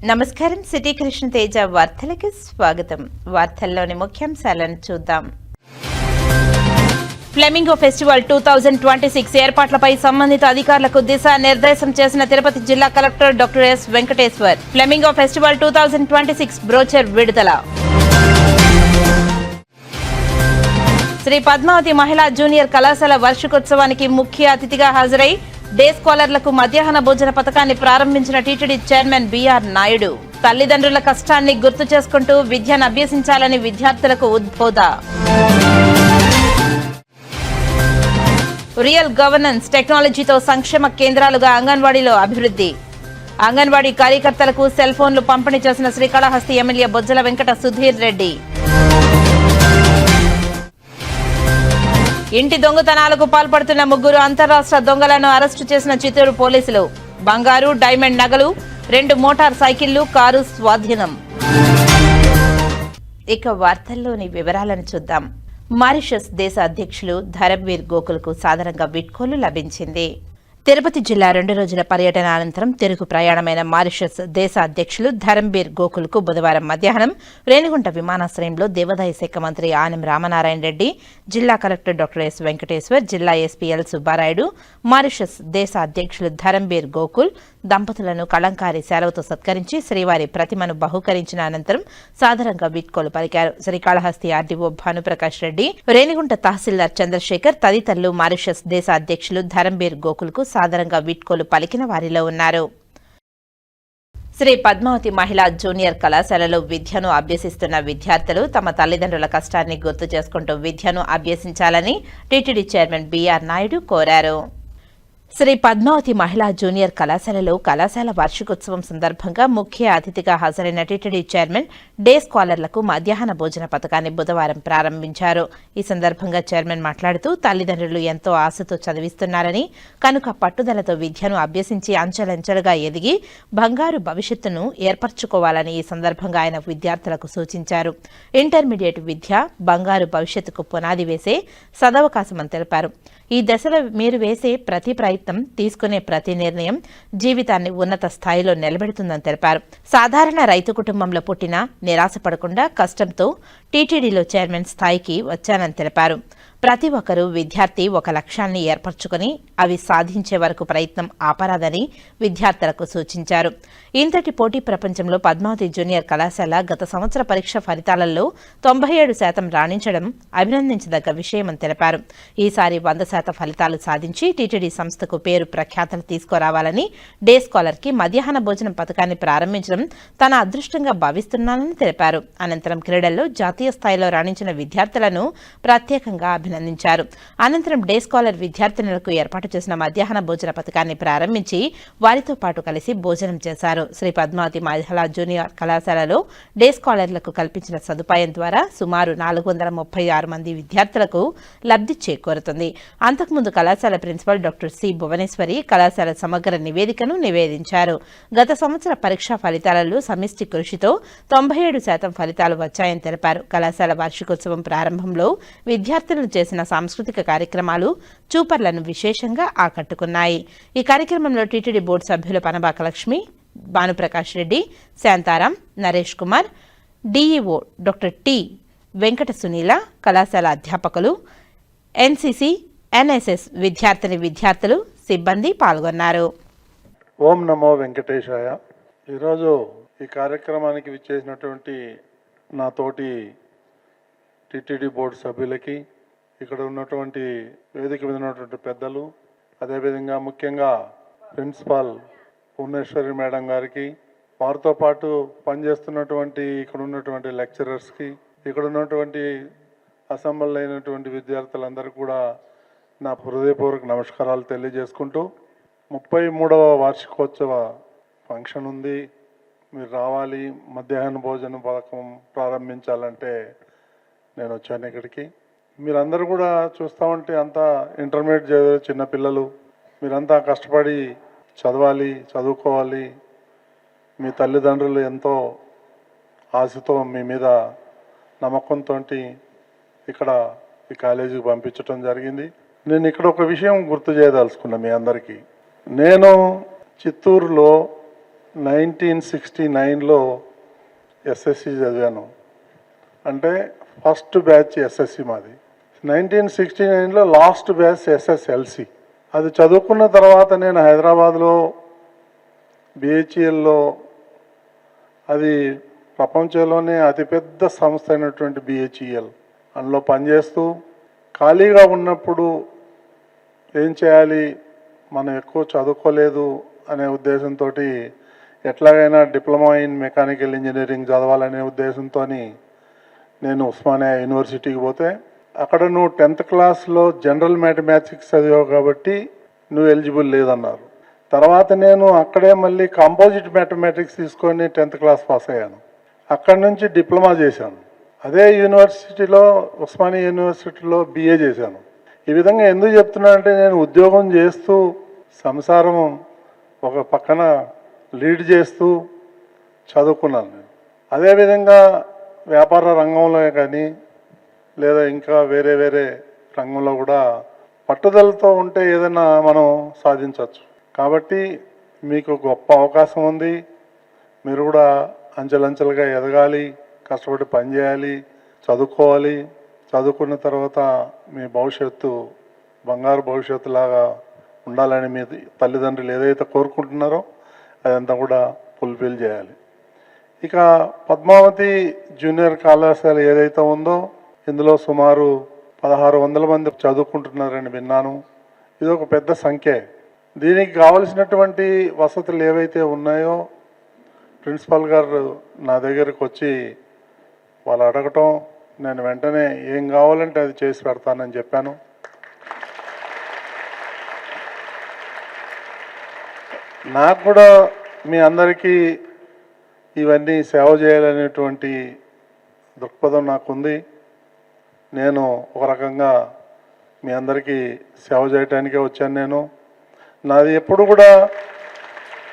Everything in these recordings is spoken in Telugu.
నమస్కారం. సిటీ కృష్ణ తేజ వార్తలకు స్వాగతం. వార్తల్లోని ముఖ్యాంశాలను చూద్దాం. ఫ్లెమింగో ఫెస్టివల్ 2026 ఏర్పాట్లపై సంబంధిత అధికారులకు దిశానిర్దేశం చేసిన తిరుపతి జిల్లా collector doctor yes Venkateshwar. Flamingo festival 2026 brochure విడుదల. శ్రీ పద్మావతి మహిళా జూనియర్ కళాశాల వార్షికోత్సవానికి ముఖ్య అతిథిగా హాజరై డే స్కాలర్లకు మధ్యాహ్న భోజన పథకాన్ని ప్రారంభించిన టీటీడీ చైర్మన్ బిఆర్ నాయుడు. తల్లిదండ్రుల కష్టాన్ని గుర్తు చేసుకుంటూ విద్యను అభ్యసించాలని విద్యార్థులకు ఉద్బోధ. రియల్ గవర్నెన్స్ టెక్నాలజీతో సంక్షేమ కేంద్రాలుగా అంగన్వాడీలో అభివృద్ధి. అంగన్వాడీ కార్యకర్తలకు సెల్ ఫోన్లు పంపిణీ చేసిన శ్రీకాళహస్తి ఎమ్మెల్యే బొజ్జల వెంకట సుధీర్ రెడ్డి. ఇంటి దొంగతనాలకు పాల్పడుతున్న 3 అంతర్రాష్ట్ర దొంగలను అరెస్టు చేసిన చిత్తూరు పోలీసులు. బంగారు, డైమండ్ నగలు, 2 మోటార్ సైకిళ్లు, కారు స్వాధీనం. ఇక వార్తల్లోని వివరాలను చూద్దాం. మారిషస్ దేశ అధ్యక్షులు ధరంవీర్ గోకుల్కు సాధారణంగా వీడ్కోలు లభించింది. తిరుపతి జిల్లా 2 రోజుల పర్యటన అనంతరం తిరుగు ప్రయాణమైన మారిషస్ దేశ అధ్యక్షులు ధరంవీర్ గోకుల్కు బుధవారం మధ్యాహ్నం రేణిగుంట విమానాశ్రయంలో దేవాదాయ శాఖ మంత్రి ఆనం రామనారాయణ రెడ్డి, జిల్లా కలెక్టర్ డాక్టర్ ఎస్ వెంకటేశ్వర్, జిల్లా ఎస్పీ ఎల్ సుబ్బారాయుడు, మారిషస్ దేశ అధ్యక్షులు ధరంవీర్ గోకుల్ దంపతులను కళంకారీ సేలవుతో సత్కరించి శ్రీవారి ప్రతిమను బహూకరించిన అనంతరం సాధారణంగా వీడ్కోలు పలికారు. శ్రీకాళహస్తి ఆర్డీఓ భానుప్రకాష్ రెడ్డి, రేణిగుంట తహసీల్దార్ చంద్రశేఖర్ తదితరులు మారిషస్ దేశ అధ్యక్షులు ధరంవీర్ గోకుల్కు సాధారణంగా వీడ్కోలు పలికిన వారిలో ఉన్నారు. శ్రీ పద్మావతి మహిళా జూనియర్ కళాశాలలో విద్యను అభ్యసిస్తున్న విద్యార్థులు తమ తల్లిదండ్రుల కష్టాన్ని గుర్తు చేసుకుంటూ విద్యను అభ్యసించాలని టీటీడీ చైర్మన్ బిఆర్ నాయుడు కోరారు. శ్రీ పద్మావతి మహిళా జూనియర్ కళాశాలలో కళాశాల వార్షికోత్సవం సందర్భంగా ముఖ్య అతిథిగా హాజరైన టీటీడీ చైర్మన్ డే స్కాలర్లకు మధ్యాహ్న భోజన పథకాన్ని బుధవారం ప్రారంభించారు. ఈ సందర్భంగా చైర్మన్ మాట్లాడుతూ తల్లిదండ్రులు ఎంతో ఆశతో చదివిస్తున్నారని, కనుక పట్టుదలతో విద్యను అభ్యసించి అంచెలంచెలుగా ఎదిగి బంగారు భవిష్యత్తును ఏర్పరచుకోవాలని ఈ సందర్భంగా ఆయన విద్యార్థులకు సూచించారు. ఇంటర్మీడియట్ విద్య బంగారు భవిష్యత్తుకు పునాది వేసే సదవకాశమని తెలిపారు. ఈ దశలో మీరు వేసే ప్రతి ప్రయత్నం, తీసుకునే ప్రతి నిర్ణయం జీవితాన్ని ఉన్నత స్థాయిలో నిలబెడుతుందని తెలిపారు. సాధారణ రైతు కుటుంబంలో పుట్టిన నిరాశపడకుండా కష్టంతో టీటీడీలో చైర్మన్ స్థాయికి వచ్చానని తెలిపారు. ప్రతి ఒక్కరూ విద్యార్థి ఒక లక్ష్యాన్ని ఏర్పరచుకుని అవి సాధించే వరకు ప్రయత్నం ఆపరాదని విద్యార్థులకు సూచించారు. ఇంతటి పోటీ ప్రపంచంలో పద్మావతి జూనియర్ కళాశాల గత సంవత్సర పరీక్ష ఫలితాలలో 97% రాణించడం అభినందించదగ్గ విషయమని తెలిపారు. ఈసారి 100% ఫలితాలు సాధించి టీటీడీ సంస్థకు పేరు ప్రఖ్యాతలు తీసుకురావాలని, డే స్కాలర్కి మధ్యాహ్న భోజనం పథకాన్ని ప్రారంభించడం తన అదృష్టంగా భావిస్తున్నానని తెలిపారు. అనంతరం క్రీడల్లో జాతీయ స్థాయిలో రాణించిన విద్యార్థులను ప్రత్యేకంగా అభినందించారు. అనంతరం డే స్కాలర్ విద్యార్థినులకు ఏర్పాటు చేసిన మధ్యాహ్న భోజన పథకాన్ని ప్రారంభించి వారితో పాటు కలిసి భోజనం చేశారు. శ్రీ పద్మావతి మహిళా జూనియర్ కళాశాలలో డే స్కాలర్లకు కల్పించిన సదుపాయం ద్వారా సుమారు 436 మంది విద్యార్థులకు లబ్ధి చేకూరుతుంది. అంతకుముందు కళాశాల ప్రిన్సిపల్ డాక్టర్ సి భువనేశ్వరి కళాశాల సమగ్ర నివేదికను నివేదించారు. గత సంవత్సర పరీక్షా ఫలితాలలో సమిష్టి కృషితో 97% ఫలితాలు వచ్చాయని తెలిపారు. కళాశాల వార్షికోత్సవం ప్రారంభంలో విద్యార్థులు చేసిన సాంస్కృతిక కార్యక్రమాలు చూపర్లను విశేషంగా ఆకట్టుకున్నాయి. ఈ కార్యక్రమంలో టీటీడీ బోర్డు సభ్యులు Panabaka Lakshmi, Bhanuprakash Reddy, Shantaram, Naresh Kumar, DEO doctor T Venkata Sunila, కళాశాల అధ్యాపకులు, ఎన్సీసీ, ఎన్ఎస్ఎస్ విద్యార్థులు, సిబ్బంది పాల్గొన్నారు. ఓం నమో వెంకటేశాయ. ఈరోజు ఈ కార్యక్రమానికి విచ్చేసినటువంటి నా తోటి టీటీడీ బోర్డు సభ్యులకి, ఇక్కడ ఉన్నటువంటి వేదిక మీద ఉన్నటువంటి పెద్దలు, అదేవిధంగా ముఖ్యంగా ప్రిన్సిపాల్ భువనేశ్వరి మేడం గారికి, వారితో పాటు పనిచేస్తున్నటువంటి ఇక్కడ ఉన్నటువంటి లెక్చరర్స్కి, ఇక్కడ ఉన్నటువంటి అసెంబ్లీ అయినటువంటి విద్యార్థులందరూ కూడా నా హృదయపూర్వక నమస్కారాలు తెలియజేసుకుంటూ, 33వ వార్షికోత్సవ ఫంక్షన్ ఉంది, మీరు రావాలి, మధ్యాహ్న భోజన పథకం ప్రారంభించాలంటే నేను వచ్చాను ఇక్కడికి. మీరందరూ కూడా చూస్తూ ఉంటే అంతా ఇంటర్మీడియట్ చదివే చిన్నపిల్లలు, మీరంతా కష్టపడి చదవాలి, చదువుకోవాలి. మీ తల్లిదండ్రులు ఎంతో ఆశతో మీ మీద నమ్మకంతో ఇక్కడ ఈ కాలేజీకి పంపించడం జరిగింది. నేను ఇక్కడ ఒక విషయం గుర్తు చేయదలుచుకున్నా మీ అందరికీ. నేను చిత్తూరులో 1969లో ఎస్ఎస్సి చదివాను. అంటే ఫస్ట్ బ్యాచ్ ఎస్ఎస్సి మాది. 1969లో లాస్ట్ బ్యాచ్ ఎస్ఎస్ఎల్సి. అది చదువుకున్న తర్వాత నేను హైదరాబాద్లో బిహెచ్ఈఎల్లో, అది ప్రపంచంలోనే అతిపెద్ద సంస్థ అయినటువంటి బిహెచ్ఈఎల్, అందులో పనిచేస్తూ ఖాళీగా ఉన్నప్పుడు ఏం చేయాలి, మనం ఎక్కువ చదువుకోలేదు అనే ఉద్దేశంతో ఎట్లాగైనా డిప్లొమా ఇన్ మెకానికల్ ఇంజనీరింగ్ చదవాలనే ఉద్దేశంతో నేను ఉస్మానియా యూనివర్సిటీకి పోతే, అక్కడ నువ్వు 10th క్లాస్లో జనరల్ మ్యాథమెటిక్స్ చదివావు కాబట్టి నువ్వు ఎలిజిబుల్ లేదన్నారు. తర్వాత నేను అక్కడే మళ్ళీ కాంపోజిట్ మ్యాథమెటిక్స్ తీసుకొని 10th క్లాస్ పాస్ అయ్యాను. అక్కడి నుంచి డిప్లొమా చేశాను. అదే యూనివర్సిటీలో, ఉస్మానియా యూనివర్సిటీలో BA చేశాను. ఈ విధంగా ఎందుకు చెప్తున్నానంటే, నేను ఉద్యోగం చేస్తూ సంసారం ఒక పక్కన లీడ్ చేస్తూ చదువుకున్నాను. నేను అదేవిధంగా వ్యాపార రంగంలో కానీ లేదా ఇంకా వేరే వేరే రంగంలో కూడా పట్టుదలతో ఉంటే ఏదైనా మనం సాధించవచ్చు. కాబట్టి మీకు గొప్ప అవకాశం ఉంది. మీరు కూడా అంచెలంచెలుగా ఎదగాలి, కష్టపడి పనిచేయాలి, చదువుకోవాలి. చదువుకున్న తర్వాత మీ భవిష్యత్తు బంగారు భవిష్యత్తులాగా ఉండాలని మీ తల్లిదండ్రులు ఏదైతే కోరుకుంటున్నారో అదంతా కూడా ఫుల్ఫిల్ చేయాలి. ఇక పద్మావతి జూనియర్ కళాశాల ఏదైతే ఉందో, ఇందులో సుమారు 1600 మంది చదువుకుంటున్నారని విన్నాను. ఇది ఒక పెద్ద సంఖ్య. దీనికి కావలసినటువంటి వసతులు ఏవైతే ఉన్నాయో ప్రిన్సిపల్ గారు నా దగ్గరకు వచ్చి వాళ్ళు అడగటం, నేను వెంటనే ఏం కావాలంటే అది చేసి పెడతానని చెప్పాను. నాకు కూడా మీ అందరికీ ఇవన్నీ సేవ చేయాలనేటువంటి దృక్పథం నాకుంది. నేను ఒక రకంగా మీ అందరికీ సేవ చేయడానికే వచ్చాను. నేను నాది ఎప్పుడు కూడా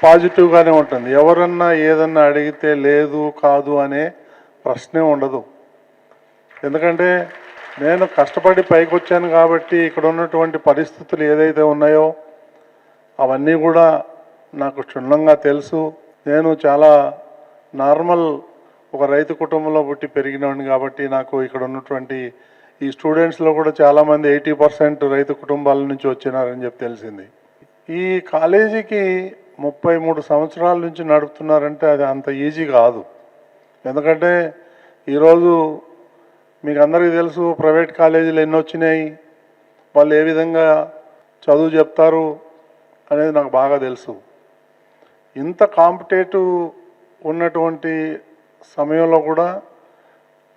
పాజిటివ్గానే ఉంటుంది. ఎవరన్నా ఏదన్నా అడిగితే లేదు కాదు అనే ప్రశ్నే ఉండదు. ఎందుకంటే నేను కష్టపడి పైకి వచ్చాను కాబట్టి ఇక్కడ ఉన్నటువంటి పరిస్థితులు ఏదైతే ఉన్నాయో అవన్నీ కూడా నాకు క్షుణ్ణంగా తెలుసు. నేను చాలా నార్మల్ ఒక రైతు కుటుంబంలో పుట్టి పెరిగినవాడిని కాబట్టి నాకు ఇక్కడ ఉన్నటువంటి ఈ స్టూడెంట్స్లో కూడా చాలామంది 80% రైతు కుటుంబాల నుంచి వచ్చినారని చెప్పి తెలిసింది. ఈ కాలేజీకి 33 సంవత్సరాల నుంచి నడుపుతున్నారంటే అది అంత ఈజీ కాదు. ఎందుకంటే ఈరోజు మీకు అందరికీ తెలుసు ప్రైవేట్ కాలేజీలు ఎన్ని వచ్చినాయి, వాళ్ళు ఏ విధంగా చదువు చెప్తారు అనేది నాకు బాగా తెలుసు. ఇంత కాంపిటేటివ్ ఉన్నటువంటి సమయంలో కూడా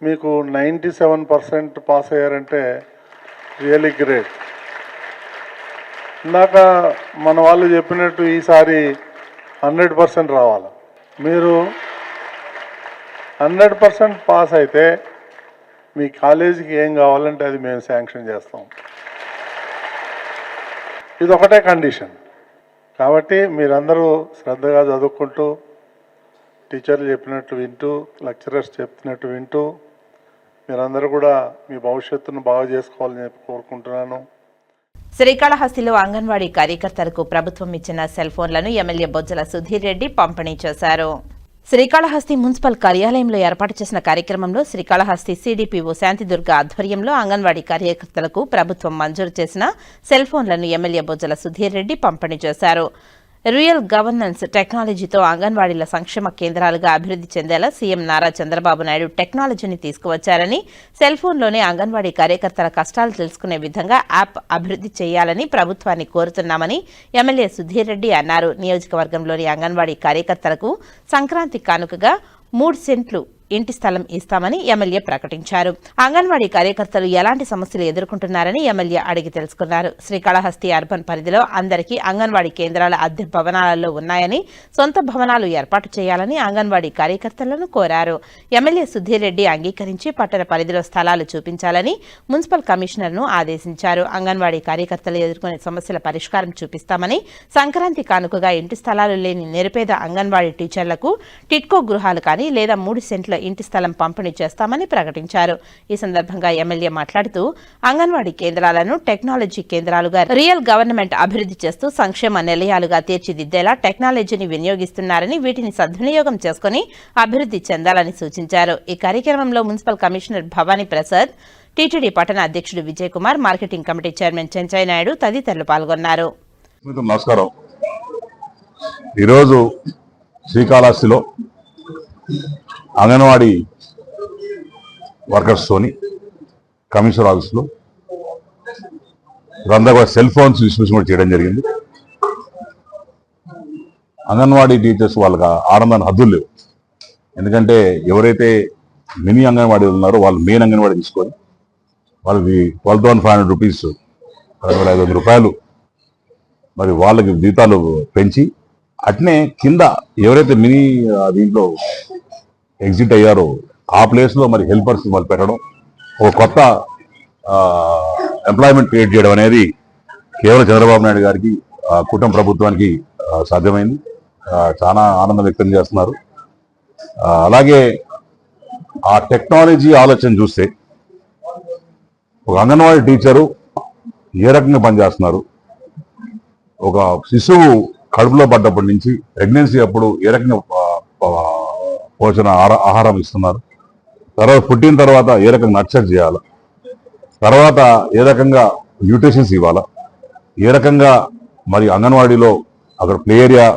మీకు 97% పాస్ అయ్యారంటే రియలీ గ్రేట్. ఇందాక మన వాళ్ళు చెప్పినట్టు ఈసారి 100% రావాలి. మీరు 100% పాస్ అయితే మీ కాలేజీకి ఏం కావాలంటే అది మేము శాంక్షన్ చేస్తాం. ఇది ఒకటే కండిషన్. కాబట్టి మీరందరూ శ్రద్ధగా చదువుకుంటూ, టీచర్లు చెప్పినట్టు వింటూ, లెక్చరర్స్ చెప్పినట్టు వింటూ మీరందరూ కూడా మీ భవిష్యత్తును బాగు చేసుకోవాలని చెప్పి కోరుకుంటున్నాను. శ్రీకాళహస్తిలో అంగన్వాడీ కార్యకర్తలకు ప్రభుత్వం ఇచ్చిన సెల్ ఫోన్లను ఎమ్మెల్యే బొజ్జల సుధీర్ రెడ్డి పంపిణీ చేశారు. శ్రీకాళహస్తి మున్సిపల్ కార్యాలయంలో ఏర్పాటు చేసిన కార్యక్రమంలో శ్రీకాళహస్తి సిడిపిఓ శాంతిదుర్గ ఆధ్వర్యంలో అంగన్వాడీ కార్యకర్తలకు ప్రభుత్వం మంజూరు చేసిన సెల్ ఫోన్లను ఎమ్మెల్యే బొజ్జల సుధీర్ రెడ్డి పంపిణీ చేశారు. రియల్ గవర్నెన్స్ టెక్నాలజీతో అంగన్వాడీల సంక్షేమ కేంద్రాలుగా అభివృద్ధి చెందేలా సీఎం నారా చంద్రబాబు నాయుడు టెక్నాలజీని తీసుకువచ్చారని, సెల్ ఫోన్లోనే అంగన్వాడీ కార్యకర్తల కష్టాలు తెలుసుకునే విధంగా యాప్ అభివృద్ధి చేయాలని ప్రభుత్వాన్ని కోరుతున్నామని ఎమ్మెల్యే సుధీర్ రెడ్డి అన్నారు. నియోజకవర్గంలోని అంగన్వాడీ కార్యకర్తలకు సంక్రాంతి కానుకగా 3 సెంట్లు ఇంటి స్థలం ఇస్తామని ఎమ్మెల్యే ప్రకటించారు. అంగన్వాడీ కార్యకర్తలు ఎలాంటి సమస్యలు ఎదుర్కొంటున్నారని ఎమ్మెల్యే అడిగి తెలుసుకున్నారు. శ్రీకాళహస్తి అర్బన్ పరిధిలో అందరికీ అంగన్వాడీ కేంద్రాల అద్దె భవనాలలో ఉన్నాయని, సొంత భవనాలు ఏర్పాటు చేయాలని అంగన్వాడీ కార్యకర్తలను కోరారు. ఎమ్మెల్యే సుధీర్ రెడ్డి అంగీకరించి పట్టణ పరిధిలో స్థలాలు చూపించాలని మున్సిపల్ కమిషనర్ను ఆదేశించారు. అంగన్వాడీ కార్యకర్తలు ఎదుర్కొనే సమస్యల పరిష్కారం చూపిస్తామని, సంక్రాంతి కానుకగా ఇంటి స్థలాలు లేని నిరుపేద అంగన్వాడీ టీచర్లకు టిట్కో గృహాలు కానీ లేదా 3 సెంట్ల ఇంటి స్థలం పంపిణీ చేస్తామని ప్రకటించారు. ఈ సందర్భంగా ఎమ్మెల్యే మాట్లాడుతూ అంగన్వాడీ కేంద్రాలను టెక్నాలజీ కేంద్రాలుగా రియల్ గవర్నమెంట్ అభివృద్ధి చేస్తూ సంక్షేమ నిలయాలుగా తీర్చిదిద్దేలా టెక్నాలజీని వినియోగిస్తున్నారని, వీటిని సద్వినియోగం చేసుకుని అభివృద్ధి చెందాలని సూచించారు. ఈ కార్యక్రమంలో municipal commissioner Bhavani Prasad, TTD పట్టణ అధ్యక్షుడు Vijay Kumar, marketing committee chairman Chenchaiah Naidu తదితరులు పాల్గొన్నారు. నమస్కారం. ఈరోజు శ్రీకాళహస్తిలో అంగన్వాడీ వర్కర్స్తోని కమిషనర్ ఆఫీస్లో అందరూ కూడా సెల్ ఫోన్స్ డిస్ట్రిబ్యూషన్ చేయడం జరిగింది. అంగన్వాడీ టీచర్స్ వాళ్ళకి ఆనందాన్ని హద్దులు లేవు. ఎందుకంటే ఎవరైతే మినీ అంగన్వాడీ ఉన్నారో వాళ్ళు మెయిన్ అంగన్వాడీ తీసుకొని వాళ్ళకి 12,500 రూపీస్, 2,500 రూపాయలు మరి వాళ్ళకి జీతాలు పెంచి, అట్నే కింద ఎవరైతే మినీ దీంట్లో ఎగ్జిట్ అయ్యారో ఆ ప్లేస్లో మరి హెల్పర్స్ వాళ్ళు పెట్టడం, ఒక కొత్త ఎంప్లాయ్మెంట్ క్రియేట్ చేయడం అనేది కేవలం చంద్రబాబు నాయుడు గారికి, కుటుంబ ప్రభుత్వానికి సాధ్యమైంది. చాలా ఆనందం వ్యక్తం చేస్తున్నారు. అలాగే ఆ టెక్నాలజీ ఆలోచన చూస్తే ఒక అంగన్వాడీ టీచరు ఏ రకంగా పనిచేస్తున్నారు, ఒక శిశువు కడుపులో పడ్డప్పటి నుంచి ప్రెగ్నెన్సీ అప్పుడు ఏ రకంగా పోషణ ఆహారం ఇస్తున్నారు, తర్వాత పుట్టిన తర్వాత ఏ రకంగా నర్చర్ చేయాలి, తర్వాత ఏ రకంగా న్యూట్రిషన్స్ ఇవ్వాలా, ఏ రకంగా మరి అంగన్వాడీలో అక్కడ ప్లే ఏరియా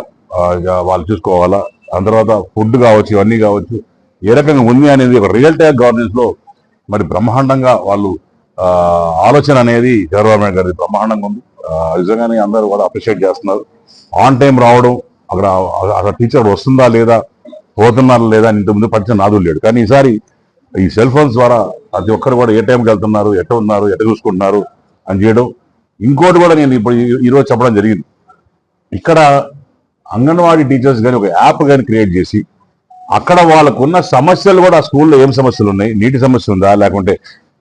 వాళ్ళు చూసుకోవాలా, దాని తర్వాత ఫుడ్ కావచ్చు, ఇవన్నీ కావచ్చు, ఏ రకంగా ఉంది అనేది ఒక రియల్ టైమ్ గవర్నెన్స్లో మరి బ్రహ్మాండంగా వాళ్ళు ఆలోచన అనేది చంద్రబాబు నాయుడు గారి బ్రహ్మాండంగా ఉంది. నిజంగానే అందరూ కూడా అప్రిషియేట్ చేస్తున్నారు. ఆన్ టైం రావడం, అక్కడ టీచర్ వస్తుందా లేదా, పోతున్నారా లేదా అని ఇంతకుముందు పరిచయం నాదులు లేడు. కానీ ఈసారి ఈ సెల్ ఫోన్స్ ద్వారా ప్రతి ఒక్కరు కూడా ఏ టైంకి వెళ్తున్నారు, ఎట్ట ఉన్నారు, ఎట్ట చూసుకుంటున్నారు అని చేయడం. ఇంకోటి కూడా నేను ఇప్పుడు ఈరోజు చెప్పడం జరిగింది, ఇక్కడ అంగన్వాడీ టీచర్స్ కానీ ఒక యాప్ కానీ క్రియేట్ చేసి అక్కడ వాళ్ళకున్న సమస్యలు కూడా, స్కూల్లో ఏం సమస్యలు ఉన్నాయి, నీటి సమస్య ఉందా, లేకుంటే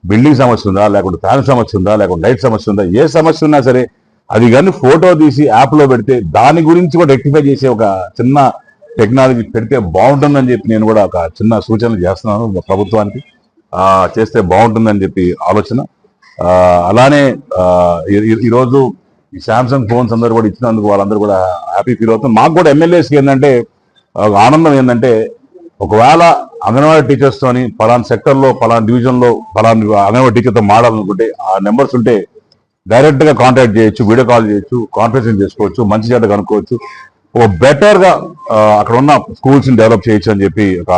బిల్డింగ్ సమస్య ఉందా, లేకుంటే ఫ్యాన్ సమస్య ఉందా, లేకుంటే లైట్ సమస్య ఉందా, ఏ సమస్య ఉన్నా సరే అది కానీ ఫోటో తీసి యాప్లో పెడితే దాని గురించి కూడా రెక్టిఫై చేసే ఒక చిన్న టెక్నాలజీ పెడితే బాగుంటుందని చెప్పి నేను కూడా ఒక చిన్న సూచనలు చేస్తున్నాను ప్రభుత్వానికి. చేస్తే బాగుంటుందని చెప్పి ఆలోచన. అలానే ఈరోజు ఈ శాంసంగ్ ఫోన్స్ అందరూ కూడా ఇచ్చినందుకు వాళ్ళందరూ కూడా హ్యాపీ ఫీల్ అవుతుంది. మాకు కూడా ఎమ్మెల్యేస్కి ఏంటంటే ఆనందం ఏంటంటే, ఒకవేళ అంగన్వాడీ టీచర్స్తోని పలానా సెక్టర్లో, పలానా డివిజన్లో పలానా అంగన్వాడీ టీచర్తో మాట్లాడాలనుకుంటే ఆ నెంబర్స్ ఉంటే డైరెక్ట్గా కాంటాక్ట్ చేయొచ్చు, వీడియో కాల్ చేయొచ్చు, కాన్ఫరెన్స్ చేసుకోవచ్చు, మంచి చెడ్డ కనుక్కోవచ్చు, ఓ బెటర్గా అక్కడ ఉన్న స్కూల్స్ని డెవలప్ చేయొచ్చు అని చెప్పి ఒక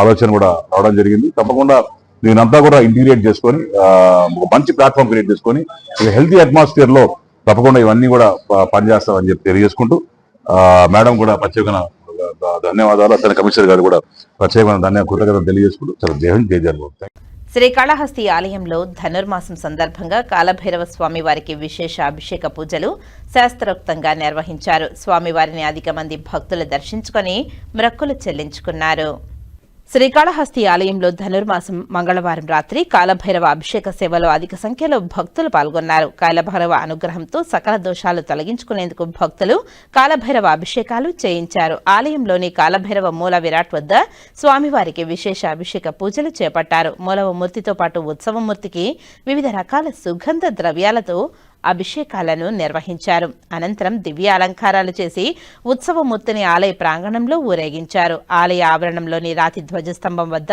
ఆలోచన కూడా రావడం జరిగింది. తప్పకుండా దీనంతా కూడా ఇంటిగ్రేట్ చేసుకొని ఒక మంచి ప్లాట్ఫామ్ క్రియేట్ చేసుకొని హెల్తీ అట్మాస్ఫియర్లో తప్పకుండా ఇవన్నీ కూడా పనిచేస్తామని చెప్పి తెలియజేసుకుంటూ, మేడం కూడా ప్రత్యేకంగా ధన్యవాదాలు, అతని కమిషనర్ గారు కూడా ప్రత్యేకమైన కృతజ్ఞతలు తెలియజేసుకుంటూ జై హింద్, జై జగన్. శ్రీకాళహస్తి ఆలయంలో ధనుర్మాసం సందర్భంగా కాలభైరవ స్వామి వారికి విశేష అభిషేక పూజలు శాస్త్రోక్తంగా నిర్వహించారు. స్వామివారిని అధిక మంది భక్తులు దర్శించుకొని మొక్కులు చెల్లించుకున్నారు. శ్రీకాళహస్తి ఆలయంలో ధనుర్మాసం మంగళవారం రాత్రి కాలభైరవ అభిషేక సేవలో అధిక సంఖ్యలో భక్తులు పాల్గొన్నారు. కాలభైరవ అనుగ్రహంతో సకల దోషాలు తొలగించుకునేందుకు భక్తులు కాలభైరవ అభిషేకాలు చేయించారు. ఆలయంలోని కాలభైరవ మూల విరాట్ వద్ద స్వామివారికి విశేష అభిషేక పూజలు చేపట్టారు. మూలవ మూర్తితో పాటు ఉత్సవమూర్తికి వివిధ రకాల సుగంధ ద్రవ్యాలతో అభిషేకాలను నిర్వహించారు. అనంతరం దివ్య అలంకారాలు చేసి ఉత్సవమూర్తిని ఆలయ ప్రాంగణంలో ఊరేగించారు. ఆలయ ఆవరణంలోని రాతి ధ్వజస్తంభం వద్ద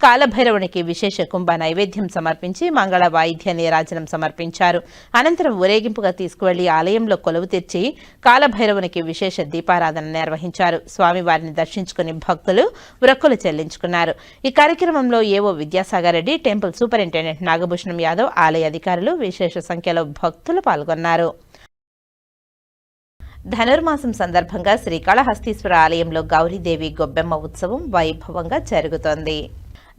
కాలభైరవునికి విశేష కుంభ నైవేద్యం సమర్పించి మంగళ వాయిద్య నీరాజనం సమర్పించారు. అనంతరం ఊరేగింపుగా తీసుకువెళ్లి ఆలయంలో కొలువు తీర్చి కాలభైరవునికి విశేష దీపారాధన నిర్వహించారు. స్వామివారిని దర్శించుకుని భక్తులు మొక్కులు చెల్లించుకున్నారు. ఈ కార్యక్రమంలో ఏవో విద్యాసాగర్ రెడ్డి, టెంపుల్ సూపరింటెండెంట్ నాగభూషణం యాదవ్, ఆలయ అధికారులు, విశేష సంఖ్యలో భక్తులు పాల్గొన్నారు. ధనుర్మాసం సందర్భంగా శ్రీకాళహస్తీశ్వర ఆలయంలో గౌరీదేవి గొబ్బెమ్మ ఉత్సవం వైభవంగా జరుగుతోంది.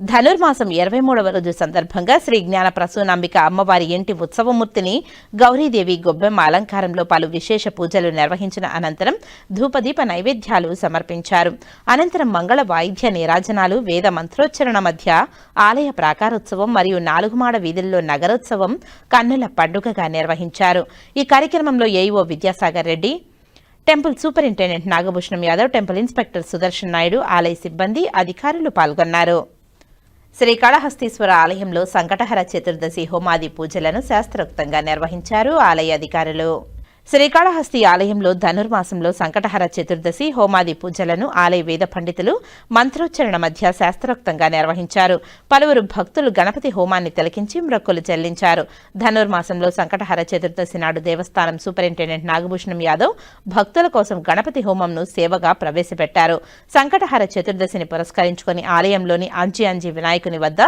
ధనుర్మాసం 23వ రోజు సందర్భంగా శ్రీ జ్ఞాన ప్రసూనాంబిక అమ్మవారి ఇంటి ఉత్సవమూర్తిని గౌరీదేవి గొబ్బెమ్మ అలంకారంలో పలు విశేష పూజలు నిర్వహించిన అనంతరం ధూపదీప నైవేద్యాలు సమర్పించారు. అనంతరం మంగళ వాయిద్య నీరాజనాలు, వేద మంత్రోచ్చరణ మధ్య ఆలయ ప్రాకారోత్సవం మరియు 4 మాడ వీధుల్లో నగరోత్సవం కన్నుల పండుగగా నిర్వహించారు. ఈ కార్యక్రమంలో AEO Vidyasagar Reddy, temple superintendent Nagabhushanam Yadav, temple inspector Sudarshan Naidu, ఆలయ సిబ్బంది, అధికారులు పాల్గొన్నారు. శ్రీకాళహస్తీశ్వర ఆలయంలో సంకటహర చతుర్దశి హోమాది పూజలను శాస్త్రోక్తంగా నిర్వహించారు ఆలయ అధికారులు. శ్రీకాళహస్తి ఆలయంలో ధనుర్మాసంలో సంకటహర చతుర్దశి హోమాది పూజలను ఆలయ వేద పండితులు మంత్రోచ్చరణ మధ్య శాస్త్రోక్తంగా నిర్వహించారు. పలువురు భక్తులు గణపతి హోమాన్ని తిలకించి మొక్కులు చెల్లించారు. ధనుర్మాసంలో సంకటహర చతుర్దశి నాడు దేవస్థానం సూపరింటెండెంట్ నాగభూషణం యాదవ్ భక్తుల కోసం గణపతి హోమంను సేవగా ప్రవేశపెట్టారు. సంకటహర చతుర్దశిని పురస్కరించుకుని ఆలయంలోని అంజి వినాయకుని వద్ద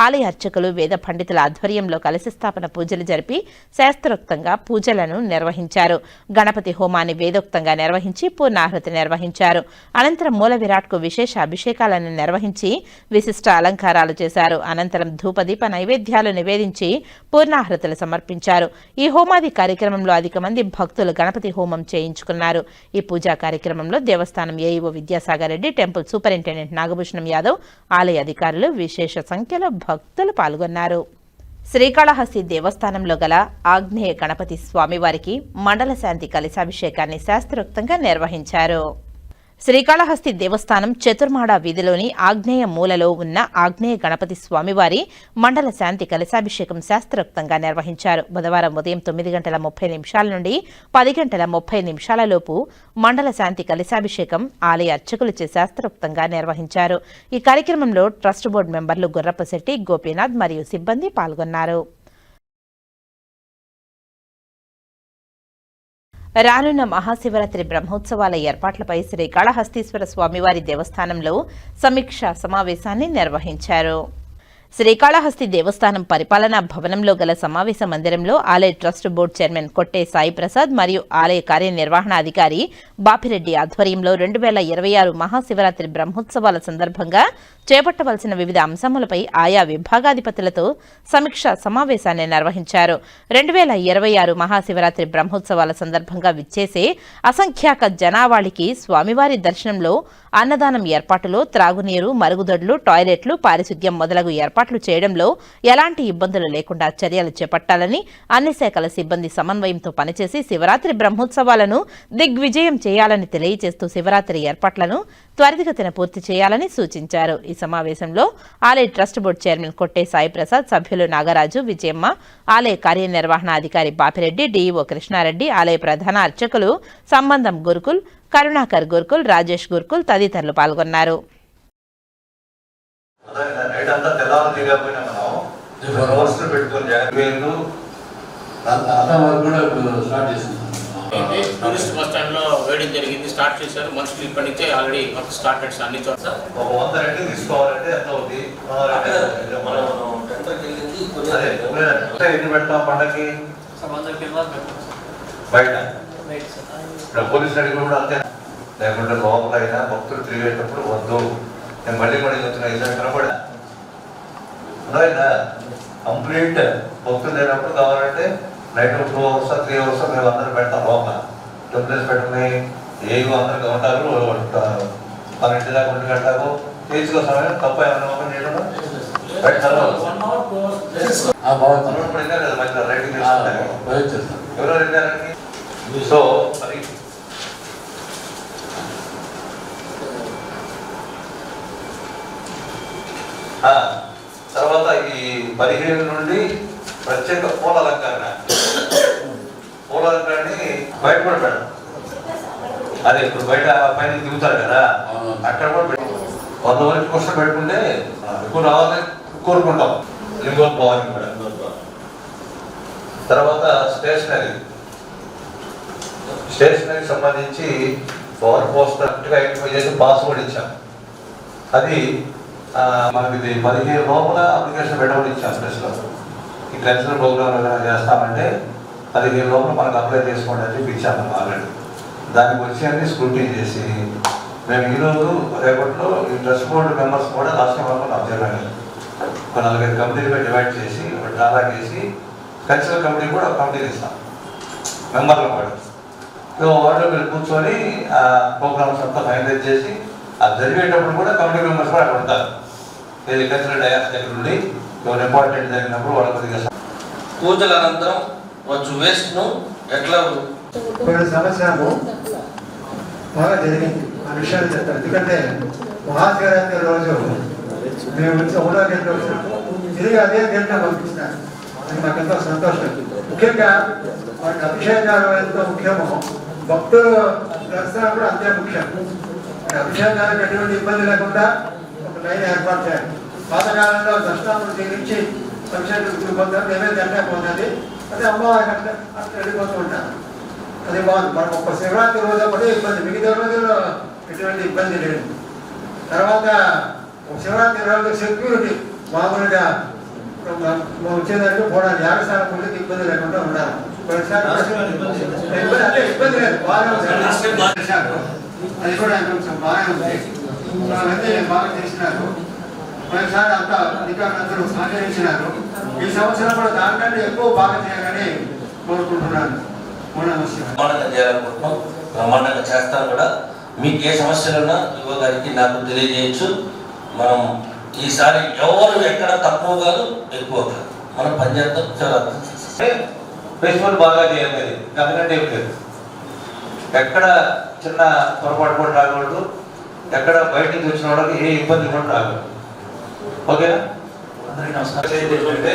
ఆలయ అర్చకులు వేద పండితుల ఆధ్వర్యంలో కలశ స్థాపన పూజలు జరిపి శాస్త్రోక్తంగా పూజలను నిర్వహించారు. గణపతి హోమాన్ని వేదోక్తంగా నిర్వహించి పూర్ణాహుతి నిర్వహించారు. అనంతరం మూల విరాట్కు విశేష అభిషేకాలను నిర్వహించి విశిష్ట అలంకారాలు చేశారు. అనంతరం ధూపదీప నైవేద్యాలు నివేదించి పూర్ణాహుతులు సమర్పించారు. ఈ హోమాది కార్యక్రమంలో అధిక మంది భక్తులు గణపతి హోమం చేయించుకున్నారు. ఈ పూజా కార్యక్రమంలో దేవస్థానం AEO Vidyasagar Reddy, temple superintendent Nagabhushanam Yadav, ఆలయ అధికారులు విశేష సంఖ్యలో భక్తులు పాల్గొన్నారు. శ్రీకాళహస్తి దేవస్థానంలో గల ఆగ్నేయ గణపతి స్వామివారికి మండల శాంతి కలశాభిషేకాన్ని శాస్త్రోక్తంగా నిర్వహించారు. శ్రీకాళహస్తి దేవస్థానం చతుర్మాడ వీధిలోని ఆగ్నేయ మూలలో ఉన్న ఆగ్నేయ గణపతి స్వామివారి మండల శాంతి కలశాభిషేకం శాస్త్రోక్తంగా నిర్వహించారు. బుధవారం ఉదయం 9:30 నుండి 10:30 లోపు మండల శాంతి కలశాభిషేకం ఆలయ అర్చకులచే శాస్త్రోక్తంగా నిర్వహించారు. ఈ కార్యక్రమంలో ట్రస్ట్ బోర్డు మెంబర్లు గుర్రప్పశెట్టి, గోపీనాథ్ మరియు సిబ్బంది పాల్గొన్నారు. రానున్న మహాశివరాత్రి బ్రహ్మోత్సవాల ఏర్పాట్లపై శ్రీకాళహస్తీశ్వర స్వామివారి దేవస్థానంలో సమీక్షా సమావేశాన్ని నిర్వహించారు. శ్రీకాళహస్తి దేవస్థానం పరిపాలనా భవనంలో గల సమావేశ మందిరంలో ఆలయ ట్రస్ట్ బోర్డు చైర్మన్ కొట్టే సాయి ప్రసాద్ మరియు ఆలయ కార్యనిర్వహణాధికారి బాపిరెడ్డి ఆధ్వర్యంలో 2026 మహాశివరాత్రి బ్రహ్మోత్సవాల సందర్భంగా చేపట్టవలసిన వివిధ అంశములపై ఆయా విభాగాధిపతులతో సమీక్షా సమావేశాన్ని నిర్వహించారు. 2026 మహాశివరాత్రి బ్రహ్మోత్సవాల సందర్భంగా విచ్చేసే అసంఖ్యాక జనావాళికి స్వామివారి దర్శనంలో, అన్నదానం ఏర్పాటులో, త్రాగునీరు, మరుగుదొడ్లు, టాయిలెట్లు, పారిశుద్ధ్యం మొదలగు ఏర్పాట్లు చేయడంలో ఎలాంటి ఇబ్బందులు లేకుండా చర్యలు చేపట్టాలని, అన్ని శాఖల సిబ్బంది సమన్వయంతో పనిచేసి శివరాత్రి బ్రహ్మోత్సవాలను దిగ్విజయం చేయాలని తెలియజేస్తూ శివరాత్రి ఏర్పాట్లను త్వరితగతిన పూర్తి చేయాలని సూచించారు. ఈ సమావేశంలో ఆలయ ట్రస్ట్ బోర్డు చైర్మన్ కొట్టే సాయి ప్రసాద్, సభ్యులు నాగరాజు, విజయమ్మ, ఆలయ కార్యనిర్వహణాధికారి బాపిరెడ్డి, డీఈఓ కృష్ణారెడ్డి, ఆలయ ప్రధాన అర్చకులు సంబంధం గురుకుల్, కరుణాకర్ గురుకుల్, రాజేష్ గురుకుల్ తదితరులు పాల్గొన్నారు. టూరిస్ట్ బస్ స్టాండ్ లో వేయడం జరిగింది, స్టార్ట్ చేశారు. మనుషులు ఇప్పటి నుంచే ఆల్రెడీ వర్క్ స్టార్టెడ్ అన్ని చోట్ల. ఒక 100 రెట్లు తీసుకోవాలంటే ఎంత అవుతుంది? ఎన్ని పెడతాం పండగకి? బయట ఇప్పుడు పోలీస్ అడిగి కూడా అంతే. లేకుంటే లోపల అయినా భక్తులు తిరిగేటప్పుడు వద్దు. నేను మళ్ళీ చెప్తున్నా, ఇలా కనపడా కంప్లీట్ భక్తులు లేనప్పుడు కావాలంటే నైట్ 2 hours 3 hours మేము అందరూ పెడతాం లోపల. టెంప్లెట్స్ పెట్టుకుని ఏవో అందరికి ఉంటారు. 12 దాకా 1 గంటకు తీసుకో సమయం తప్ప ఏమైనా ఓపెన్ చేయడం పెడతారు. రైటింగ్ ఎవరో వెళ్ళారండి. సో మరి తర్వాత ఈ 15 నుండి ప్రత్యేక పూల అలంకరణని బయట కూడా పెడతాం. అదే ఇప్పుడు బయట పైన దిగుతారు కదా, అక్కడ కూడా పెట్టి 100 వరకు క్వశ్చన్ పెట్టుకుంటే ఎక్కువ రావాలని కోరుకుంటాం. లింగోల్ పోవాలని కూడా. తర్వాత స్టేషనరీ సంబంధించి పవర్ పోస్టర్ చేసి పాస్వర్డ్ ఇచ్చాం. అది మనకి 15 లోపల అప్లికేషన్ పెట్టమని ఇచ్చాం. స్పెషల్ ఈ కల్చరల్ ప్రోగ్రామ్ ఏదైనా చేస్తామంటే 15 లోపల మనకు అప్లై చేసుకోండి అని చెప్పి ఇచ్చాము ఆల్రెడీ. దానికి వచ్చి అన్ని స్క్రూటినీ చేసి మేము ఈరోజు రేపట్లో ఈ ట్రస్ట్ బోర్డు మెంబర్స్ కూడా రాష్ట్రం వరకు అబ్జర్వ్ ఒక 4-5 కమిటీలుగా డివైడ్ చేసి డ్రాలా చేసి కల్చరల్ కమిటీ కూడా ఒక కమిటీలు ఇస్తాం మెంబర్లు కూడా. వాటిలో మీరు కూర్చొని ఆ ప్రోగ్రామ్స్ అంతా ఫైనలైజ్ చేసి అది జరిగేటప్పుడు కూడా కమిటీ మెంబర్స్ కూడా అక్కడ ఉంటారు. ఇది కల్చరల్ డయాస్ దగ్గర నుండి ఎవరు ఇంపార్టెంట్ జరిగినప్పుడు వాళ్ళ కొద్దిగా పూజల అనంతరం వచ్చు వేస్ట్ ను ఎట్లా సమస్యను బాగా జరిగింది. ఆ విషయాలు చెప్తాను. ఎందుకంటే మహాశివరాత్రి రోజు మేము వచ్చి 1వ గంటలో వచ్చినాము, తిరిగి అదే గంటలో పంపించినారు. అది మాకు ఎంతో సంతోషం. ముఖ్యంగా వారికి అభిషేకాలు ఎంతో ముఖ్యము, భక్తులు దర్శనం కూడా అంతే ముఖ్యం. అభిషేకాలకు ఎటువంటి ఇబ్బంది లేకుండా ఒక లైన్ ఏర్పాటు చేయాలి. పాతకాలంలో దర్శనాలు చేయించి అభిషేకం పొందారు, నైవేద్యం అంటే పోతుంది, అదే అమ్మవారికి అంటే అట్లా వెళ్ళిపోతూ ఉంటారు. అది బాగుంది. మనం ఒక శివరాత్రి రోజు ఒకటే ఇబ్బంది, మిగతా రోజుల్లో ఎటువంటి ఇబ్బంది లేదు. తర్వాత శివరాత్రి రోజు సెక్యూరిటీ మామూలుగా వచ్చేదానికి పోవడానికి యాగశాల పుల్లికి ఇబ్బంది లేకుండా ఉండాలి. ఇబ్బంది లేదు, బాగా అది కూడా కొంచెం బాగానే ఉంది. అవన్నీ బాగా చేసినారు. పోయినసారి అంతా అధికారులందరూ సహకరించినారు. ఈ సంవత్సరం కూడా దానికంటే ఎక్కువ బాగా చేయాలని కోరుకుంటున్నాను. బ్రహ్మాండంగా చేయాలనుకుంటున్నాం, బ్రహ్మాండంగా చేస్తాను కూడా. మీకు ఏ సమస్యలున్నా యువ గారికి నాకు తెలియజేయచ్చు. మనం ఈసారి ఎవరు ఎక్కడ తక్కువ కాదు ఎక్కువ కాదు, మనం పనిచేస్తాం. చాలా ఫెస్టివల్ బాగా చేయాలి, అందుకంటే ఏం లేదు. ఎక్కడ చిన్న పొరపాటు కూడా రాకూడదు, ఎక్కడ బయట నుంచి వచ్చిన వాళ్ళకి ఏ ఇబ్బంది కూడా రాకూడదు. ఓకేనా? అందరికీ నమస్కారం. ఏంటంటే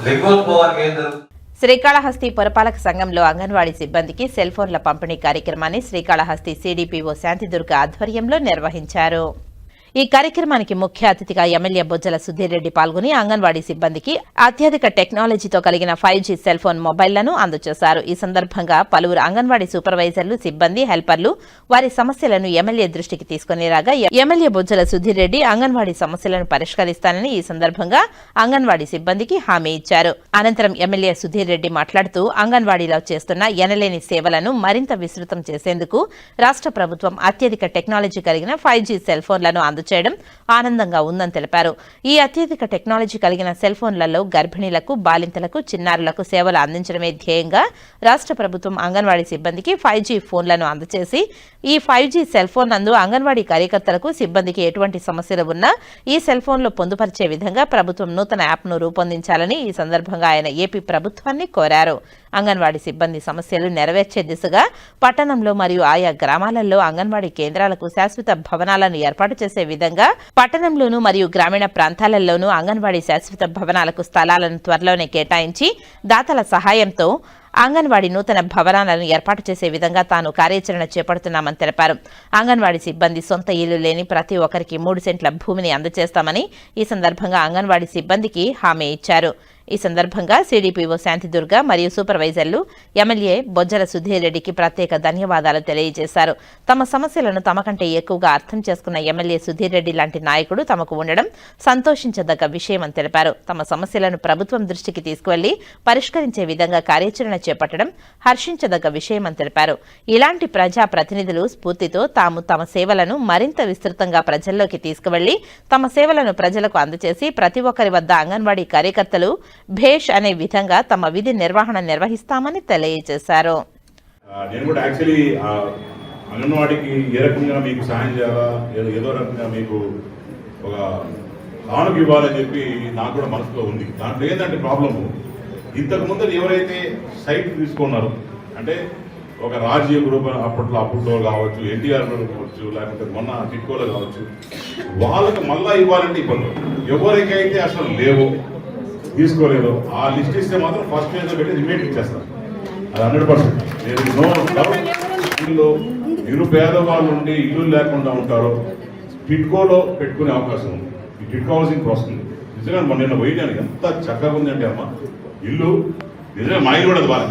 లింగోద్భవానికి ఏం జరుగుతుంది? శ్రీకాళహస్తి పురపాలక సంఘంలో అంగన్వాడీ సిబ్బందికి సెల్ ఫోన్ల పంపిణీ కార్యక్రమాన్ని శ్రీకాళహస్తి సిడిపిఓ శాంతిదుర్గ ఆధ్వర్యంలో నిర్వహించారు. ఈ కార్యక్రమానికి ముఖ్య అతిథిగా ఎమ్మెల్యే బొజ్జల సుధీర్ రెడ్డి పాల్గొని అంగన్వాడీ సిబ్బందికి అత్యధిక టెక్నాలజీతో కలిగిన 5G సెల్ ఫోన్ మొబైళ్లను అందజేశారు. ఈ సందర్భంగా పలువురు అంగన్వాడీ సూపర్వైజర్లు, సిబ్బంది, హెల్పర్లు వారి సమస్యలను ఎమ్మెల్యే దృష్టికి తీసుకుని రాగా ఎమ్మెల్యే బొజ్జల సుధీర్ రెడ్డి అంగన్వాడీ సమస్యలను పరిష్కరిస్తానని ఈ సందర్భంగా అంగన్వాడీ సిబ్బందికి హామీ ఇచ్చారు. అనంతరం ఎమ్మెల్యే సుధీర్ రెడ్డి మాట్లాడుతూ అంగన్వాడీలో చేస్తున్న ఎనలేని సేవలను మరింత విస్తృతం చేసేందుకు రాష్ట్ర ప్రభుత్వం అత్యధిక టెక్నాలజీ కలిగిన 5G సెల్ ఫోన్లను చేయడం ఆనందంగా ఉందని తెలిపారు. ఈ అత్యధిక టెక్నాలజీ కలిగిన సెల్ ఫోన్లలో గర్భిణీలకు, బాలింతలకు, చిన్నారులకు సేవలు అందించడమే ధ్యేయంగా రాష్ట్ర ప్రభుత్వం అంగన్వాడీ సిబ్బందికి 5G ఫోన్లను అందజేసి ఈ 5G సెల్ ఫోన్ నందు అంగన్వాడీ కార్యకర్తలకు, సిబ్బందికి ఎటువంటి సమస్యలు ఉన్నా ఈ సెల్ ఫోన్లో పొందుపరిచే విధంగా ప్రభుత్వం నూతన యాప్ను రూపొందించాలని ఈ సందర్భంగా ఆయన ఏపీ ప్రభుత్వాన్ని కోరారు. అంగన్వాడీ సిబ్బంది సమస్యలు నెరవేర్చే దిశగా పట్టణంలో మరియు ఆయా గ్రామాలలో అంగన్వాడీ కేంద్రాలకు శాశ్వత భవనాలను ఏర్పాటు చేసే విధంగా పట్టణంలోనూ మరియు గ్రామీణ ప్రాంతాలలోనూ అంగన్వాడీ శాశ్వత భవనాలకు స్థలాలను త్వరలోనే కేటాయించి దాతల సహాయంతో అంగన్వాడీ నూతన భవనాలను ఏర్పాటు చేసే విధంగా తాను కార్యాచరణ చేపడుతున్నామని తెలిపారు. అంగన్వాడీ సిబ్బంది సొంత ఇల్లు లేని ప్రతి ఒక్కరికి 3 సెంట్ల భూమిని అందజేస్తామని ఈ సందర్భంగా అంగన్వాడీ సిబ్బందికి హామీ ఇచ్చారు. ఈ సందర్భంగా సిడిపిఓ శాంతిదుర్గ మరియు సూపర్వైజర్లు ఎమ్మెల్యే బొజ్జల సుధీర్ రెడ్డికి ప్రత్యేక ధన్యవాదాలు తెలియజేశారు. తమ సమస్యలను తమ కంటే ఎక్కువగా అర్థం చేసుకున్న ఎమ్మెల్యే సుధీర్ రెడ్డి లాంటి నాయకుడు తమకు ఉండడం సంతోషించదగ్గ విషయమని తెలిపారు. తమ సమస్యలను ప్రభుత్వం దృష్టికి తీసుకువెళ్లి పరిష్కరించే విధంగా కార్యాచరణ చేపట్టడం హర్షించదగ్గ విషయమని తెలిపారు. ఇలాంటి ప్రజా ప్రతినిధులు స్ఫూర్తితో తాము తమ సేవలను మరింత విస్తృతంగా ప్రజల్లోకి తీసుకువెళ్లి తమ సేవలను ప్రజలకు అందజేసి ప్రతి ఒక్కరి వద్ద అంగన్వాడీ కార్యకర్తలు భేష్ అనే విధంగా తమ విధి నిర్వహణ నిర్వహిస్తామని తెలియజేశారు. నేను కూడా యాక్చువల్లీ అంగన్వాడీకి ఏ రకంగా మీకు సహాయం చేయాలా, ఏదో రకంగా మీకు ఒక కానుక ఇవ్వాలని చెప్పి నాకు కూడా మనసులో ఉంది. దాంట్లో ఏంటంటే ప్రాబ్లము, ఇంతకు ముందు ఎవరైతే సైట్ తీసుకున్నారో అంటే ఒక రాజీయ గ్రూప్ అప్పట్లో కావచ్చు, ఎన్టీఆర్ కావచ్చు, లేకపోతే మొన్న టిట్కోలో కావచ్చు, వాళ్ళకి మళ్ళా ఇవ్వాలంటే ఇబ్బంది. ఎవరికైతే అసలు లేవో, తీసుకోలేదు, ఆ లిస్ట్ ఇస్తే మాత్రం ఫస్ట్ పేజ్ పెట్టి రిమైండ్ ఇచ్చేస్తారు. అది 100%. No doubt. వీళ్ళు నిరుపేద వాళ్ళు ఉండి ఇల్లు లేకుండా ఉంటారో టిట్కోలో పెట్టుకునే అవకాశం ఉంది. ఈ టిట్కో హౌసింగ్ వస్తుంది. నిజంగా నిన్న పోయినాను, ఎంత చక్కగా ఉందంటే అమ్మ ఇల్లు. నిజంగా మా ఇల్లు కూడా అది బాగా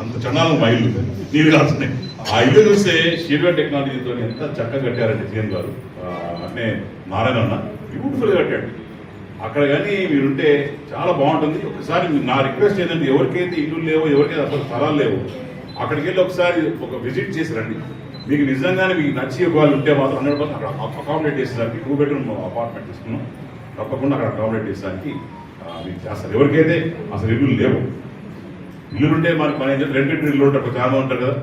అంత చండాలం మా ఇల్లు నీళ్ళు కాల్సింది. ఆ ఇల్లు చూస్తే షీల్వేర్ టెక్నాలజీతో ఎంత చక్కగా కట్టారంటే సీఎం గారు అంటే నారాయణ అన్న బ్యూటిఫుల్గా కట్టాడు. అక్కడ కానీ మీరుంటే చాలా బాగుంటుంది. ఒకసారి నా రిక్వెస్ట్ ఏంటంటే ఎవరికైతే ఇల్లు లేవో, ఎవరికైతే అసలు స్థలాలు లేవో అక్కడికి వెళ్ళి ఒకసారి ఒక విజిట్ చేసి రండి. మీకు నిజంగానే మీకు నచ్చి వాళ్ళు ఉంటే మాత్రం 100% అక్కడ అకామిడేట్ చేసేదానికి 2 బెడ్రూమ్ అపార్ట్మెంట్ తీసుకున్నాం. తప్పకుండా అక్కడ అకామిడేట్ చేసేదానికి మీకు చేస్తారు. ఎవరికైతే అసలు ఇల్లు లేవు, ఇల్లుంటే మనకి మన రెండింటి ఇల్లు ఉంటారు, చాలా ఉంటారు కదా.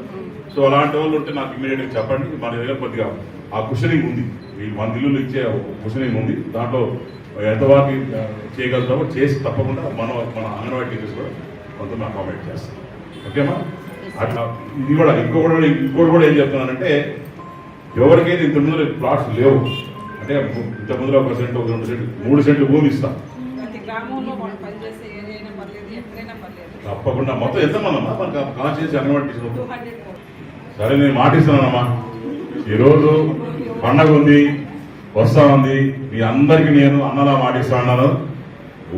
సో అలాంటి వాళ్ళు ఉంటే నాకు ఇమీడియట్గా చెప్పండి. మన దగ్గర కొద్దిగా ఆ కుషనింగ్ ఉంది, వీళ్ళు 100 ఇల్లులు ఇచ్చే కుషనింగ్ ఉంది. దాంట్లో ఎంతవరకు చేయగలుగుతామో చేసి తప్పకుండా మన అంగన్వాడీ టీచర్స్ కూడా కొంత అకామిడేట్ చేస్తాం. ఓకేమా? అట్లా ఇది కూడా ఇంకోటి కూడా ఏం చెప్తున్నానంటే ఎవరికైతే ఇంత ముందు ప్లాట్స్ లేవు అంటే ఇంత ముందు 1 సెంట్ 2 సెంట్ 3 సెంట్లు భూమి ఇస్తాం తప్పకుండా మొత్తం ఎంతమందమ్మా మనకు కాన్స్టిట్యూన్సీ అంగన్వాడీ సరే నేను మాటిస్తున్నానమ్మా ఈరోజు పండగ ఉంది వస్తా ఉంది మీ అందరికీ నేను అన్నలా మాటిస్తున్నాను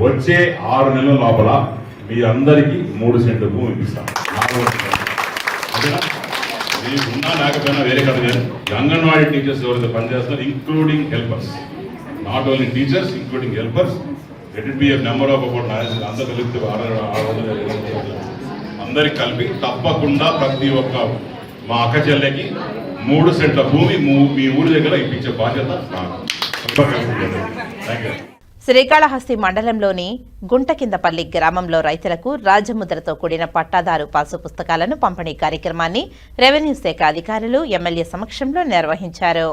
వచ్చే 6 నెలల లోపల మీ అందరికీ 3 సెంట్లు భూమి ఇప్పిస్తాను మీకు ఉన్నా లేకపోయినా వేరే కథ లేదు అంగన్వాడీ టీచర్స్ ఎవరైతే పనిచేస్తారు including helpers not only teachers including helpers let it be a number of about అందరూ కలిపి 600 అందరికి కలిపి తప్పకుండా ప్రతి ఒక్క మా అక్క చెల్లెకి 3 సెంట్ల భూమి మీ ఊరి దగ్గర ఇప్పించే బాధ్యత థ్యాంక్ యూ. శ్రీకాళహస్తి మండలంలోని గుంటకిందపల్లి గ్రామంలో రైతులకు రాజముద్రతో కూడిన పట్టాదారు పాసు పుస్తకాలను పంపిణీ కార్యక్రమాన్ని రెవెన్యూ శాఖ అధికారులు ఎమ్మెల్యే సమక్షంలో నిర్వహించారు.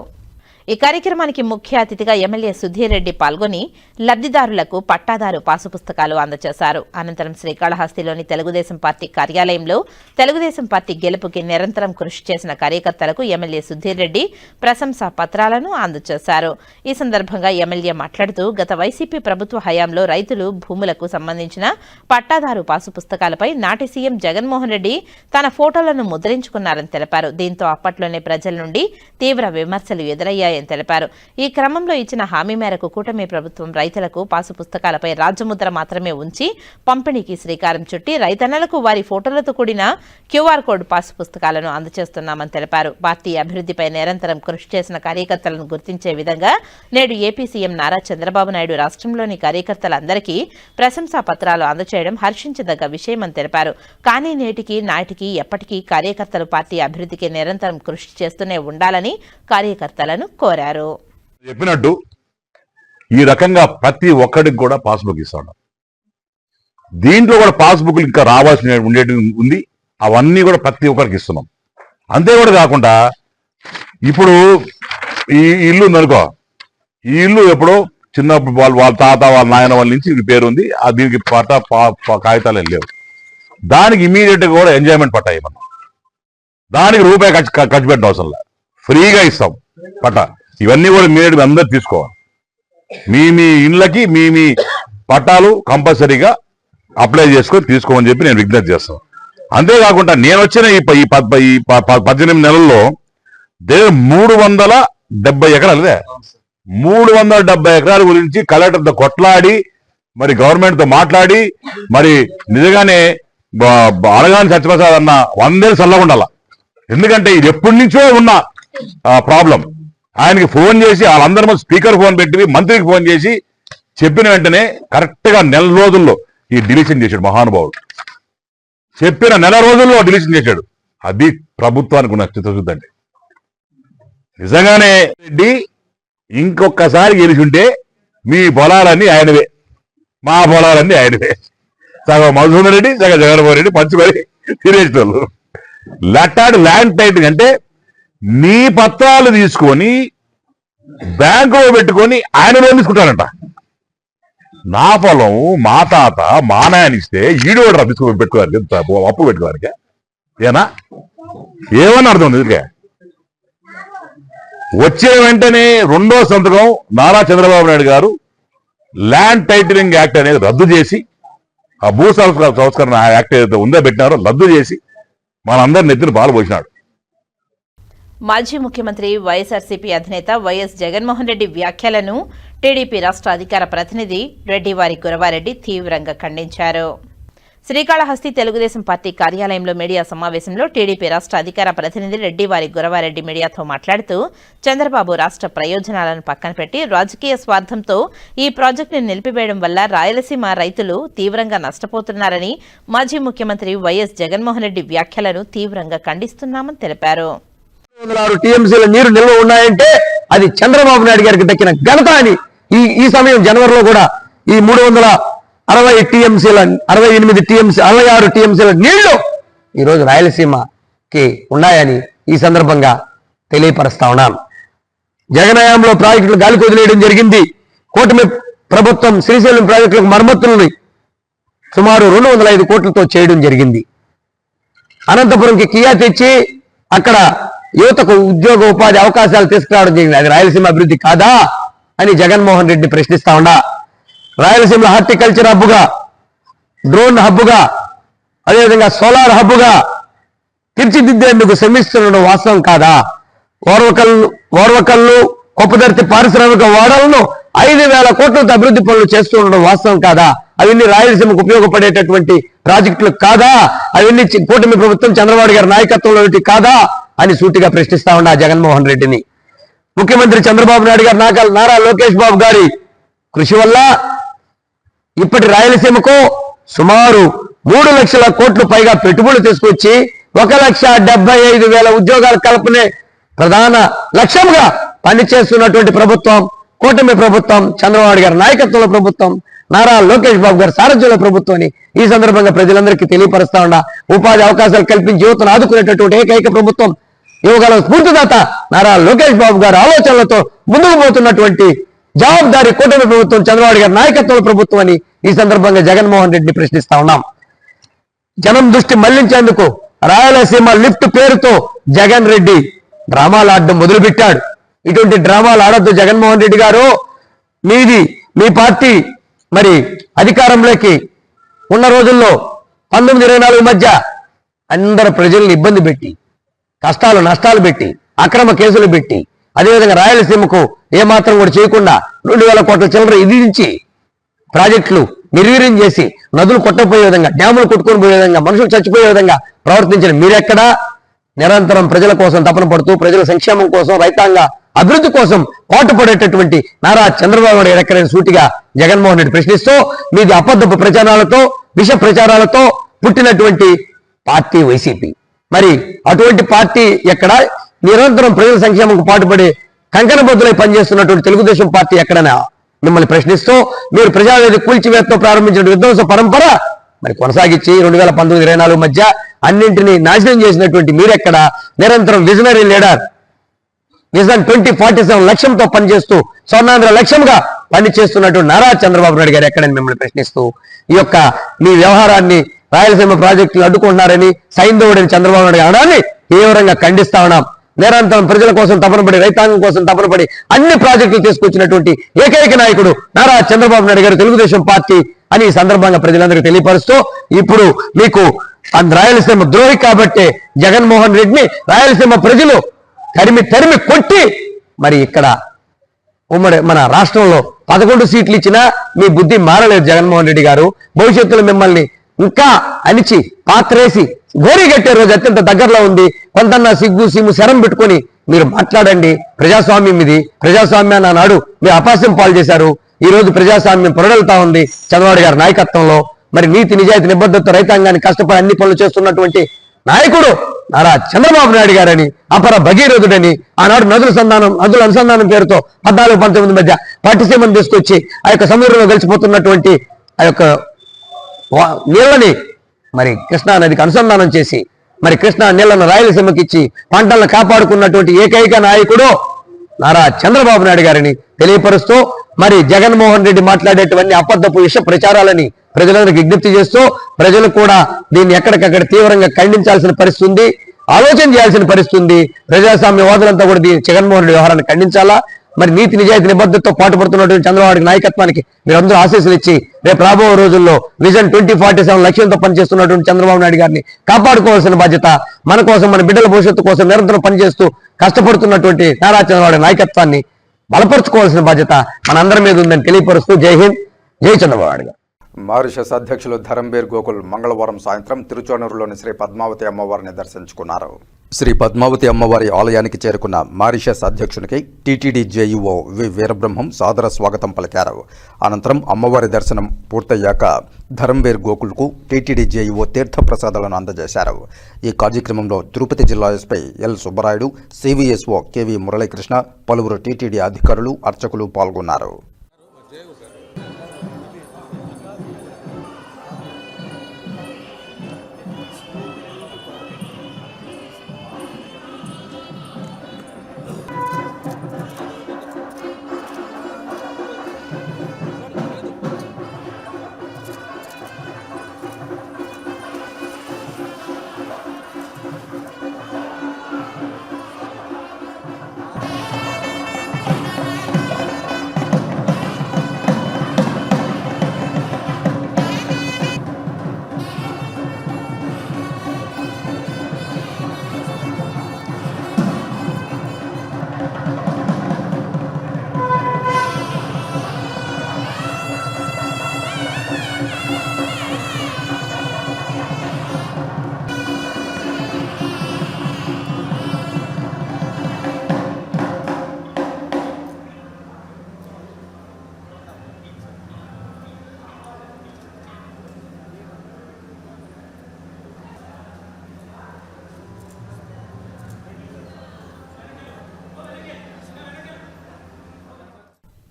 ఈ కార్యక్రమానికి ముఖ్య అతిథిగా ఎమ్మెల్యే సుధీర్ రెడ్డి పాల్గొని లబ్ధిదారులకు పట్టాదారు పాసు పుస్తకాలు అందజేశారు. అనంతరం శ్రీకాళహస్తిలోని తెలుగుదేశం పార్టీ కార్యాలయంలో తెలుగుదేశం పార్టీ గెలుపుకి నిరంతరం కృషి చేసిన కార్యకర్తలకు ఎమ్మెల్యే సుధీర్ రెడ్డి ప్రశంసా పత్రాలను అందజేశారు. ఈ సందర్భంగా ఎమ్మెల్యే మాట్లాడుతూ గత వైసీపీ ప్రభుత్వ హయాంలో రైతులు భూములకు సంబంధించిన పట్టాదారు పాసు పుస్తకాలపై నాటి సీఎం జగన్మోహన్ రెడ్డి తన ఫోటోలను ముద్రించుకున్నారని తెలిపారు. దీంతో అప్పట్లోనే ప్రజల నుండి తీవ్ర విమర్శలు ఎదురయ్యాయని తెలిపారు. ఈ క్రమంలో ఇచ్చిన హామీ మేరకు కూటమి ప్రభుత్వం రైతులకు పాసు పుస్తకాలపై రాజముద్ర మాత్రమే ఉంచి పంపిణీకి శ్రీకారం చుట్టి రైతన్నలకు వారి ఫోటోలతో కూడిన క్యూఆర్ కోడ్ పాసు పుస్తకాలను అందజేస్తున్నామని తెలిపారు. పార్టీ అభివృద్ధిపై నిరంతరం కృషి చేసిన కార్యకర్తలను గుర్తించే విధంగా నేడు ఏపీ సీఎం నారా చంద్రబాబు నాయుడు రాష్ట్రంలోని కార్యకర్తలందరికీ ప్రశంసా పత్రాలు అందజేయడం హర్షించదగ్గ విషయమని తెలిపారు. కానీ నేటికి నాటికి ఎప్పటికీ కార్యకర్తలు పార్టీ అభివృద్ధికి నిరంతరం కృషి చేస్తూనే ఉండాలని కార్యకర్తలను కోరారు. చెప్పినట్టు ఈ రకంగా ప్రతి ఒక్కడికి కూడా పాస్బుక్ ఇస్తాడు. దీంట్లో కూడా పాస్బుక్లు ఇంకా రావాల్సిన ఉండేటి ఉంది. అవన్నీ కూడా ప్రతి ఒక్కరికి ఇస్తున్నాం. అంతే కూడా కాకుండా ఇప్పుడు ఈ ఇల్లు ఉందనుకో, ఈ ఇల్లు ఎప్పుడో చిన్నప్పుడు వాళ్ళ తాత వాళ్ళ నాయన వాళ్ళ నుంచి ఇది పేరు ఉంది. దీనికి కాగితాలు లేవు. దానికి ఇమీడియట్ గా కూడా ఎంజాయ్మెంట్ పట్టా ఇవ్వమన్నాం. దానికి రూపాయి ఖర్చు పెట్టిన అవసరం లేదు, ఫ్రీగా ఇస్తాం పట్టా. ఇవన్నీ కూడా ఇమీడియట్ అందరూ తీసుకోవాలి. మీ ఇళ్ళకి మీ పట్టాలు కంపల్సరీగా అప్లై చేసుకొని తీసుకోమని చెప్పి నేను విజ్ఞప్తి చేస్తాను. అంతేకాకుండా నేను వచ్చిన ఈ 18 నెలల్లో 370 ఎకరాలదే 370 ఎకరాల గురించి కలెక్టర్తో కొట్లాడి మరి గవర్నమెంట్తో మాట్లాడి మరి నిజంగానే అడగాని సత్యప్రసాద్ అన్న 100 ఏళ్ళు చల్లగుండాల. ఎందుకంటే ఇది ఎప్పటి నుంచో ఉన్న ప్రాబ్లం. ఆయనకి ఫోన్ చేసి వాళ్ళందరూ స్పీకర్ ఫోన్ పెట్టి మంత్రికి ఫోన్ చేసి చెప్పిన వెంటనే కరెక్ట్ గా 1 నెల రోజుల్లో ఈ డిలీషన్ చేశాడు మహానుభావుడు. చెప్పిన 1 నెల రోజుల్లో డిలీషన్ చేశాడు. అది ప్రభుత్వానికి ఉన్న చిత్తశుద్ధి. నిజంగానే రెడ్డి ఇంకొకసారి గెలిచుంటే మీ పొలాలన్నీ ఆయనవే, మా పొలాలన్నీ ఆయనవే. సగం మధుసూదన్ రెడ్డి, సగం జగన్మోహన్ రెడ్డి పంచుకొని తినేటోళ్ళు. ల్యాండ్ టైటింగ్ అంటే నీ పత్రాలు తీసుకొని బ్యాంకులో పెట్టుకొని ఆయన లోన్ తీసుకుంటానంట. నా పొలం మా తాత మా నాయనిస్తే ఈడు కూడా తీసుకొని పెట్టుకోవాలి, అప్పు పెట్టుకోవాలి. ఏనా ఏమని అర్థం ఉంది? ఇదికే వచ్చే వెంటనే 2వ సంతకం నారా చంద్రబాబు నాయుడు గారు ల్యాండ్ టైటిలింగ్ యాక్ట్ అనేది రద్దు చేసి, ఆ భూ సంస్కరణ యాక్ట్ ఏదైతే ఉందో పెట్టినారో రద్దు చేసి మనందరిని ఎత్తున పాలు పోసినాడు. మాజీ ముఖ్యమంత్రి వైఎస్ఆర్సీపీ అధినేత వైఎస్ జగన్మోహన్ రెడ్డి వ్యాఖ్యలను టీడీపీ రాష్ట్ర అధికార ప్రతినిధి రెడ్డివారి గురవారెడ్డి తీవ్రంగా ఖండించారు. శ్రీకాళహస్తి తెలుగుదేశం పార్టీ కార్యాలయంలో మీడియా సమావేశంలో టీడీపీ రాష్ట్ర అధికార ప్రతినిధి రెడ్డివారి గురవారెడ్డి మీడియాతో మాట్లాడుతూ చంద్రబాబు రాష్ట్ర ప్రయోజనాలను పక్కన పెట్టి రాజకీయ స్వార్థంతో ఈ ప్రాజెక్టును నిలిపివేయడం వల్ల రాయలసీమ రైతులు తీవ్రంగా నష్టపోతున్నారని మాజీ ముఖ్యమంత్రి వైఎస్ జగన్మోహన్ రెడ్డి వ్యాఖ్యలను తీవ్రంగా ఖండిస్తున్నామని తెలిపారు. 6 టీఎంసీల నీరు నిల్వ ఉన్నాయంటే అది చంద్రబాబు నాయుడు గారికి దక్కిన ఘనత అని ఈ సమయం జనవరిలో కూడా ఈ 360 టీఎంసీల 66 టీఎంసీల నీళ్లు ఈరోజు రాయలసీమకి ఉన్నాయని ఈ సందర్భంగా తెలియపరుస్తా ఉన్నాను. జగన్ హయాంలో ప్రాజెక్టులు గాలికి వదిలేయడం జరిగింది. కూటమి ప్రభుత్వం శ్రీశైలం ప్రాజెక్టులకు మరమ్మతులని సుమారు 205 కోట్లతో చేయడం జరిగింది. అనంతపురంకి కియా తెచ్చి అక్కడ యువతకు ఉద్యోగ ఉపాధి అవకాశాలు తీసుకురావడం జరిగింది. అది రాయలసీమ అభివృద్ధి కాదా అని జగన్మోహన్ రెడ్డిని ప్రశ్నిస్తా ఉండా. రాయలసీమలో హార్టికల్చర్ హబ్బుగా, డ్రోన్ హబ్బుగా, అదేవిధంగా సోలార్ హబ్బుగా తీర్చిదిద్దేందుకు శ్రమిస్తుండడం వాస్తవం కాదా? ఓర్వకల్లు కొప్పదర్తి పారిశ్రామిక వాడలను 5,000 కోట్లతో అభివృద్ధి పనులు చేస్తూ ఉండడం వాస్తవం కాదా? అవన్నీ రాయలసీమకు ఉపయోగపడేటటువంటి ప్రాజెక్టులు కాదా? అవన్నీ కూటమి ప్రభుత్వం చంద్రబాబు గారి నాయకత్వంలో కాదా అని సూటిగా ప్రశ్నిస్తా ఉన్నా జగన్మోహన్ రెడ్డిని. ముఖ్యమంత్రి చంద్రబాబు నాయుడు గారు నారా లోకేష్ బాబు గారి కృషి వల్ల ఇప్పటి రాయలసీమకు సుమారు 3 లక్షల కోట్లు పైగా పెట్టుబడులు తీసుకొచ్చి 1,75,000 ఉద్యోగాల కల్పనే ప్రధాన లక్ష్యంగా పనిచేస్తున్నటువంటి ప్రభుత్వం కూటమి ప్రభుత్వం, చంద్రబాబు గారి నాయకత్వంలో ప్రభుత్వం, నారా లోకేష్ బాబు గారి సారథ్యంలో ప్రభుత్వాన్ని ఈ సందర్భంగా ప్రజలందరికీ తెలియపరుస్తా ఉన్నా. ఉపాధి అవకాశాలు కల్పించి యువతను ఆదుకునేటటువంటి ఏకైక ప్రభుత్వం, యువగల స్ఫూర్తిదాత నారా లోకేష్ బాబు గారి ఆలోచనలతో ముందుకు పోతున్నటువంటి జవాబుదారీ కూటమి ప్రభుత్వం, చంద్రబాబు గారి నాయకత్వంలో ప్రభుత్వం అని ఈ సందర్భంగా జగన్మోహన్ రెడ్డిని ప్రశ్నిస్తా ఉన్నాం. జనం దృష్టి మళ్లించేందుకు రాయలసీమ లిఫ్ట్ పేరుతో జగన్ రెడ్డి డ్రామాలు ఆడడం మొదలుపెట్టాడు. ఇటువంటి డ్రామాలు ఆడద్దు జగన్మోహన్ రెడ్డి గారు. మీ పార్టీ మరి అధికారంలోకి ఉన్న రోజుల్లో 1924 మధ్య అందరు ప్రజల్ని ఇబ్బంది పెట్టి, కష్టాలు నష్టాలు పెట్టి, అక్రమ కేసులు పెట్టి, అదేవిధంగా రాయలసీమకు ఏమాత్రం కూడా చేయకుండా 2,000 కోట్ల చిల్లర ఇదించి ప్రాజెక్టులు నిర్వీర్యం చేసి, నదులు కొట్టపోయే విధంగా, డ్యాములు కొట్టుకొని పోయే విధంగా, మనుషులు చచ్చిపోయే విధంగా ప్రవర్తించిన మీరెక్కడా నిరంతరం ప్రజల కోసం తపన పడుతూ, ప్రజల సంక్షేమం కోసం, రైతాంగ అభివృద్ధి కోసం పాటుపడేటటువంటి నారా చంద్రబాబు నాయుడు ఎక్కడైనా సూటిగా జగన్మోహన్ రెడ్డి ప్రశ్నిస్తూ, మీది అబద్ధపు ప్రచారాలతో, విష ప్రచారాలతో పుట్టినటువంటి పార్టీ వైసీపీ. మరి అటువంటి పార్టీ ఎక్కడ నిరంతరం ప్రజల సంక్షేమంకు పాటుపడే కంకణబద్దులై పనిచేస్తున్నటువంటి తెలుగుదేశం పార్టీ ఎక్కడైనా మిమ్మల్ని ప్రశ్నిస్తూ, మీరు ప్రజావేదిక కూల్చివేతతో ప్రారంభించిన విధ్వంస పరంపర మరి కొనసాగించి 2019-24 మధ్య అన్నింటినీ నాశనం చేసినటువంటి మీరెక్కడ నిరంతరం విజనరీ లీడర్, విజన్ 2047 లక్ష్యంతో పనిచేస్తూ స్వర్ణాంధ్ర లక్ష్యంగా పనిచేస్తున్నటువంటి నారా చంద్రబాబు నాయుడు గారు ఎక్కడని మిమ్మల్ని ప్రశ్నిస్తూ, ఈ యొక్క మీ వ్యవహారాన్ని రాయలసీమ ప్రాజెక్టులు అడ్డుకుంటున్నారని సైంధవుడని చంద్రబాబు నాయుడు అనడాన్ని తీవ్రంగా ఖండిస్తా ఉన్నాం. నిరంతరం ప్రజల కోసం తపనపడి, రైతాంగం కోసం తపనపడి అన్ని ప్రాజెక్టులు తీసుకొచ్చినటువంటి ఏకైక నాయకుడు నారా చంద్రబాబు నాయుడు గారు, తెలుగుదేశం పార్టీ అని ఈ సందర్భంగా ప్రజలందరికీ తెలియపరుస్తూ, ఇప్పుడు మీకు రాయలసీమ ద్రోహి కాబట్టే జగన్మోహన్ రెడ్డిని రాయలసీమ ప్రజలు తరిమి కొట్టి మరి ఇక్కడ ఉమ్మడి మన రాష్ట్రంలో 11 సీట్లు ఇచ్చినా మీ బుద్ధి మారలేదు జగన్మోహన్ రెడ్డి గారు. భవిష్యత్తులో మిమ్మల్ని ఇంకా అణిచి పాత్రేసి గోరిగట్టే రోజు అత్యంత దగ్గరలో ఉంది. కొంతన్నా సిగ్గు సిమ్ము శరం పెట్టుకొని మీరు మాట్లాడండి. ప్రజాస్వామ్యం ఇది. ప్రజాస్వామ్యాన్ని నాడు మీరు అపాస్యం పాలు చేశారు. ఈ రోజు ప్రజాస్వామ్యం పొరడలుతా ఉంది చంద్రబాబు గారి నాయకత్వంలో. మరి నీతి నిజాయితీ నిబద్ధతతో రైతాంగాన్ని కష్టపడి అన్ని పనులు చేస్తున్నటువంటి నాయకుడు నారా చంద్రబాబు నాయుడు గారని, అపర భగీరథుడని, ఆనాడు నదుల అనుసంధానం పేరుతో 14-19 మధ్య పట్టిసీమను తీసుకొచ్చి ఆ యొక్క సముద్రంలో కలిసిపోతున్నటువంటి ఆ యొక్క నీళ్ళని మరి కృష్ణా నదికి అనుసంధానం చేసి మరి కృష్ణా నీళ్లను రాయలసీమకి ఇచ్చి పంటలను కాపాడుకున్నటువంటి ఏకైక నాయకుడు నారా చంద్రబాబు నాయుడు గారిని తెలియపరుస్తూ, మరి జగన్మోహన్ రెడ్డి మాట్లాడేటువంటి అబద్ధపు విష ప్రచారాలని ప్రజలందరికీ విజ్ఞప్తి చేస్తూ, ప్రజలు కూడా దీన్ని ఎక్కడికక్కడ తీవ్రంగా ఖండించాల్సిన పరిస్థితి ఉంది, ఆలోచన చేయాల్సిన పరిస్థితి ఉంది. ప్రజాస్వామ్యవాదులంతా కూడా దీన్ని జగన్మోహన్ రెడ్డి వ్యవహారాన్ని ఖండించాలా. మరి నీతి నిజాయితీ నిబద్ధతతో పాటుపడుతున్నటువంటి చంద్రబాబు నాయకత్వానికి మీరందరూ ఆశీస్సులు ఇచ్చి రేపు రాబో రోజుల్లో విజన్ 2047 లక్ష్యంతో పనిచేస్తున్నటువంటి చంద్రబాబు నాయుడు గారిని కాపాడుకోవాల్సిన బాధ్యత మన కోసం, మన బిడ్డల భవిష్యత్తు కోసం నిరంతరం పనిచేస్తూ కష్టపడుతున్నటువంటి నారా చంద్రబాబు నాయకత్వాన్ని బలపరుచుకోవాల్సిన బాధ్యత మనందరి మీద ఉందని తెలియపరుస్తూ జై హింద్, జై చంద్రబాబు నాయుడు గారు. మారిషస్ అధ్యక్షులు ధరంబీర్ గోకుల్ మంగళవారం సాయంత్రం తిరుచానూరులోని శ్రీ పద్మావతి అమ్మవారిని దర్శించుకున్నారు. శ్రీ పద్మావతి అమ్మవారి ఆలయానికి చేరుకున్న మారిషస్ అధ్యక్షునికి టీటీడీ జేఈఓ వి వీరబ్రహ్మం సాదర స్వాగతం పలికారు. అనంతరం అమ్మవారి దర్శనం పూర్తయ్యాక ధరంబీర్ గోకుల్కు టీటీడీ జేఈఓ తీర్థప్రసాదాలను అందజేశారు. ఈ కార్యక్రమంలో తిరుపతి జిల్లా SP L Subbarayudu, CVSO KV Muralikrishna, పలువురు టీటీడీ అధికారులు, అర్చకులు పాల్గొన్నారు.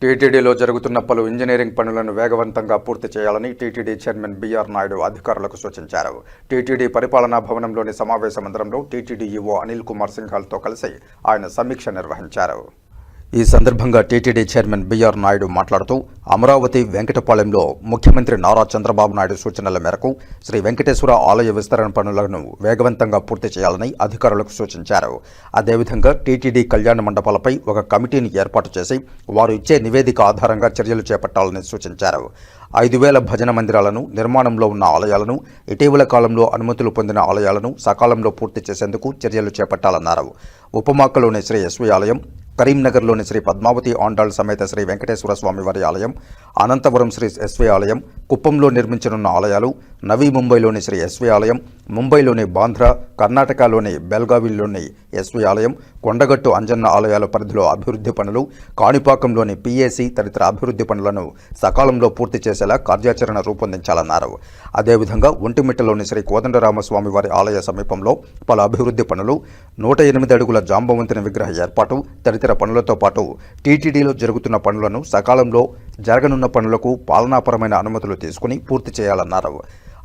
టీటీడీలో జరుగుతున్న పలు ఇంజనీరింగ్ పనులను వేగవంతంగా పూర్తి చేయాలని టీటీడీ చైర్మన్ బిఆర్ నాయుడు అధికారులకు సూచించారు. టీటీడీ పరిపాలనా భవనంలోని సమావేశ మందిరంలో టీటీడీ ఈవో అనిల్ కుమార్ సింఘాల్తో కలిసి ఆయన సమీక్ష నిర్వహించారు. ఈ సందర్భంగా టీటీడీ చైర్మన్ బిఆర్ నాయుడు మాట్లాడుతూ అమరావతి వెంకటపాలెంలో ముఖ్యమంత్రి నారా చంద్రబాబు నాయుడు సూచనల మేరకు శ్రీ వెంకటేశ్వర ఆలయ విస్తరణ పనులను వేగవంతంగా పూర్తి చేయాలని అధికారులకు సూచించారు. అదేవిధంగా టీటీడీ కళ్యాణ మండపాలపై ఒక కమిటీని ఏర్పాటు చేసి వారు ఇచ్చే నివేదిక ఆధారంగా చర్యలు చేపట్టాలని సూచించారు. 5,000 భజన మందిరాలను, నిర్మాణంలో ఉన్న ఆలయాలను, ఇటీవల కాలంలో అనుమతులు పొందిన ఆలయాలను సకాలంలో పూర్తి చేసేందుకు చర్యలు చేపట్టాలన్నారు. ఉపమాకలోని శ్రీ ఎస్వి ఆలయం, కరీంనగర్లోని శ్రీ పద్మావతి ఆండాళ్ సమేత శ్రీ వెంకటేశ్వర స్వామివారి ఆలయం, అనంతపురం శ్రీ ఎస్వి ఆలయం, కుప్పంలో నిర్మించనున్న ఆలయాలు, నవీ ముంబైలోని శ్రీ ఎస్వి ఆలయం, ముంబైలోని బాంద్రా, కర్ణాటకలోని బెల్గావిలోని ఎస్వి ఆలయం, కొండగట్టు అంజన్న ఆలయాల పరిధిలో అభివృద్ధి పనులు, కాణిపాకంలోని పిఏసి తదితర అభివృద్ధి పనులను సకాలంలో పూర్తి చేసేలా కార్యాచరణ రూపొందించాలన్నారు. అదేవిధంగా ఒంటిమిట్టలోని శ్రీ కోదండరామస్వామి వారి ఆలయ సమీపంలో పలు అభివృద్ధి పనులు, 108 అడుగుల జాంబవంతుని విగ్రహ ఏర్పాటు తదితర పనులతో పాటు టీటీడీలో జరుగుతున్న పనులను సకాలంలో, జరగనున్న పనులకు పాలనాపరమైన అనుమతులు తీసుకుని పూర్తి చేయాలన్నారు.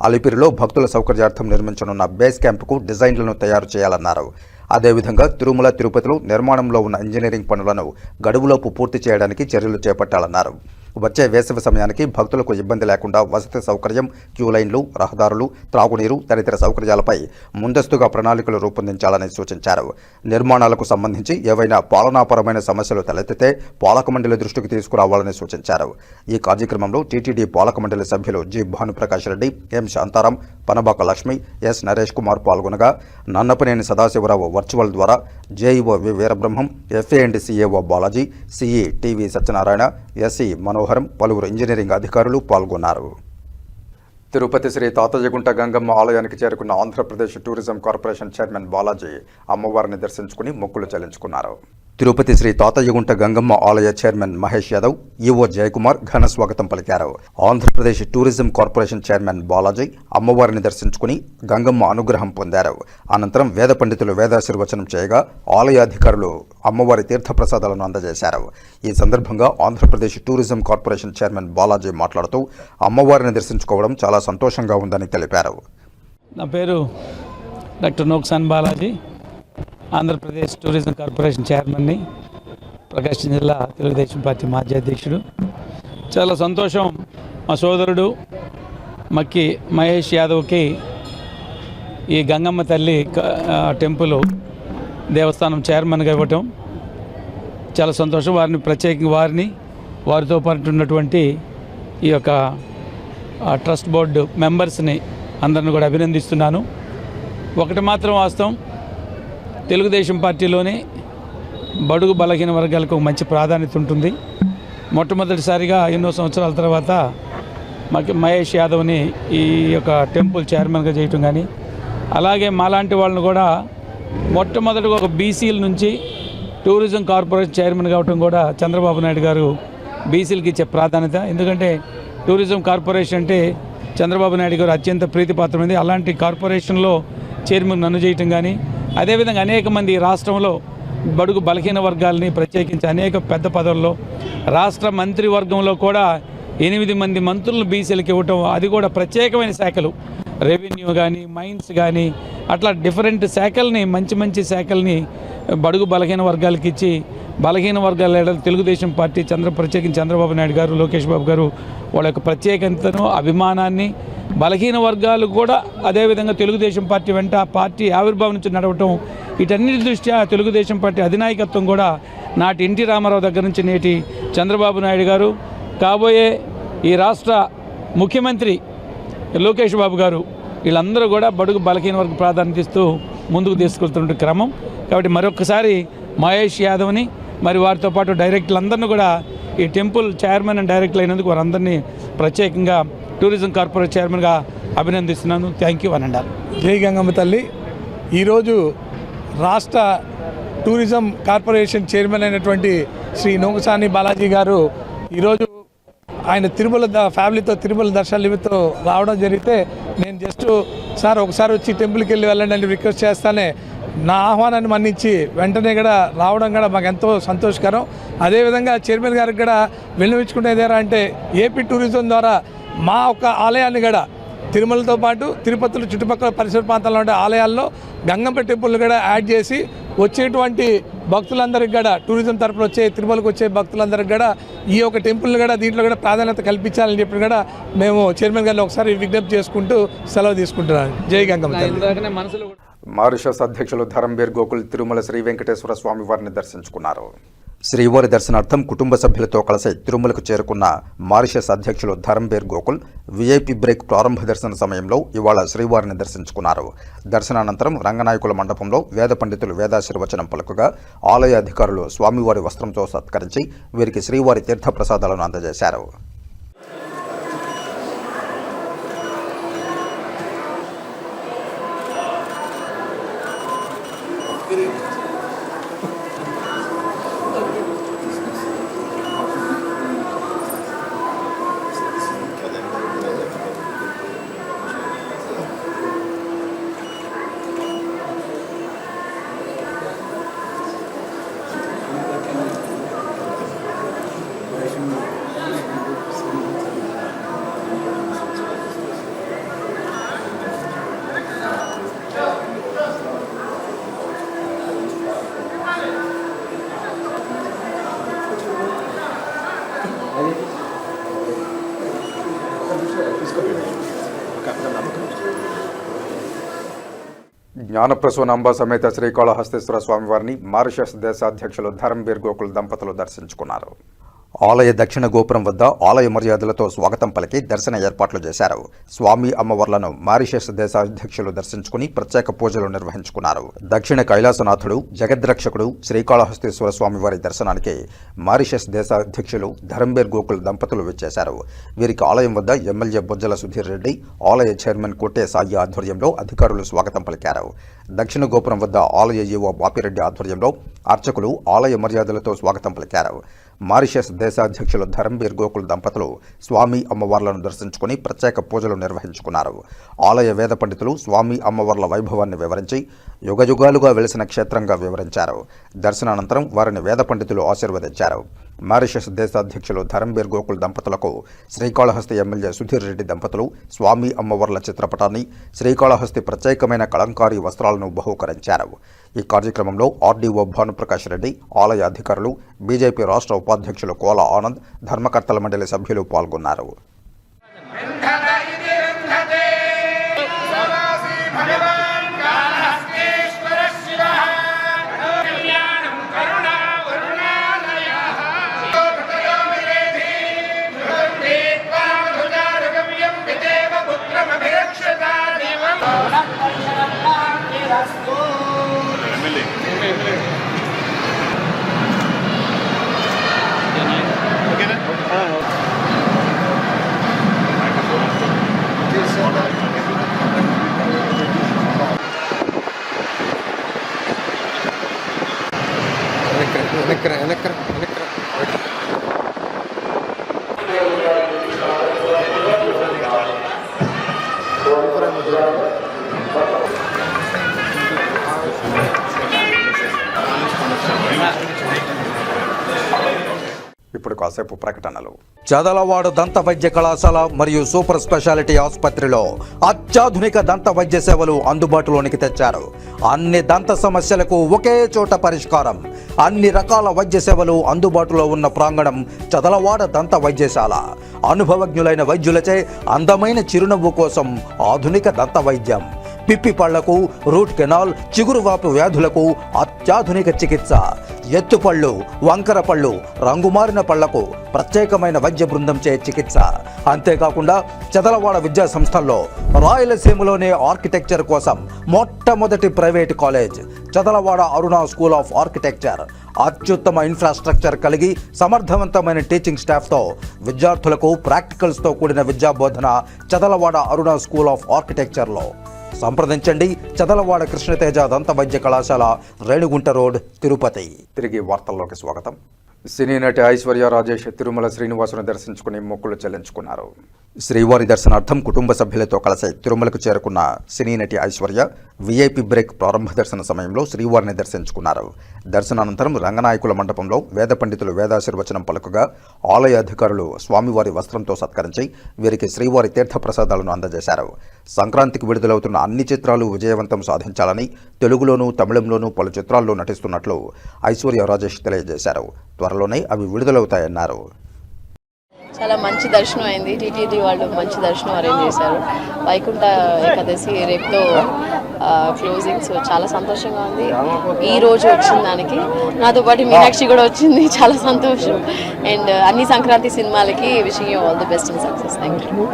అలిపిరిలో భక్తుల సౌకర్యార్థం నిర్మించనున్న బేస్ క్యాంపుకు డిజైన్లను తయారు చేయాలన్నారు. అదేవిధంగా తిరుమల, తిరుపతిలో నిర్మాణంలో ఉన్న ఇంజనీరింగ్ పనులను గడువులోపు పూర్తి చేయడానికి చర్యలు చేపట్టాలన్నారు. వచ్చే వేసవి సమయానికి భక్తులకు ఇబ్బంది లేకుండా వసతి సౌకర్యం, క్యూ లైన్లు, రహదారులు, త్రాగునీరు తదితర సౌకర్యాలపై ముందస్తుగా ప్రణాళికలు రూపొందించాలని సూచించారు. నిర్మాణాలకు సంబంధించి ఏవైనా పాలనాపరమైన సమస్యలు తలెత్తితే పాలక మండలి దృష్టికి తీసుకురావాలని సూచించారు. ఈ కార్యక్రమంలో టీటీడీ పాలక మండలి సభ్యులు G Bhanuprakash Reddy, M Shantaram, Panabaka Lakshmi, S Naresh Kumar పాల్గొనగా నన్నపనేని సదాశివరావు వర్చువల్ ద్వారా JEO V Veerabrahmam, FA and D CAO Balaji, CE TV Satyanarayana, SE Manoharam, పలువురు ఇంజనీరింగ్ అధికారులు పాల్గొన్నారు. తిరుపతి శ్రీ తాతయ్యగుంట గంగమ్మ ఆలయానికి చేరుకున్న Andhra Pradesh tourism corporation chairman Balaji అమ్మవారిని దర్శించుకుని మొక్కులు చెల్లించుకున్నారు. తిరుపతి శ్రీ తాతయ్యగుంట గంగమ్మ ఆలయ చైర్మన్ మహేష్ యాదవ్, ఈవో జయకుమార్ ఘన స్వాగతం పలికారు. Andhra Pradesh tourism corporation chairman Balaji అమ్మవారిని దర్శించుకుని గంగమ్మ అనుగ్రహం పొందారు. అనంతరం వేద పండితులు వేదాశీర్వచనం చేయగా ఆలయ అధికారులు అమ్మవారి తీర్థప్రసాదాలను అందజేశారు. ఈ సందర్భంగా Andhra Pradesh tourism corporation chairman Balaji మాట్లాడుతూ అమ్మవారిని దర్శించుకోవడం చాలా సంతోషంగా ఉందని తెలిపారు. నా పేరు డాక్టర్ నోక్సాన్ బాలాజీ, ఆంధ్రప్రదేశ్ టూరిజం కార్పొరేషన్ చైర్మన్ని, ప్రకాశం జిల్లా తెలుగుదేశం పార్టీ మాజీ అధ్యక్షుడు. చాలా సంతోషం, మా సోదరుడు మక్కి మహేష్ యాదవ్కి ఈ గంగమ్మ తల్లి టెంపుల్ దేవస్థానం చైర్మన్గా ఇవ్వటం చాలా సంతోషం. వారిని ప్రత్యేకంగా వారితో పాటు ఉన్నటువంటి ఈ యొక్క ట్రస్ట్ బోర్డు మెంబర్స్ని అందరిని కూడా అభినందిస్తున్నాను. ఒకటి మాత్రం వాస్తవం, తెలుగుదేశం పార్టీలోనే బడుగు బలహీన వర్గాలకు ఒక మంచి ప్రాధాన్యత ఉంటుంది. మొట్టమొదటిసారిగా ఎన్నో సంవత్సరాల తర్వాత మహేష్ యాదవ్ని ఈ యొక్క టెంపుల్ చైర్మన్గా చేయటం కానీ, అలాగే మాలాంటి వాళ్ళని కూడా మొట్టమొదటిగా ఒక బీసీల నుంచి టూరిజం కార్పొరేషన్ చైర్మన్ కావటం కూడా చంద్రబాబు నాయుడు గారు బీసీలకి ఇచ్చే ప్రాధాన్యత. ఎందుకంటే టూరిజం కార్పొరేషన్ అంటే చంద్రబాబు నాయుడు గారు అత్యంత ప్రీతిపాత్రమైంది. అలాంటి కార్పొరేషన్లో చైర్మన్ నన్ను చేయటం కానీ, అదేవిధంగా అనేక మంది రాష్ట్రంలో బడుగు బలహీన వర్గాలని ప్రత్యేకించి అనేక పెద్ద పదవుల్లో రాష్ట్ర మంత్రివర్గంలో కూడా 8 మంది మంత్రులను బీసీలకు ఇవ్వటం, అది కూడా ప్రత్యేకమైన శాఖలు, రెవెన్యూ కానీ, మైన్స్ కానీ, అట్లా డిఫరెంట్ శాఖల్ని, మంచి శాఖల్ని బడుగు బలహీన వర్గాలకి ఇచ్చి, బలహీన వర్గాల తెలుగుదేశం పార్టీ ప్రత్యేకించి చంద్రబాబు నాయుడు గారు, లోకేష్ బాబు గారు వాళ్ళ యొక్క ప్రత్యేకతను, అభిమానాన్ని, బలహీన వర్గాలు కూడా అదేవిధంగా తెలుగుదేశం పార్టీ వెంట పార్టీ ఆవిర్భావం నుంచి నడవటం, వీటన్నిటి దృష్ట్యా తెలుగుదేశం పార్టీ అధినాయకత్వం కూడా నాటి ఎన్టీ రామారావు దగ్గర నుంచి నేటి చంద్రబాబు నాయుడు గారు, కాబోయే ఈ రాష్ట్ర ముఖ్యమంత్రి లోకేష్ బాబు గారు, వీళ్ళందరూ కూడా బడుగు బలహీన వర్గ ప్రాధాన్యత ఇస్తూ ముందుకు తీసుకెళ్తున్న క్రమం. కాబట్టి మరొకసారి మహేష్ యాదవ్ని మరి వారితో పాటు డైరెక్టర్లందరినీ కూడా ఈ టెంపుల్ చైర్మన్ అండ్ డైరెక్టర్ అయినందుకు వారందరినీ ప్రత్యేకంగా టూరిజం కార్పొరేషన్ చైర్మన్గా అభినందిస్తున్నాను. థ్యాంక్ యూ అనండాలి. జై గంగమ్మ తల్లి. ఈరోజు రాష్ట్ర టూరిజం కార్పొరేషన్ చైర్మన్ అయినటువంటి శ్రీ నోకసాని బాలాజీ గారు ఈరోజు ఆయన తిరుమల ఫ్యామిలీతో తిరుమల దర్శన నిమిత్తం రావడం జరిగితే నేను జస్ట్ సార్ ఒకసారి వచ్చి టెంపుల్కి వెళ్ళి వెళ్ళండి అని రిక్వెస్ట్ చేస్తానే నా ఆహ్వానాన్ని మన్నించి వెంటనే కూడా రావడం కూడా మాకు ఎంతో సంతోషకరం. అదేవిధంగా చైర్మన్ గారికి కూడా విన్నవించుకునేది ఏరా అంటే ఏపీ టూరిజం ద్వారా మా ఒక్క ఆలయాన్ని కూడా తిరుమలతో పాటు తిరుపతిలో చుట్టుపక్కల పరిసర ప్రాంతాల్లో ఉండే ఆలయాల్లో గంగమ్మ టెంపుల్ కూడా యాడ్ చేసి వచ్చేటువంటి భక్తులందరికీ కూడా టూరిజం తరపున వచ్చే తిరుమలకు వచ్చే భక్తులందరికీ కూడా ఈ యొక్క టెంపుల్ని కూడా దీంట్లో కూడా ప్రాధాన్యత కల్పించాలని చెప్పి కూడా మేము చైర్మన్ గారిని ఒకసారి విజ్ఞప్తి చేసుకుంటూ సెలవు తీసుకుంటున్నాను. జై గంగమ్మ తల్లి. మారిషస్ అధ్యక్షులు ధరంబీర్ గోకుల్ తిరుమల శ్రీ వెంకటేశ్వర స్వామి వారిని దర్శించుకున్నారు. శ్రీవారి దర్శనార్థం కుటుంబ సభ్యులతో కలిసి తిరుమలకు చేరుకున్న మారిషస్ అధ్యక్షులు ధరంబీర్ గోకుల్ విఐపి బ్రేక్ ప్రారంభ దర్శన సమయంలో ఇవాళ శ్రీవారిని దర్శించుకున్నారు. దర్శనానంతరం రంగనాయకుల మండపంలో వేద పండితులు వేదాశీర్వచనం పలుకగా ఆలయ అధికారులు స్వామివారి వస్త్రంతో సత్కరించి వీరికి శ్రీవారి తీర్థప్రసాదాలను అందజేశారు. జ్ఞానప్రసూనాంబ సమేత శ్రీకాళహస్తీశ్వర స్వామివారిని మారిషస్ దేశాధ్యక్షులు ధరంబీర్ గోకుల్ దంపతులు దర్శించుకున్నారు. ఆలయ దక్షిణ గోపురం వద్ద ఆలయ మర్యాదలతో స్వాగతం పలికి దర్శన ఏర్పాట్లు చేశారు. స్వామి అమ్మవార్లను మారిషస్ దేశాధ్యక్షులు దర్శించుకుని ప్రత్యేక పూజలు నిర్వహించుకున్నారు. దక్షిణ కైలాసనాథుడు జగద్రక్షకుడు శ్రీకాళహస్తీశ్వర స్వామివారి దర్శనానికి మారిషస్ దేశాధ్యక్షులు ధరంబీర్ గోకుల్ దంపతులు విచ్చేశారు. వీరికి ఆలయం వద్ద ఎమ్మెల్యే బొజ్జల సుధీర్ రెడ్డి, ఆలయ చైర్మన్ కోటే సాయి ఆధ్వర్యంలో అధికారులు స్వాగతం పలికారు. దక్షిణ గోపురం వద్ద ఆలయ ఈవో బాపిరెడ్డి ఆధ్వర్యంలో అర్చకులు ఆలయ మర్యాదలతో స్వాగతం పలికారు. మారిషస్ దేశాధ్యక్షులు ధరంబీర్ గోకుల్ దంపతులు స్వామి అమ్మవార్లను దర్శించుకుని ప్రత్యేక పూజలు నిర్వహించుకున్నారు. ఆలయ వేద పండితులు స్వామి అమ్మవార్ల వైభవాన్ని వివరించి యుగయుగాలుగా వెలిసిన క్షేత్రంగా వివరించారు. దర్శనానంతరం వారిని వేద పండితులు ఆశీర్వదించారు. మారిషస్ దేశాధ్యక్షులు ధరంబీర్ గోకుల్ దంపతులకు శ్రీకాళహస్తి ఎమ్మెల్యే సుధీర్ రెడ్డి దంపతులు స్వామి అమ్మవార్ల చిత్రపటాన్ని, శ్రీకాళహస్తి ప్రత్యేకమైన కలంకారీ వస్త్రాలను బహూకరించారు. ఈ కార్యక్రమంలో ఆర్డీఓ భానుప్రకాష్ రెడ్డి, ఆలయ అధికారులు, బీజేపీ రాష్ట్ర ఉపాధ్యక్షులు కోల ఆనంద్, ధర్మకర్తల మండలి సభ్యులు పాల్గొన్నారు. ఇప్పుడు కాసేపు ప్రకటనలు. చదలవాడ దంత వైద్య కళాశాల మరియు సూపర్ స్పెషాలిటీ ఆసుపత్రిలో అత్యాధునిక దంత వైద్య సేవలు అందుబాటులోనికి తెచ్చారు. అన్ని దంత సమస్యలకు ఒకే చోట పరిష్కారం. అన్ని రకాల వైద్య సేవలు అందుబాటులో ఉన్న ప్రాంగణం చదలవాడ దంత వైద్యశాల. అనుభవజ్ఞులైన వైద్యులచే అందమైన చిరునవ్వు కోసం ఆధునిక దంత వైద్యం. పిప్పి పళ్లకు, రూట్ కెనాల్, చిగురువాపు వ్యాధులకు అత్యాధునిక చికిత్స. ఎత్తుపళ్ళు, వంకర పళ్ళు, రంగుమారిన పళ్లకు ప్రత్యేకమైన వైద్య బృందంచే చికిత్స. అంతేకాకుండా చదలవాడ విద్యా సంస్థల్లో రాయలసీమలోనే ఆర్కిటెక్చర్ కోసం మొట్టమొదటి private college Chadalavada Aruna school of architecture. అత్యుత్తమ ఇన్ఫ్రాస్ట్రక్చర్ కలిగి సమర్థవంతమైన టీచింగ్ స్టాఫ్తో విద్యార్థులకు ప్రాక్టికల్స్తో కూడిన విద్యాబోధన చదలవాడ అరుణ స్కూల్ ఆఫ్ ఆర్కిటెక్చర్లో. సంప్రదించండి. చదలవాడ కృష్ణతేజ దంత వైద్య కళాశాల, రేణిగుంట రోడ్, తిరుపతి. తిరిగి వార్తల్లోకి స్వాగతం. సినీ నటి ఐశ్వర్య రాజేష్ తిరుమల శ్రీనివాసుని దర్శించుకుని మొక్కులు చెల్లించుకున్నారు. శ్రీవారి దర్శనార్థం కుటుంబ సభ్యులతో కలిసి తిరుమలకు చేరుకున్న సినీ నటి ఐశ్వర్య వీఐపీ బ్రేక్ ప్రారంభ దర్శన సమయంలో శ్రీవారిని దర్శించుకున్నారు. దర్శనానంతరం రంగనాయకుల మండపంలో వేద పండితులు వేదాశీర్వచనం పలుకగా ఆలయ అధికారులు స్వామివారి వస్త్రంతో సత్కరించి వీరికి శ్రీవారి తీర్థ ప్రసాదాలను అందజేశారు. సంక్రాంతికి విడుదలవుతున్న అన్ని చిత్రాలు విజయవంతం సాధించాలని తెలుగులోనూ తమిళంలోనూ పలు చిత్రాల్లో నటిస్తున్నట్లు ఐశ్వర్య రాజేష్ తెలియజేశారు. త్వరలోనే అవి విడుదలవుతాయన్నారు. చాలా మంచి దర్శనం అయింది. టీటీడీ వాళ్ళు మంచి దర్శనం అరేంజ్ చేశారు. వైకుంఠ ఏకాదశి రేపుతో క్లోజింగ్. సో చాలా సంతోషంగా ఉంది. ఈ రోజు వచ్చిన దానికి నాతో పాటు మీనాక్షి కూడా వచ్చింది. చాలా సంతోషం. అండ్ అన్ని సంక్రాంతి సినిమాలకి wishing you all the best and success. Thank you.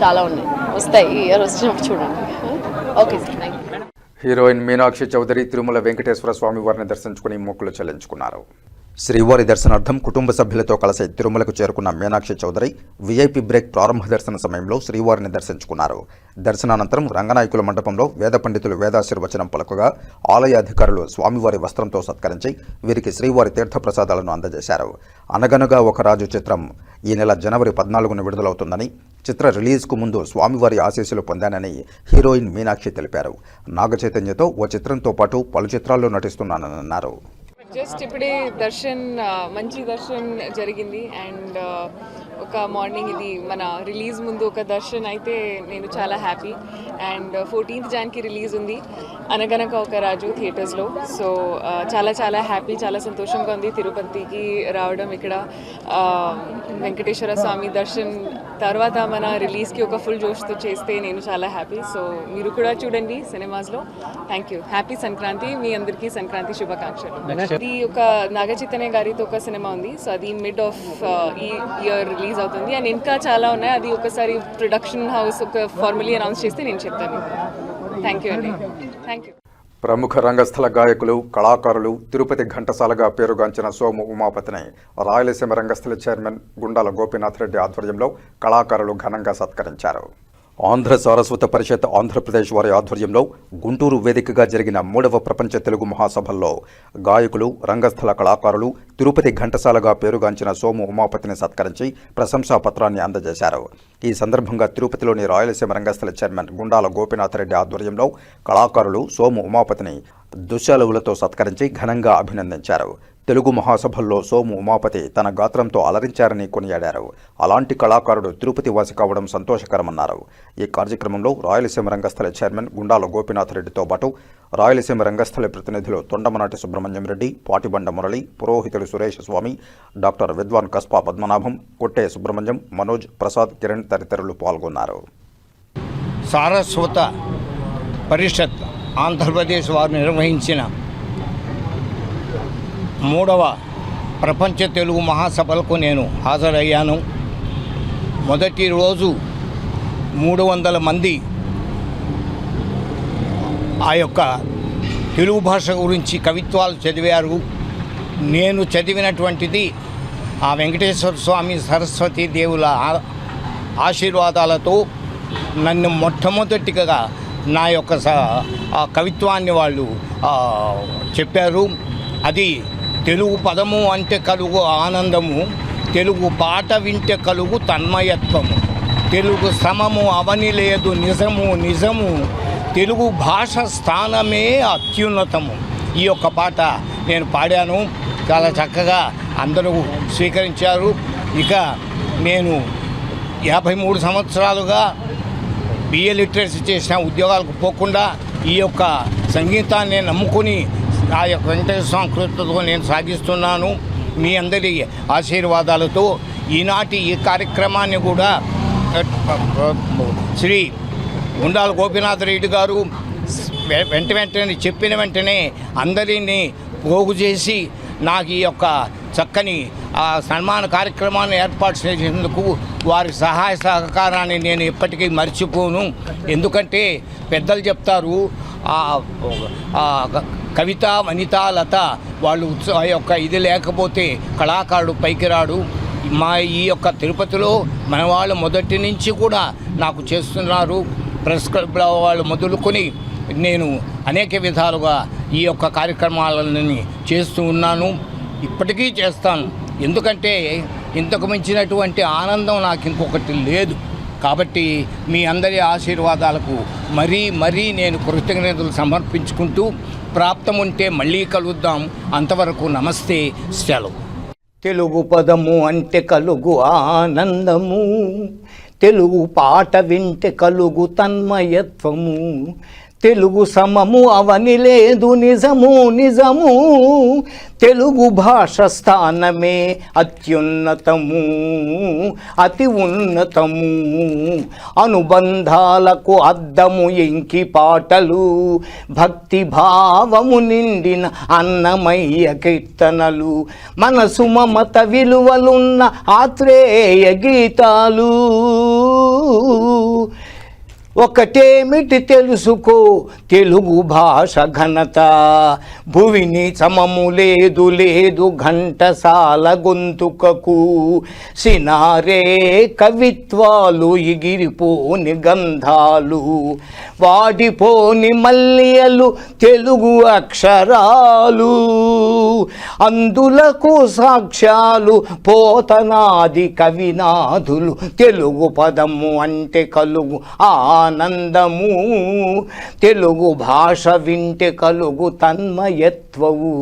చాలా ఉన్నాయి, వస్తాయి. ఈ ఇయర్ వచ్చినప్పుడు చూడండి. Okay sir, thank you. Heroine Meenakshi Chaudhary Tirumala Venkateswara Swamy వారిని దర్శించుకుని మొక్కులు చెల్లించుకున్నారు. శ్రీవారి దర్శనార్థం కుటుంబ సభ్యులతో కలిసి తిరుమలకు చేరుకున్న మీనాక్షి చౌదరి వీఐపీ బ్రేక్ ప్రారంభ దర్శన సమయంలో శ్రీవారిని దర్శించుకున్నారు. దర్శనానంతరం రంగనాయకుల మండపంలో వేద పండితులు వేదాశీర్వచనం పలుకగా ఆలయ అధికారులు స్వామివారి వస్త్రంతో సత్కరించి వీరికి శ్రీవారి తీర్థప్రసాదాలను అందజేశారు. అనగనగా ఒక రాజు చిత్రం ఈ నెల జనవరి 14న విడుదలవుతుందని, చిత్ర రిలీజ్కు ముందు స్వామివారి ఆశీస్సులు పొందానని హీరోయిన్ మీనాక్షి తెలిపారు. నాగచైతన్యతో ఓ చిత్రంతో పాటు పలు చిత్రాల్లో నటిస్తున్నానన్నారు. జస్ట్ ఇప్పుడే మంచి దర్శన్ జరిగింది. అండ్ ఒక మార్నింగ్ ఇది మన రిలీజ్ ముందు ఒక దర్శన్ అయితే నేను చాలా happy. And 14th January release ఉంది అనగనక ఒక రాజు థియేటర్స్లో. సో చాలా చాలా హ్యాపీ, చాలా సంతోషంగా ఉంది తిరుపతికి రావడం. ఇక్కడ వెంకటేశ్వర స్వామి దర్శన్ తర్వాత మన రిలీజ్కి ఒక ఫుల్ జోష్తో చేస్తే నేను చాలా హ్యాపీ. సో మీరు కూడా చూడండి సినిమాస్లో. Thank you. హ్యాపీ సంక్రాంతి. మీ అందరికీ సంక్రాంతి శుభాకాంక్షలు. ఇది ఒక నాగచైతన్య గారితో ఒక సినిమా ఉంది. సో అది మిడ్ ఆఫ్ ఈ ఇయర్ రిలీజ్ అవుతుంది. అండ్ ఇంకా చాలా ఉన్నాయి. అది ఒకసారి ప్రొడక్షన్ హౌస్ ఒక ఫార్మలీ అనౌన్స్ చేస్తే నేను చెప్తాను. థ్యాంక్ యూ అండి. Thank you. ప్రముఖ రంగస్థల గాయకులు, కళాకారులు, తిరుపతి ఘంటసాలగా పేరుగాంచిన సోము ఉమాపతిని రాయలసీమ రంగస్థల చైర్మన్ గుండాల గోపీనాథ్ రెడ్డి ఆధ్వర్యంలో కళాకారులు ఘనంగా సత్కరించారు. ఆంధ్ర సారస్వత పరిషత్ ఆంధ్రప్రదేశ్ వారి ఆధ్వర్యంలో గుంటూరు వేదికగా జరిగిన 3వ ప్రపంచ తెలుగు మహాసభల్లో గాయకులు, రంగస్థల కళాకారులు తిరుపతి ఘంటసాలగా పేరుగాంచిన సోము ఉమాపతిని సత్కరించి ప్రశంసా పత్రాన్ని అందజేశారు. ఈ సందర్భంగా తిరుపతిలోని రాయలసీమ రంగస్థల చైర్మన్ గుండాల గోపీనాథ్ రెడ్డి ఆధ్వర్యంలో కళాకారులు సోము ఉమాపతిని దుశ్శాలువులతో సత్కరించి ఘనంగా అభినందించారు. తెలుగు మహాసభల్లో సోము ఉమాపతి తన గాత్రంతో అలరించారని కొనియాడారు. అలాంటి కళాకారుడు తిరుపతి వాసి కావడం సంతోషకరమన్నారు. ఈ కార్యక్రమంలో రాయలసీమ రంగస్థల చైర్మన్ గుండాల గోపీనాథ్ రెడ్డితో పాటు రాయలసీమ రంగస్థల ప్రతినిధులు తొండమనాటి సుబ్రహ్మణ్యం రెడ్డి, పాటిబండ మురళి, పురోహితులు సురేష్ స్వామి, డాక్టర్ విద్వాన్ కస్పా పద్మనాభం, కొట్టే సుబ్రహ్మణ్యం, మనోజ్, ప్రసాద్, కిరణ్ తదితరులు పాల్గొన్నారు. సారస్వత పరిషత్ ఆంధ్రప్రదేశ్ వారు నిర్వహించిన 3వ ప్రపంచ తెలుగు మహాసభలకు నేను హాజరయ్యాను. మొదటి రోజు 300 మంది ఆ యొక్క తెలుగు భాష గురించి కవిత్వాలు చదివారు. నేను చదివినటువంటిది ఆ వెంకటేశ్వర స్వామి, సరస్వతీ దేవుల ఆశీర్వాదాలతో నన్ను మొట్టమొదటిగా నా యొక్క ఆ కవిత్వాన్ని వాళ్ళు చెప్పారు. అది తెలుగు పదము అంటే కలుగు ఆనందము, తెలుగు పాట వింటే కలుగు తన్మయత్వము, తెలుగు సమము అవని లేదు నిజము నిజము, తెలుగు భాష స్థానమే అత్యున్నతము. ఈ యొక్క పాట నేను పాడాను. చాలా చక్కగా అందరూ స్వీకరించారు. ఇక నేను 53 సంవత్సరాలుగా బిఏ లిటరసీ చేసిన, ఉద్యోగాలకు పోకుండా ఈ యొక్క సంగీతాన్ని నమ్ముకుని ఆ యొక్క వెంకటేశ్వర స్వామి కృపతో నేను సాగిస్తున్నాను. మీ అందరి ఆశీర్వాదాలతో ఈనాటి ఈ కార్యక్రమాన్ని కూడా శ్రీ గుండాల గోపీనాథ్ రెడ్డి గారు వెంటనే చెప్పిన వెంటనే అందరినీ పోగు చేసి నాకు ఈ యొక్క చక్కని సన్మాన కార్యక్రమాన్ని ఏర్పాటు చేసేందుకు వారి సహాయ సహకారాన్ని నేను ఎప్పటికీ మర్చిపోను. ఎందుకంటే పెద్దలు చెప్తారు, కవిత, వనిత, లత వాళ్ళు ఆ యొక్క ఇది లేకపోతే కళాకారుడు పైకి రాడు. మా ఈ యొక్క తిరుపతిలో మన వాళ్ళు మొదటి నుంచి కూడా నాకు చేస్తున్నారు. ప్రెస్ క్లబ్లో వాళ్ళు మొదలుకొని నేను అనేక విధాలుగా ఈ యొక్క కార్యక్రమాలని చేస్తూ ఉన్నాను. ఇప్పటికీ చేస్తాను. ఎందుకంటే ఇంతకు మించినటువంటి ఆనందం నాకు ఇంకొకటి లేదు. కాబట్టి మీ అందరి ఆశీర్వాదాలకు మరీ నేను కృతజ్ఞతలు సమర్పించుకుంటూ ప్రాప్తం ఉంటే మళ్ళీ కలుద్దాం. అంతవరకు నమస్తే, సెలవు. తెలుగు పదము అంటే కలుగు ఆనందము, తెలుగు పాట వింటే కలుగు తన్మయత్వము, తెలుగు సమము అవని లేదు నిజము నిజము, తెలుగు భాష స్థానమే అత్యున్నతము అతి ఉన్నతము, అనుబంధాలకు అద్దము ఎంకి పాటలు, భక్తి భావము నిండిన అన్నమయ్య కీర్తనలు, మనసు మమత విలువలున్న ఆత్రేయ గీతాలు. ఒకటేమిటి తెలుసుకో తెలుగు భాష ఘనత, భువిని సమము లేదు లేదు ఘంటసాల గొంతుకకు, సినారే కవిత్వాలు ఎగిరిపోని గంధాలు, వాడిపోని మల్లియలు తెలుగు అక్షరాలు, అందులకు సాక్ష్యాలు పోతనాది కవినాథులు. తెలుగు పదము అంటే కలుగు ఆనందము, తెలుగు భాష వింటే కలుగు తన్మయత్వము,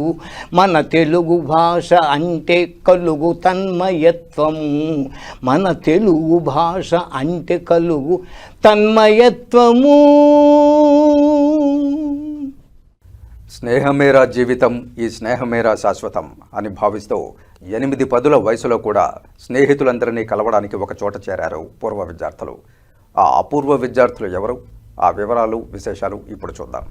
మన తెలుగు భాష అంటే కలుగు తన్మయత్వము, మన తెలుగు భాష అంటే కలుగు తన్మయత్వము. స్నేహమేరా జీవితం, ఈ స్నేహమేరా శాశ్వతం అని భావిస్తూ 8-10 వయసులో కూడా స్నేహితులందరినీ కలవడానికి ఒక చోట చేరారు పూర్వ విద్యార్థులు. ఆ అపూర్వ విద్యార్థులు ఎవరు, ఆ వివరాలు విశేషాలు ఇప్పుడు చూద్దాం.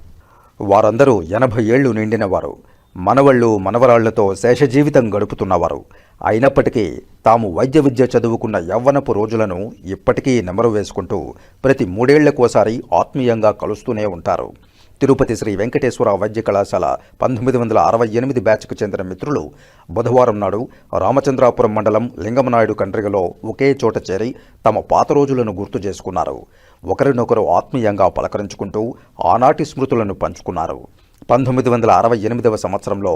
వారందరూ 80 ఏళ్లు నిండిన వారు, మనవళ్ళు మనవరాళ్లతో శేష జీవితం గడుపుతున్నవారు. అయినప్పటికీ తాము వైద్య విద్య చదువుకున్న యవ్వనపు రోజులను ఇప్పటికీ నెమరు వేసుకుంటూ ప్రతి 3 ఏళ్లకోసారి ఆత్మీయంగా కలుస్తూనే ఉంటారు. తిరుపతి శ్రీ వెంకటేశ్వర వైద్య కళాశాల 1968 బ్యాచ్కు చెందిన మిత్రులు బుధవారం నాడు రామచంద్రాపురం మండలం లింగమనాయుడు కండ్రిగలో ఒకే చోట చేరి తమ పాత రోజులను గుర్తు చేసుకున్నారు. ఒకరినొకరు ఆత్మీయంగా పలకరించుకుంటూ ఆనాటి స్మృతులను పంచుకున్నారు. 1968వ సంవత్సరంలో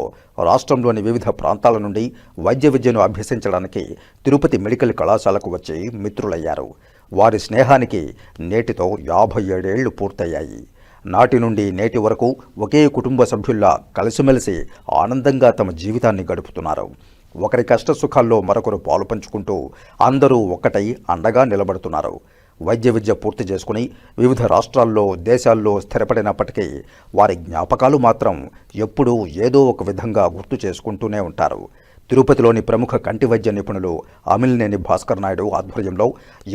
రాష్ట్రంలోని వివిధ ప్రాంతాల నుండి వైద్య విద్యను అభ్యసించడానికి తిరుపతి మెడికల్ కళాశాలకు వచ్చి మిత్రులయ్యారు. వారి స్నేహానికి నేటితో 57 ఏళ్లు పూర్తయ్యాయి. నాటి నుండి నేటి వరకు ఒకే కుటుంబ సభ్యుల్లా కలిసిమెలిసి ఆనందంగా తమ జీవితాన్ని గడుపుతున్నారు. ఒకరి కష్ట సుఖాల్లో మరొకరు పాలు పంచుకుంటూ అందరూ ఒక్కటై అండగా నిలబడుతున్నారు. వైద్య విద్య పూర్తి చేసుకుని వివిధ రాష్ట్రాల్లో దేశాల్లో స్థిరపడినప్పటికీ వారి జ్ఞాపకాలు మాత్రం ఎప్పుడూ ఏదో ఒక విధంగా గుర్తు చేసుకుంటూనే ఉంటారు. తిరుపతిలోని ప్రముఖ కంటి వైద్య నిపుణులు అమిలినేని భాస్కర్ నాయుడు ఆధ్వర్యంలో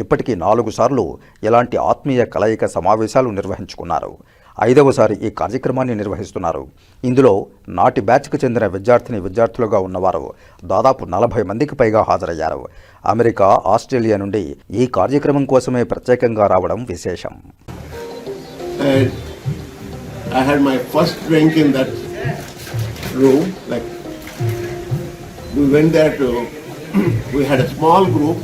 ఇప్పటికీ 4 సార్లు ఇలాంటి ఆత్మీయ కలయిక సమావేశాలు నిర్వహించుకున్నారు. 5వసారి ఈ కార్యక్రమాన్ని నిర్వహిస్తున్నారు. ఇందులో నాటి బ్యాచ్కు చెందిన విద్యార్థులుగా ఉన్నవారు దాదాపు 40 మందికి పైగా హాజరయ్యారు. అమెరికా, ఆస్ట్రేలియా నుండి ఈ కార్యక్రమం కోసమే ప్రత్యేకంగా రావడం విశేషం. I had my first drink in that room. Like we went there to, we had a small group.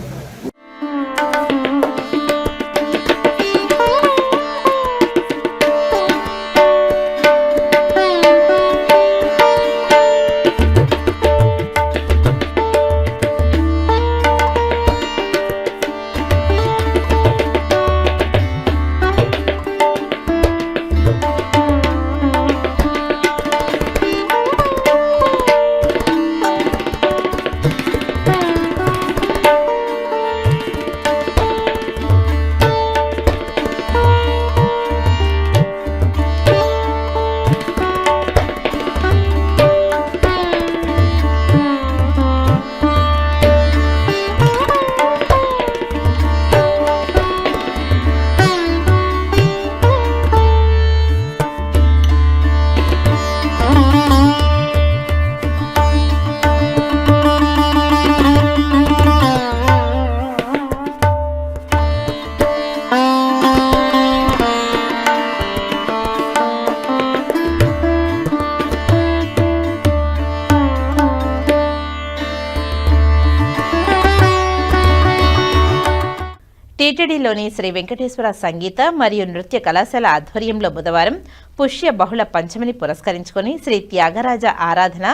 టీటీడీలోని Shri Venkateswara సంగీత మరియు నృత్య కళాశాల ఆధ్వర్యంలో బుధవారం పుష్య బహుళ పంచమిని పురస్కరించుకుని శ్రీ త్యాగరాజ ఆరాధన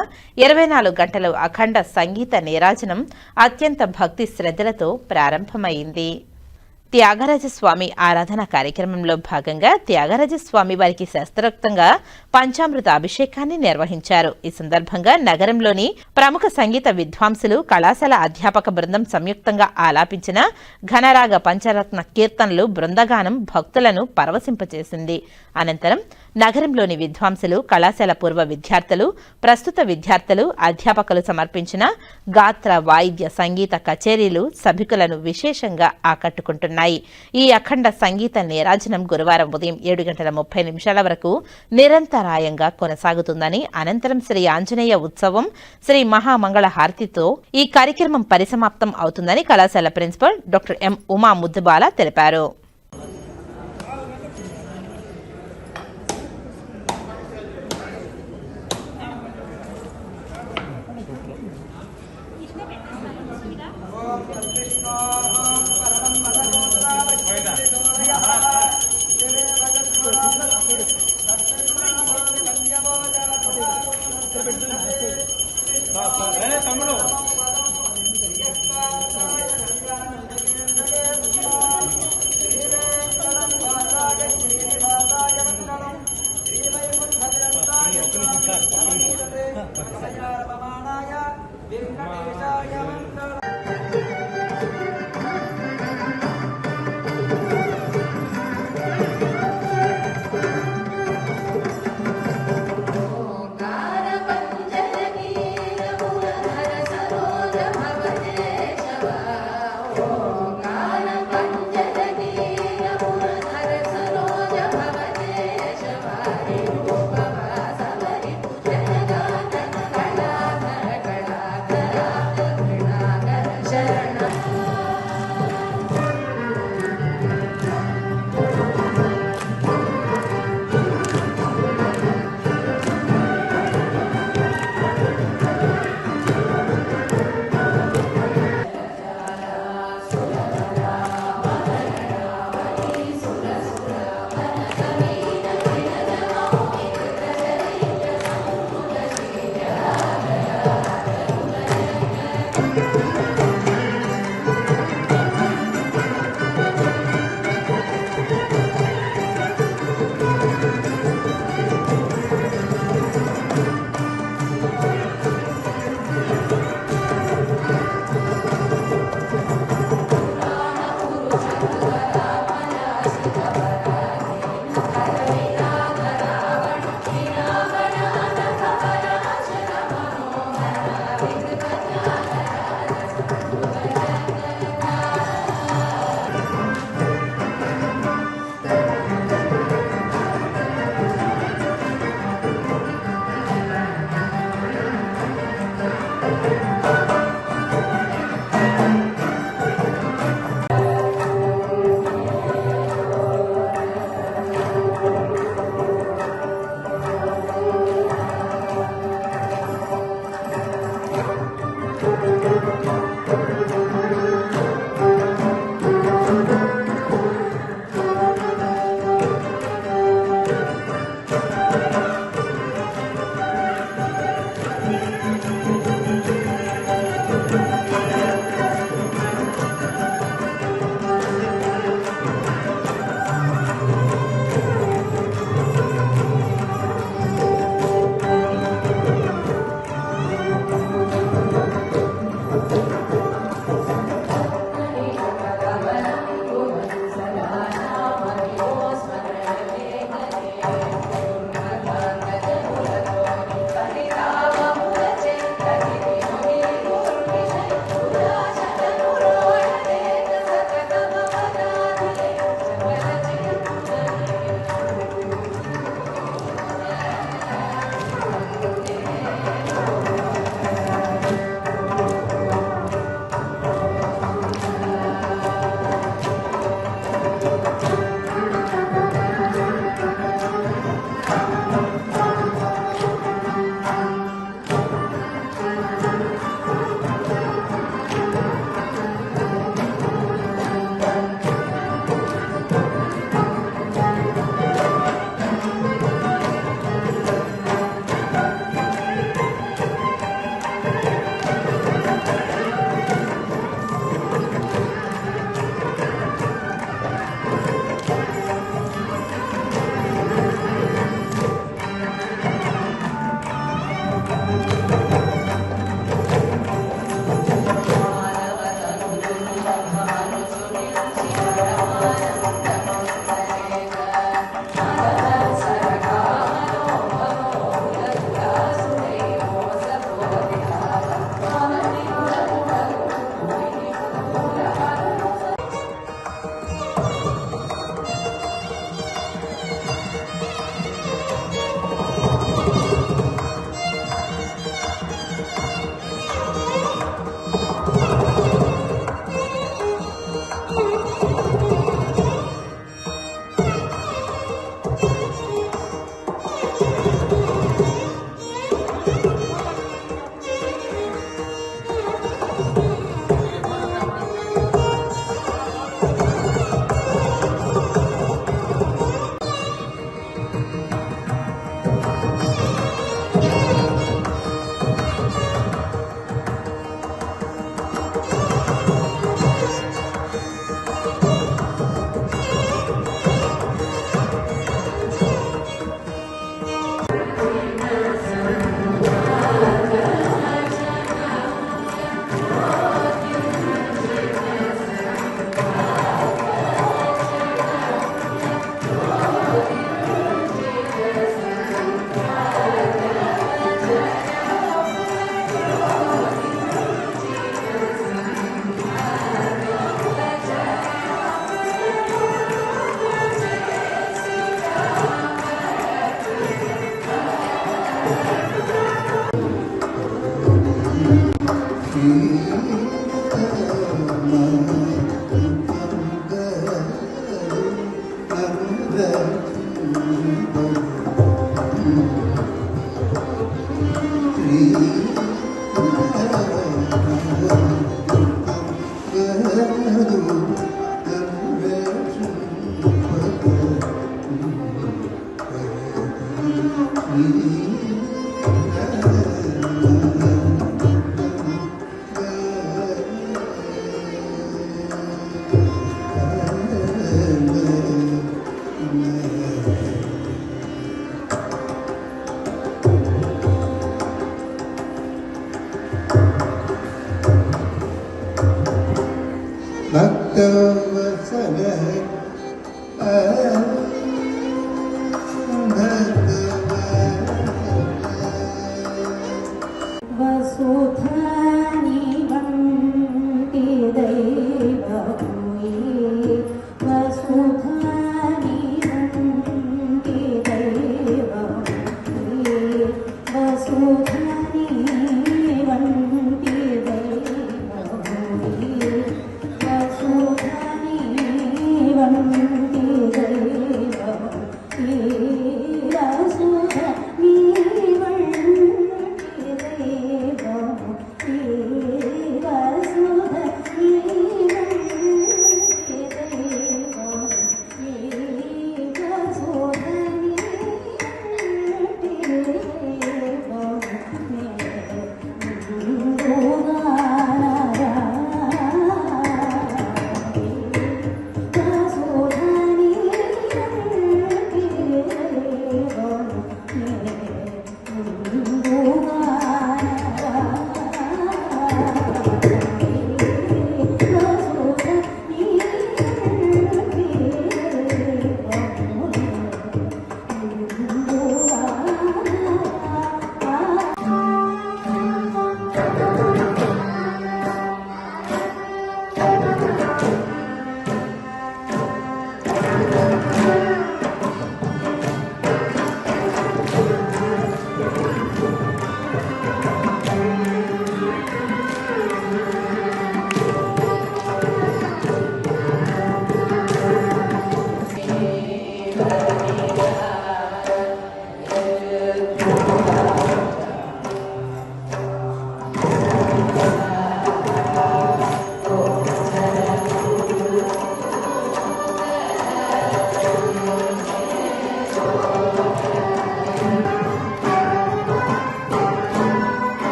24 గంటలు అఖండ సంగీత నీరాజనం అత్యంత భక్తి శ్రద్ధలతో ప్రారంభమైంది. త్యాగరాజస్వామి ఆరాధన కార్యక్రమంలో భాగంగా త్యాగరాజస్వామి వారికి శాస్త్రోక్తంగా పంచామృత అభిషేకాన్ని నిర్వహించారు. ఈ సందర్భంగా నగరంలోని ప్రముఖ సంగీత విద్వాంసులు, కళాశాల అధ్యాపక బృందం సంయుక్తంగా ఆలాపించిన ఘనరాగ పంచరత్న కీర్తనలు బృందగానం భక్తులను పరవశింపచేసింది. అనంతరం నగరంలోని విద్వాంసులు, కళాశాల పూర్వ విద్యార్థులు, ప్రస్తుత విద్యార్థులు, అధ్యాపకులు సమర్పించిన గాత్ర, వాయిద్య, సంగీత కచేరీలు సభికులను విశేషంగా ఆకట్టుకుంటున్నాయి. ఈ అఖండ సంగీత నీరాజనం గురువారం ఉదయం 7:30 వరకు నిరంతరాయంగా కొనసాగుతుందని, అనంతరం శ్రీ ఆంజనేయ ఉత్సవం, శ్రీ మహామంగళ హారతితో ఈ కార్యక్రమం పరిసమాప్తం అవుతుందని కళాశాల ప్రిన్సిపల్ డాక్టర్ ఎం ఉమా ముద్దుబాల తెలిపారు.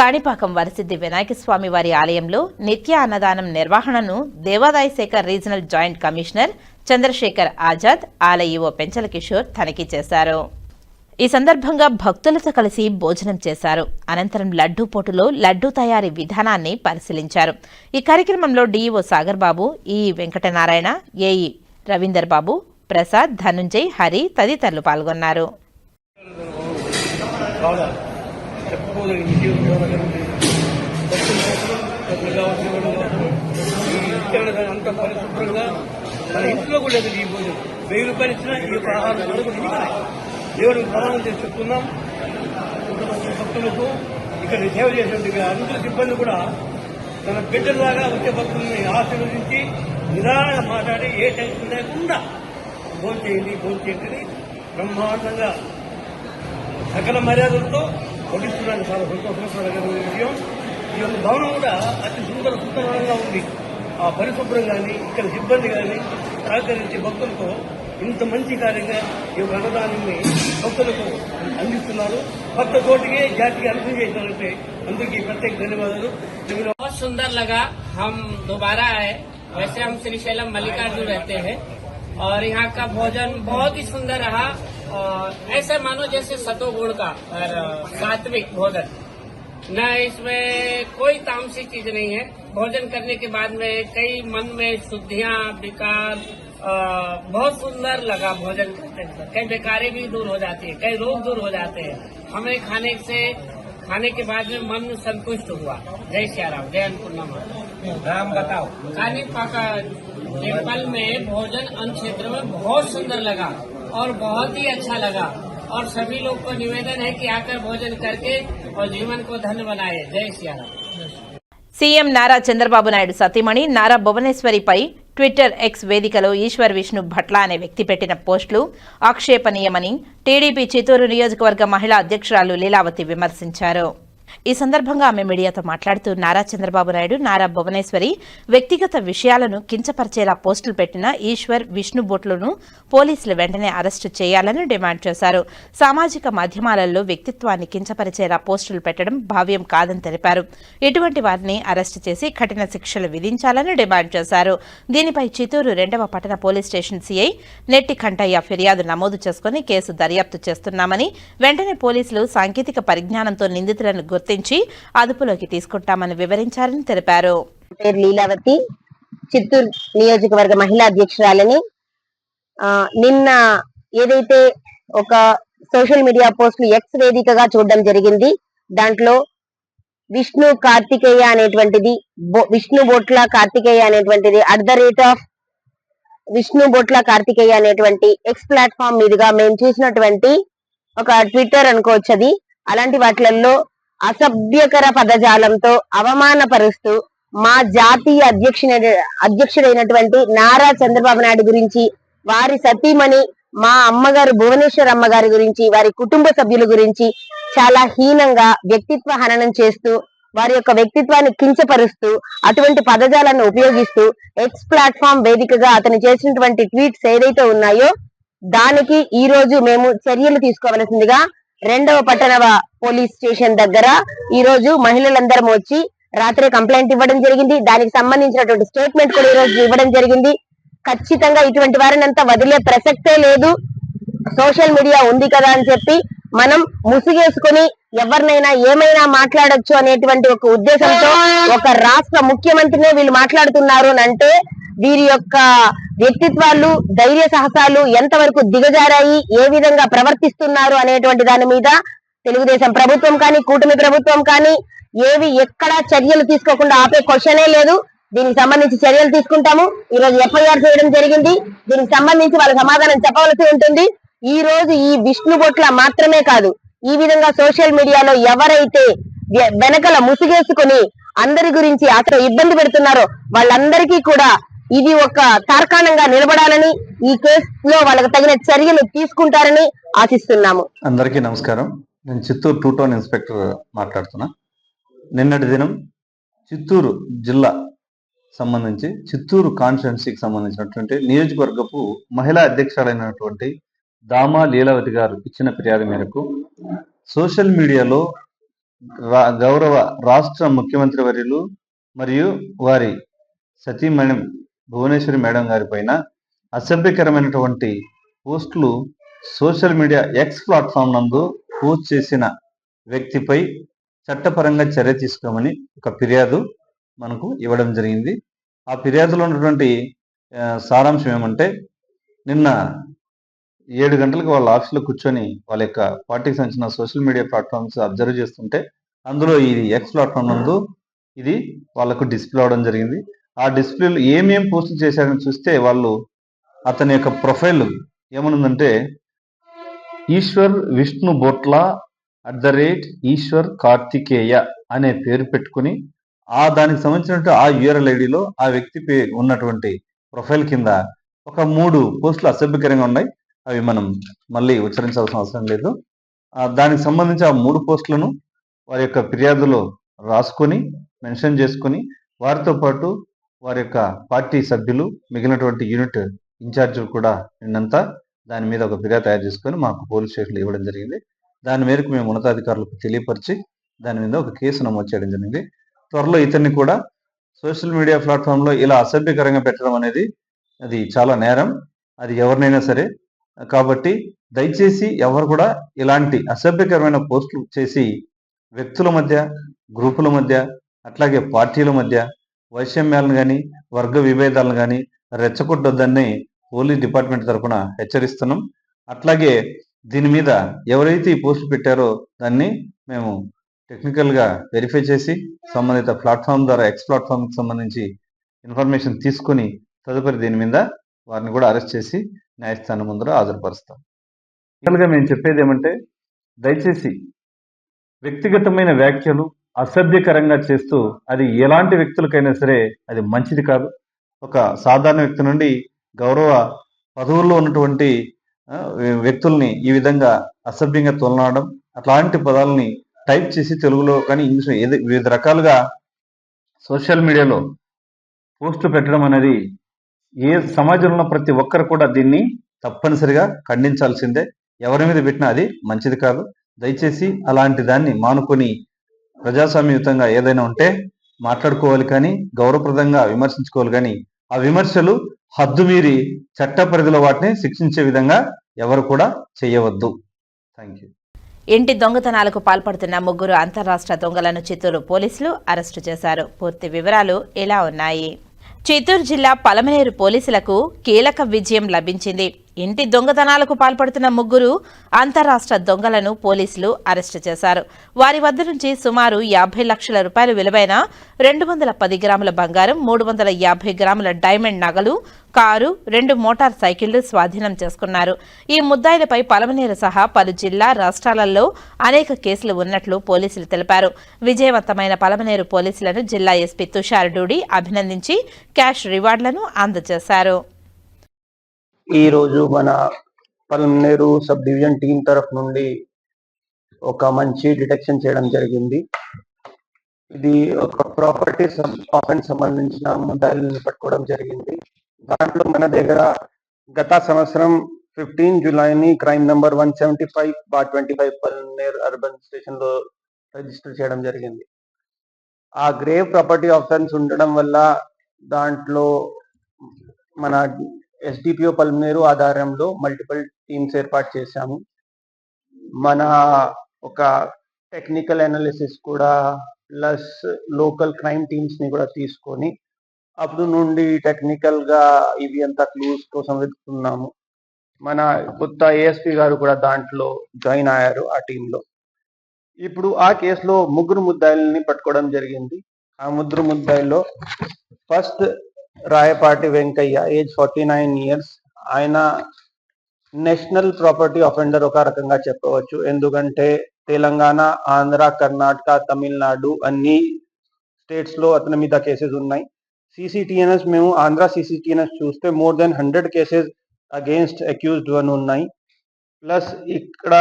కాణిపాకం వరసిద్ధి వినాయక స్వామి వారి ఆలయంలో నిత్య అన్నదానం నిర్వహణను దేవాదాయ శాఖ regional joint commissioner Chandrasekhar Azad, ఆలయ ఈవో పెంచల కిషోర్ తనిఖీ చేశారు. ఈ సందర్భంగా భక్తులతో కలిసి భోజనం చేశారు. అనంతరం లడ్డూ పోటులో లడ్డూ తయారీ విధానాన్ని పరిశీలించారు. ఈ కార్యక్రమంలో డీఈఓ సాగర్ బాబు, ఈఈ వెంకటనారాయణ, ఏఈ రవీందర్ బాబు, ప్రసాద్, ధనుంజయ్, హరి తదితరులు పాల్గొన్నారు. మన ఇంట్లో కూడా లేదు ఈ భోజనం. 1000 రూపాయలు ఇచ్చినా ఈ యొక్క ఆహారం దేవుడికి ప్రమాణం చేసి చెప్తున్నాం. భక్తులకు ఇక్కడ సేవ చేసినట్టు అందరూ సిబ్బంది కూడా తన బిడ్డలాగా వచ్చే భక్తుల్ని ఆశీర్వదించి నిదానంగా మాట్లాడి ఏ టెన్షన్ లేకుండా భోంచేయండి బ్రహ్మాండంగా సకల మర్యాదలతో వడ్డిస్తున్నాను. చాలా సంతోషకరమైన విషయం. ఈ యొక్క భవనం కూడా అతి సుందరంగా ఉంది. ఆ పరిశుభ్రం కానీ ఇక్కడ సిబ్బంది కానీ సహకరించి భక్తులతో ఇంత మంచి కార్యంగా ఈ యొక్క అన్నదానాన్ని భక్తులకు అందిస్తున్నారు. భక్త తోటికి జాతికి అనుభవం చేసినారంటే అందుకు ప్రత్యేక ధన్యవాదాలు. बहुत सुंदर लगा. हम दोबारा आए. वैसे हम श्रीशैलम मल्लिकार्जुन रहते हैं और यहाँ का भोजन बहुत ही सुंदर रहा. ऐसे मानो जैसे सतोगुण का और सात्विक भोजन, न इसमें कोई तामसी चीज नहीं है. भोजन करने के बाद में कई मन में शुद्धियां, विकार, बहुत सुंदर लगा भोजन करते हैं. कई बेकारें भी दूर हो जाती है, कई रोग दूर हो जाते हैं. हमें खाने के बाद में मन संतुष्ट हुआ. जय श्याराम, जय अन्नपूर्णा. नाम बताओ. काणिपाका टेम्पल में भोजन अन्य क्षेत्र में बहुत सुंदर लगा और बहुत ही अच्छा लगा और सभी लोग को निवेदन है कि आकर भोजन करके और जीवन को धन्य बनाए. जय श्याराम. సీఎం నారా చంద్రబాబు నాయుడు సతీమణి నారా భువనేశ్వరిపై ట్విట్టర్ ఎక్స్ వేదికలో ఈశ్వర్ విష్ణు భట్ల అనే వ్యక్తి పెట్టిన పోస్టులు ఆక్షేపణీయమని టీడీపీ చిత్తూరు నియోజకవర్గ మహిళా అధ్యక్షురాలు లీలావతి విమర్శించారు. ఈ సందర్భంగా ఆమె మీడియాతో మాట్లాడుతూ నారా చంద్రబాబు నాయుడు, నారా భువనేశ్వరి వ్యక్తిగత విషయాలను కించపరిచేలా పోస్టులు పెట్టిన ఈశ్వర్, విష్ణు బొట్లను పోలీసులు వెంటనే అరెస్టు చేయాలని డిమాండ్ చేశారు. సామాజిక మాధ్యమాలలో వ్యక్తిత్వాన్ని కించపరిచేలా పోస్టులు పెట్టడం భావ్యం కాదని తెలిపారు. ఇటువంటి వారిని అరెస్టు చేసి కఠిన శిక్షలు విధించాలని డిమాండ్ చేశారు. దీనిపై చిత్తూరు 2వ పట్టణ పోలీస్ స్టేషన్ సీఐ నెట్టి కంటయ్య ఫిర్యాదు నమోదు చేసుకుని కేసు దర్యాప్తు చేస్తున్నామని, వెంటనే పోలీసులు సాంకేతిక పరిజ్ఞానంతో నిందితులను గుర్తించి అదుపులోకి తీసుకుంటామని వివరించారని తెలిపారు. పేరు లీలావతి, చిత్తూరు నియోజకవర్గ మహిళా అధ్యక్షురాలని. నిన్న ఏదైతే ఒక సోషల్ మీడియా పోస్టులు ఎక్స్ వేదికగా చూడడం జరిగింది. దాంట్లో విష్ణు కార్తికేయ అనేటువంటిది, విష్ణు బొట్ల కార్తికేయ అనేటువంటిది విష్ణు బొట్ల కార్తికేయ అనేటువంటి ఎక్స్ ప్లాట్ఫామ్ మీదుగా మేము చూసినటువంటి ఒక ట్విట్టర్ అనుకోవచ్చు. అది అలాంటి వాటిలలో అసభ్యకర పదజాలంతో అవమానపరుస్తూ మా జాతీయ అధ్యక్షుడైనటువంటి నారా చంద్రబాబు నాయుడు గురించి, వారి సతీమణి మా అమ్మగారు భువనేశ్వర్ అమ్మగారి గురించి, వారి కుటుంబ సభ్యుల గురించి చాలా హీనంగా వ్యక్తిత్వ హననం చేస్తూ, వారి యొక్క వ్యక్తిత్వాన్ని కించపరుస్తూ, అటువంటి పదజాలను ఉపయోగిస్తూ ఎక్స్ ప్లాట్ఫామ్ వేదికగా అతను చేసినటువంటి ట్వీట్స్ ఏదైతే ఉన్నాయో దానికి ఈ రోజు మేము చర్యలు తీసుకోవలసిందిగా 2వ పట్టణ పోలీస్ స్టేషన్ దగ్గర ఈ రోజు మహిళలందరం వచ్చి రాత్రి కంప్లైంట్ ఇవ్వడం జరిగింది. దానికి సంబంధించినటువంటి స్టేట్మెంట్ కూడా ఈ రోజు ఇవ్వడం జరిగింది. ఖచ్చితంగా ఇటువంటి వారిని అంతా వదిలే ప్రసక్తే లేదు. సోషల్ మీడియా ఉంది కదా అని చెప్పి మనం ముసుగేసుకుని ఎవరినైనా ఏమైనా మాట్లాడొచ్చు అనేటువంటి ఒక ఉద్దేశంతో ఒక రాష్ట్ర ముఖ్యమంత్రినే వీళ్ళు మాట్లాడుతున్నారు అని అంటే వీరి యొక్క వ్యక్తిత్వాలు, ధైర్య సాహసాలు ఎంతవరకు దిగజారాయి, ఏ విధంగా ప్రవర్తిస్తున్నారు అనేటువంటి దాని మీద తెలుగుదేశం ప్రభుత్వం కానీ, కూటమి ప్రభుత్వం కానీ ఎక్కడా చర్యలు తీసుకోకుండా ఆపే క్వశ్చనే లేదు. దీనికి సంబంధించి చర్యలు తీసుకుంటాము. ఈ రోజు ఎఫ్ఐఆర్ చేయడం జరిగింది. దీనికి సంబంధించి వాళ్ళ సమాధానం చెప్పవలసి ఉంటుంది. ఈ రోజు ఈ విష్ణు బొట్ల మాత్రమే కాదు, ఈ విధంగా సోషల్ మీడియాలో ఎవరైతే వెనకల ముసుగేసుకుని అందరి గురించి అసలు ఇబ్బంది పెడుతున్నారో వాళ్ళందరికీ కూడా ఇది ఒక తార్కాణంగా నిలబడాలని, ఈ కేసులో వాళ్ళకి తగిన చర్యలు తీసుకుంటారని ఆశిస్తున్నాము. అందరికీ నమస్కారం. నేను చిత్తూరు 2 టౌన్ ఇన్స్పెక్టర్ మాట్లాడుతున్నా. నిన్నటి దినం చిత్తూరు జిల్లా సంబంధించి చిత్తూరు కాన్స్టిట్యున్సీకి సంబంధించినటువంటి నియోజకవర్గపు మహిళా అధ్యక్షులైనటువంటి దామా లీలావతి గారు ఇచ్చిన ఫిర్యాదు మేరకు సోషల్ మీడియాలో గౌరవ రాష్ట్ర ముఖ్యమంత్రి వర్యులు మరియు వారి సతీమణి భువనేశ్వరి మేడం గారి పైన అసభ్యకరమైనటువంటి పోస్టులు సోషల్ మీడియా ఎక్స్ ప్లాట్ఫామ్ నందు పోస్ట్ చేసిన వ్యక్తిపై చట్టపరంగా చర్య తీసుకోమని ఒక ఫిర్యాదు మనకు ఇవ్వడం జరిగింది. ఆ ఫిర్యాదులో ఉన్నటువంటి సారాంశం ఏమంటే, నిన్న 7 గంటలకు వాళ్ళ ఆఫీస్లో కూర్చొని వాళ్ళ యొక్క పార్టీకి సంబంధించిన సోషల్ మీడియా ప్లాట్ఫామ్స్ అబ్జర్వ్ చేస్తుంటే అందులో ఇది ఎక్స్ ప్లాట్ఫామ్ నందు ఇది వాళ్ళకు డిస్ప్లే అవడం జరిగింది. ఆ డిస్ప్లేలో ఏమేం పోస్ట్ చేశారని చూస్తే వాళ్ళు అతని యొక్క ప్రొఫైల్ ఏమనుందంటే, ఈశ్వర్ విష్ణు బొట్ల @ఈశ్వర్ కార్తికేయ అనే పేరు పెట్టుకుని దానికి సంబంధించినట్టు ఆ యూఆర్ఎల్ ఐడిలో ఆ వ్యక్తి ఉన్నటువంటి ప్రొఫైల్ కింద ఒక 3 పోస్టులు అసభ్యకరంగా ఉన్నాయి. అవి మనం మళ్ళీ ఉచ్చరించాల్సిన అవసరం లేదు. దానికి సంబంధించి ఆ 3 పోస్టులను వారి యొక్క ఫిర్యాదులో రాసుకొని మెన్షన్ చేసుకొని వారితో పాటు వారి యొక్క పార్టీ సభ్యులు మిగిలినటువంటి యూనిట్ ఇన్ఛార్జీలు కూడా నిన్నంతా దాని మీద ఒక ఫిర్యాదు తయారు చేసుకొని మాకు పోలీస్ స్టేషన్లో ఇవ్వడం జరిగింది. దాని మేరకు మేము ఉన్నతాధికారులకు తెలియపరిచి దాని మీద ఒక కేసు నమోదు చేయడం జరిగింది. త్వరలో ఇతన్ని కూడా సోషల్ మీడియా ప్లాట్ఫామ్లో ఇలా అసభ్యకరంగా పెట్టడం అనేది అది చాలా నేరం, అది ఎవరినైనా సరే. కాబట్టి దయచేసి ఎవరు కూడా ఇలాంటి అసభ్యకరమైన పోస్టులు చేసి వ్యక్తుల మధ్య, గ్రూపుల మధ్య, అట్లాగే పార్టీల మధ్య వైషమ్యాలను కానీ వర్గ విభేదాలను కానీ రెచ్చగొట్టొద్దని పోలీస్ డిపార్ట్మెంట్ తరఫున హెచ్చరిస్తున్నాం. అట్లాగే దీని మీద ఎవరైతే ఈ పోస్టు పెట్టారో దాన్ని మేము టెక్నికల్గా వెరిఫై చేసి సంబంధిత ప్లాట్ఫామ్ ద్వారా ఎక్స్ ప్లాట్ఫామ్కి సంబంధించి ఇన్ఫర్మేషన్ తీసుకుని తదుపరి దీని మీద వారిని కూడా అరెస్ట్ చేసి న్యాయస్థానం ముందర హాజరుపరుస్తాం. ఫైనల్గా మేము చెప్పేది ఏమంటే, దయచేసి వ్యక్తిగతమైన వ్యాఖ్యలు అసభ్యకరంగా చేస్తూ అది ఎలాంటి వ్యక్తులకైనా సరే అది మంచిది కాదు. ఒక సాధారణ వ్యక్తి నుండి గౌరవ పదవుల్లో ఉన్నటువంటి వ్యక్తుల్ని ఈ విధంగా అసభ్యంగా తొలనాడడం, అట్లాంటి పదాలని టైప్ చేసి తెలుగులో కానీ ఇంగ్లీష్లో వివిధ రకాలుగా సోషల్ మీడియాలో పోస్టులు పెట్టడం అనేది ఏ సమాజంలో ప్రతి ఒక్కరు కూడా దీన్ని తప్పనిసరిగా ఖండించాల్సిందే. ఎవరి మీద పెట్టినా అది మంచిది కాదు. దయచేసి అలాంటి దాన్ని మానుకొని ప్రజాస్వామ్యయుతంగా ఏదైనా ఉంటే మాట్లాడుకోవాలి, కానీ గౌరవప్రదంగా విమర్శించుకోవాలి. కానీ ఆ విమర్శలు హద్దు మీరి చట్ట పరిధిలో వాటిని శిక్షించే విధంగా ఎవరు కూడా చేయవద్దు. Thank you. ఇంటి దొంగతనాలకు పాల్పడుతున్న 3 అంతర్రాష్ట్ర దొంగలను చిత్తూరు పోలీసులు అరెస్టు చేశారు. పూర్తి వివరాలు ఇలా ఉన్నాయి. చిత్తూరు జిల్లా పలమనేరు పోలీసులకు కీలక విజయం లభించింది. ఇంటి దొంగతనాలకు పాల్పడుతున్న 3 అంతర్రాష్ట్ర దొంగలను పోలీసులు అరెస్టు చేశారు. వారి వద్ద నుంచి సుమారు 50 లక్షల రూపాయలు విలువైన 210 గ్రాముల బంగారం, 350 గ్రాముల డైమండ్ నగలు, కారు, 2 మోటార్ సైకిళ్లు స్వాధీనం చేసుకున్నారు. ఈ ముద్దాయిలపై పలమనేరు సహా పలు జిల్లా, రాష్ట్రాలలో అనేక కేసులు ఉన్నట్లు పోలీసులు తెలిపారు. విజయవంతమైన పలమనేరు పోలీసులను జిల్లా ఎస్పీ తుషార్ డూడి అభినందించి క్యాష్ రివార్డులను అందజేశారు. ఈరోజు మన పలమనేరు సబ్ డివిజన్ టీం తరఫు నుండి ఒక మంచి డిటెక్షన్ చేయడం జరిగింది. ఇది ఒక ప్రాపర్టీ ఆఫెన్స్ సంబంధించిన ముద్దాయిల్ని పట్టుకోవడం జరిగింది. దాంట్లో మన దగ్గర గత సంవత్సరం 15 జూలైని crime number 175/25 Palamaner urban station లో రిజిస్టర్ చేయడం జరిగింది. ఆ గ్రేవ్ ప్రాపర్టీ ఆఫెన్స్ ఉండడం వల్ల దాంట్లో మన ఎస్డిపిఓ పలమనేరు ఆధారంలో మల్టిపుల్ టీమ్స్ ఏర్పాటు చేశాము. మన ఒక టెక్నికల్ అనాలిసిస్ కూడా ప్లస్ లోకల్ క్రైమ్ టీమ్స్ ని కూడా తీసుకొని అప్పుడు నుండి టెక్నికల్ గా ఇవి అంతా క్లూస్ కోసం వెతుకుతున్నాము. మన కొత్త ఏఎస్పీ గారు కూడా దాంట్లో జాయిన్ అయ్యారు ఆ టీంలో. ఇప్పుడు ఆ కేసులో 3 ముద్దాయిల్ని పట్టుకోవడం జరిగింది. ఆ 3 ముద్దాయిల్లో first Rayapati Venkaiah, age 49 years. ఆయన నేషనల్ ప్రాపర్టీ అఫెండర్ ఒక రకంగా చెప్పవచ్చు. ఎందుకంటే తెలంగాణ, ఆంధ్ర, కర్ణాటక, తమిళనాడు అన్ని స్టేట్స్ లో అతని మీద కేసెస్ ఉన్నాయి. సిసిటిఎన్ఎస్ మేము ఆంధ్ర సిసిటిఎన్ఎస్ చూస్తే more than 100 cases against accused one ఉన్నాయి. ప్లస్ ఇక్కడ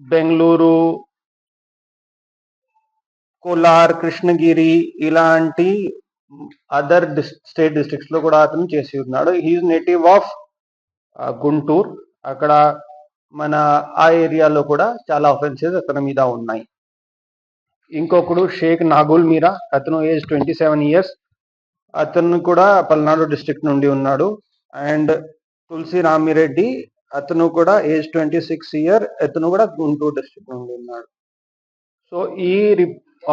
బెంగళూరు, కోలార్, కృష్ణగిరి ఇలాంటి అదర్ స్టేట్ డిస్ట్రిక్ట్స్ లో కూడా అతను చేసి ఉన్నాడు. He's native of Guntur. అక్కడ మన ఆ ఏరియాలో కూడా చాలా ఆఫెన్సెస్ అతని మీద ఉన్నాయి. ఇంకొకడు షేక్ నాగుల్ మీరా, అతను ఏజ్ 27 ఇయర్స్, అతను కూడా పల్నాడు డిస్ట్రిక్ట్ నుండి ఉన్నాడు. అండ్ తులసి రామిరెడ్డి, అతను కూడా ఏజ్ 26 ఇయర్, అతను కూడా గుంటూరు డిస్ట్రిక్ట్ నుండి ఉన్నాడు. సో ఈ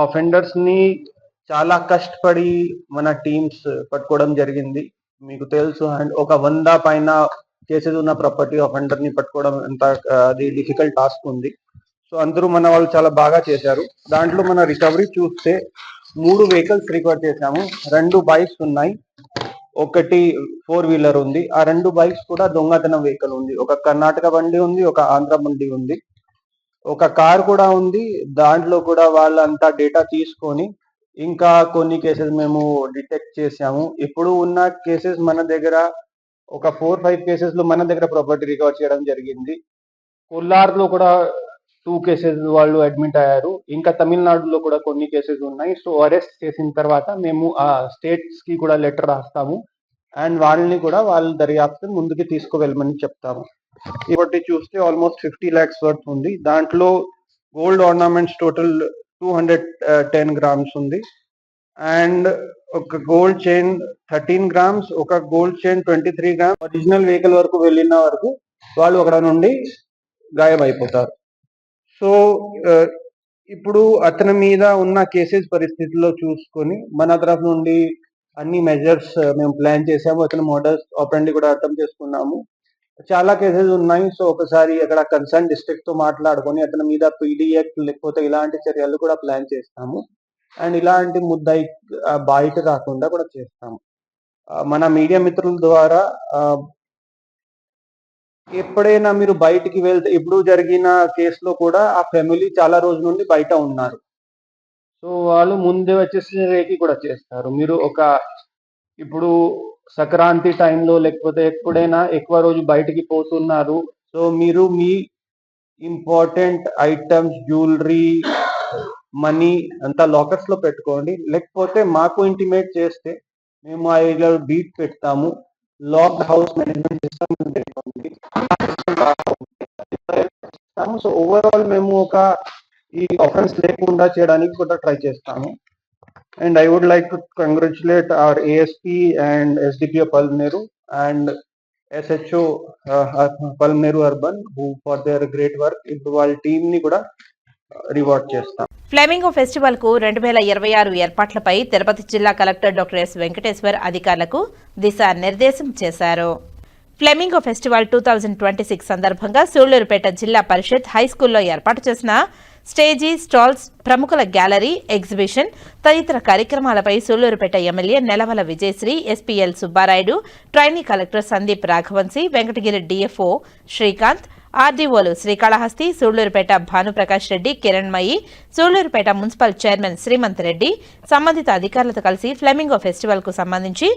ఆఫెండర్స్ ని చాలా కష్టపడి మన టీమ్స్ పట్టుకోవడం జరిగింది. మీకు తెలుసు, అండ్ ఒక 100 పైన కేసెస్ ఉన్న ప్రాపర్టీ ఆఫెండర్ ని పట్టుకోవడం ఎంత అది డిఫికల్ట్ టాస్క్ ఉంది. సో అందరూ మన వాళ్ళు చాలా బాగా చేశారు. దాంట్లో మన రికవరీ చూస్తే 3 వెహికల్స్ రికవర్ చేశాము. 2 బైక్స్ ఉన్నాయి, ఒకటి 4-వీలర్ ఉంది. ఆ 2 బైక్స్ కూడా దొంగతనం వెహికల్ ఉంది. ఒక కర్ణాటక బండి ఉంది, ఒక ఆంధ్ర బండి ఉంది, ఒక కార్ కూడా ఉంది. దాంట్లో కూడా వాళ్ళంతా డేటా తీసుకొని ఇంకా కొన్ని కేసెస్ మేము డిటెక్ట్ చేసాము. ఇప్పుడు ఉన్న కేసెస్ మన దగ్గర ఒక 4-5 కేసెస్ లో మన దగ్గర ప్రాపర్టీ రికవర్ చేయడం జరిగింది. కొల్లార్లో కూడా 2 కేసెస్ వాళ్ళు అడ్మిట్ అయ్యారు. ఇంకా తమిళనాడులో కూడా కొన్ని కేసెస్ ఉన్నాయి. సో అరెస్ట్ చేసిన తర్వాత మేము ఆ స్టేట్స్ కి కూడా లెటర్ రాస్తాము అండ్ వాళ్ళని కూడా వాళ్ళ దర్యాప్తు ముందుకు తీసుకువెళ్ళమని చెప్తాము. ఇప్పటి చూస్తే ఆల్మోస్ట్ 50 lakhs వర్త్ ఉంది. దాంట్లో గోల్డ్ ఆర్నమెంట్స్ టోటల్ 210 grams ఉంది. అండ్ ఒక గోల్డ్ చైన్ 13 grams, ఒక gold chain 23 grams. Original vehicle వరకు వెళ్ళిన వరకు వాళ్ళు అక్కడ నుండి గాయమైపోతారు. సో ఇప్పుడు అతని మీద ఉన్న కేసెస్ పరిస్థితుల్లో చూసుకొని మన తరఫు నుండి అన్ని మెజర్స్ మేము ప్లాన్ చేసాము. అతని మోడల్స్ ఆపరెండి కూడా అర్థం చేసుకున్నాము. చాలా కేసెస్ ఉన్నాయి. సో ఒకసారి అక్కడ కన్సర్న్ డిస్ట్రిక్ట్ తో మాట్లాడుకొని అతని మీద పీడిఎఫ్ లేకపోతే ఇలాంటి చర్యలు కూడా ప్లాన్ చేస్తాము. అండ్ ఇలాంటి ముద్దాయి బయట రాకుండా కూడా చేస్తాము. మన మీడియా మిత్రుల ద్వారా ఎప్పుడైనా మీరు బయటికి వెళ్తే, ఇప్పుడు జరిగిన కేసులో కూడా ఆ ఫ్యామిలీ చాలా రోజుల నుండి బయట ఉన్నారు. సో వాళ్ళు ముందే వచ్చేసి రేకి కూడా చేస్తారు. మీరు ఇప్పుడు సంక్రాంతి టైంలో లేకపోతే ఎప్పుడైనా ఎక్కువ రోజు బయటికి పోతున్నారు. సో మీరు మీ ఇంపార్టెంట్ ఐటమ్స్, జ్యువెలరీ, మనీ అంతా లాకర్స్ లో పెట్టుకోండి. లేకపోతే మాకు ఇంటిమేట్ చేస్తే మేము ఆ ఏరియాలో బీట్ పెడతాము. లాక్డ్ హౌస్ మేనేజ్మెంట్ సిస్టమ్ పెట్టుకోండి. సో ఓవరాల్ మేము ఈ ఆఫెన్స్ లేకుండా చేయడానికి కూడా ట్రై చేస్తాము. And I would like to congratulate our ASP and SDPO Palmeru and SHO Palmeru Urban who for their great work. ఇప్పుడు వాళ్ళ టీమ్ ని కూడా రివార్డ్ చేస్తాం. ఫ్లెమింగో ఫెస్టివల్ కు 2026 ఏర్పాట్లపై తిరుపతి జిల్లా కలెక్టర్ డాక్టర్ ఎస్ వెంకటేశ్వర్ అధికారులకు దిశానిర్దేశం చేశారు. ఫ్లెమింగో ఫెస్టివల్ 2026 సందర్భంగా సూళ్లూరుపేట జిల్లా పరిషత్ హైస్కూల్లో ఏర్పాటు చేసిన స్టేజీ, స్టాల్స్, ప్రముఖుల గ్యాలరీ, ఎగ్జిబిషన్ తదితర కార్యక్రమాలపై Sullurpeta MLA Nelavala Vijayasree, SP L Subbarayudu, trainee collector Sandeep Raghavamshi, Venkatagiri DFO Srikanth, ఆర్డీఓలు శ్రీకాళహస్తి, సూళ్లూరుపేట భానుప్రకాష్ రెడ్డి, కిరణ్మయి, సూళ్లూరుపేట మున్సిపల్ చైర్మన్ శ్రీమంత్ రెడ్డి సంబంధిత అధికారులతో కలిసి ఫ్లెమింగో ఫెస్టివల్ కు సంబంధించి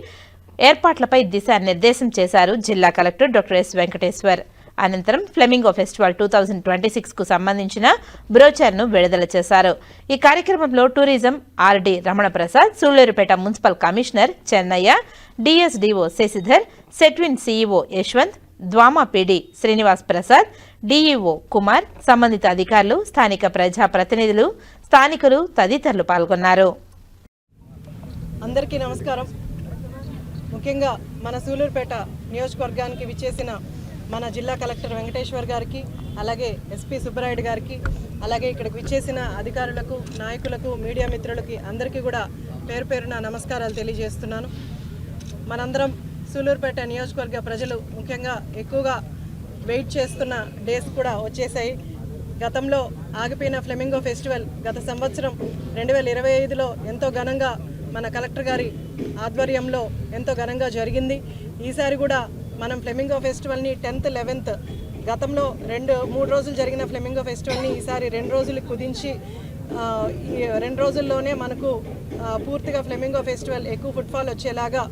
ఏర్పాట్లపై దిశానిర్దేశం చేశారు జిల్లా కలెక్టర్ డాక్టర్ ఎస్ వెంకటేశ్వర్. అనంతరం ఫ్లెమింగో ఫెస్టివల్ 2026 కు సంబంధించిన బ్రోచర్ను విడుదల చేశారు. ఈ కార్యక్రమంలో tourism RD Ramana Prasad, Sullurpeta municipal commissioner Chennaiah, DSDO Sasidhar, SETWIN CEO Yashwant, DWMA PD Srinivas Prasad, DEO Kumar, సంబంధిత అధికారులు, స్థానిక ప్రజా ప్రతినిధులు, స్థానికులు తదితరులు పాల్గొన్నారు. అందరికీ నమస్కారం. ముఖ్యంగా మన సూళ్లూరుపేట నియోజకవర్గానికి విచ్చేసిన మన జిల్లా కలెక్టర్ వెంకటేశ్వర్ గారికి, అలాగే ఎస్పీ సుబ్బరాయుడు గారికి, అలాగే ఇక్కడికి విచ్చేసిన అధికారులకు, నాయకులకు, మీడియా మిత్రులకి అందరికీ కూడా పేరు పేరున నమస్కారాలు తెలియజేస్తున్నాను. మనందరం సూళ్లూరుపేట నియోజకవర్గ ప్రజలు ముఖ్యంగా ఎక్కువగా వెయిట్ చేస్తున్న డేస్ కూడా వచ్చేసాయి. గతంలో ఆగిపోయిన ఫ్లెమింగో ఫెస్టివల్ గత సంవత్సరం 2025లో ఎంతో ఘనంగా మన కలెక్టర్ గారి ఆధ్వర్యంలో ఎంతో ఘనంగా జరిగింది. ఈసారి కూడా మనం ఫ్లెమింగో ఫెస్టివల్ని 10th, 11th గతంలో 2-3 రోజులు జరిగిన ఫ్లెమింగో ఫెస్టివల్ని ఈసారి 2 రోజులు కుదించి ఈ 2 రోజుల్లోనే మనకు పూర్తిగా ఫ్లెమింగో ఫెస్టివల్ ఎక్కువ ఫుట్ఫాల్ వచ్చేలాగా